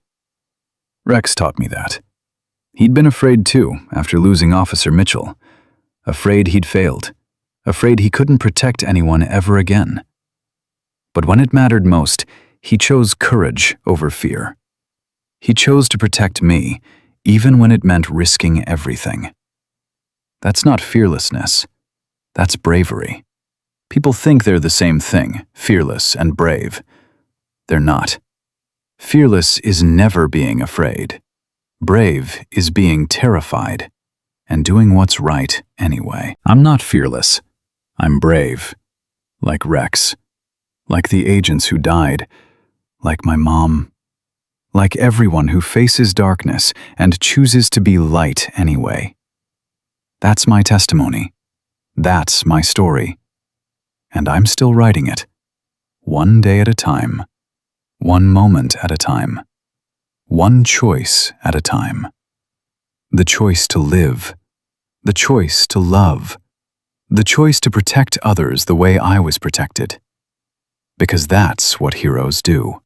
Rex taught me that. He'd been afraid too, after losing Officer Mitchell. Afraid he'd failed. Afraid he couldn't protect anyone ever again. But when it mattered most, he chose courage over fear. He chose to protect me, even when it meant risking everything. That's not fearlessness. That's bravery. People think they're the same thing, fearless and brave. They're not. Fearless is never being afraid. Brave is being terrified and doing what's right anyway. I'm not fearless. I'm brave. Like Rex. Like the agents who died. Like my mom. Like everyone who faces darkness and chooses to be light anyway. That's my testimony. That's my story. And I'm still writing it. One day at a time. One moment at a time. One choice at a time. The choice to live. The choice to love. The choice to protect others the way I was protected. Because that's what heroes do.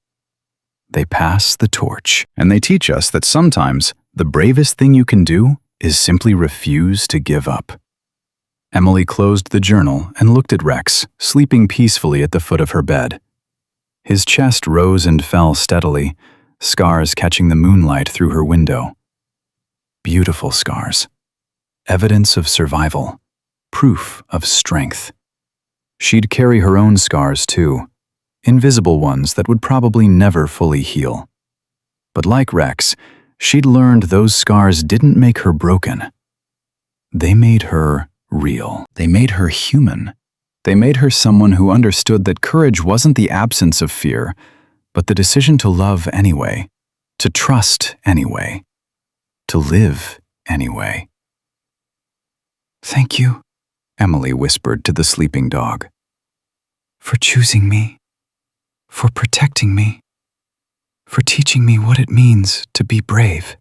They pass the torch. And they teach us that sometimes the bravest thing you can do is simply refuse to give up. Emily closed the journal and looked at Rex, sleeping peacefully at the foot of her bed. His chest rose and fell steadily, scars catching the moonlight through her window. Beautiful scars. Evidence of survival. Proof of strength. She'd carry her own scars too, invisible ones that would probably never fully heal. But like Rex, she'd learned those scars didn't make her broken. They made her real. They made her human. They made her someone who understood that courage wasn't the absence of fear, but the decision to love anyway, to trust anyway, to live anyway. "Thank you," Emily whispered to the sleeping dog, "for choosing me, for protecting me, for teaching me what it means to be brave."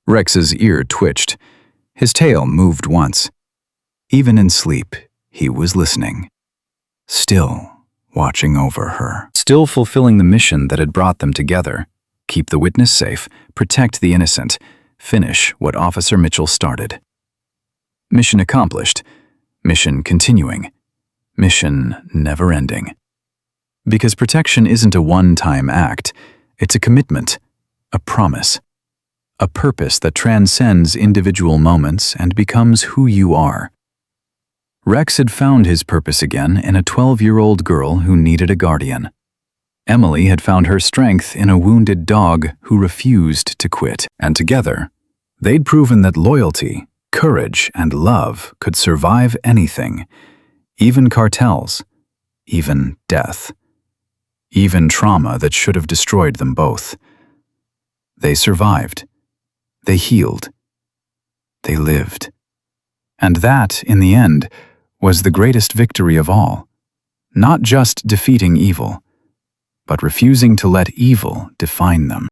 Rex's ear twitched. His tail moved once. Even in sleep, he was listening. Still watching over her. Still fulfilling the mission that had brought them together. Keep the witness safe, protect the innocent, finish what Officer Mitchell started. Mission accomplished. Mission continuing. Mission never ending. Because protection isn't a one-time act. It's a commitment, a promise. A purpose that transcends individual moments and becomes who you are. Rex had found his purpose again in a 12-year-old girl who needed a guardian. Emily had found her strength in a wounded dog who refused to quit. And together, they'd proven that loyalty, courage, and love could survive anything, even cartels, even death, even trauma that should have destroyed them both. They survived. They healed. They lived. And that, in the end, was the greatest victory of all. Not just defeating evil, but refusing to let evil define them.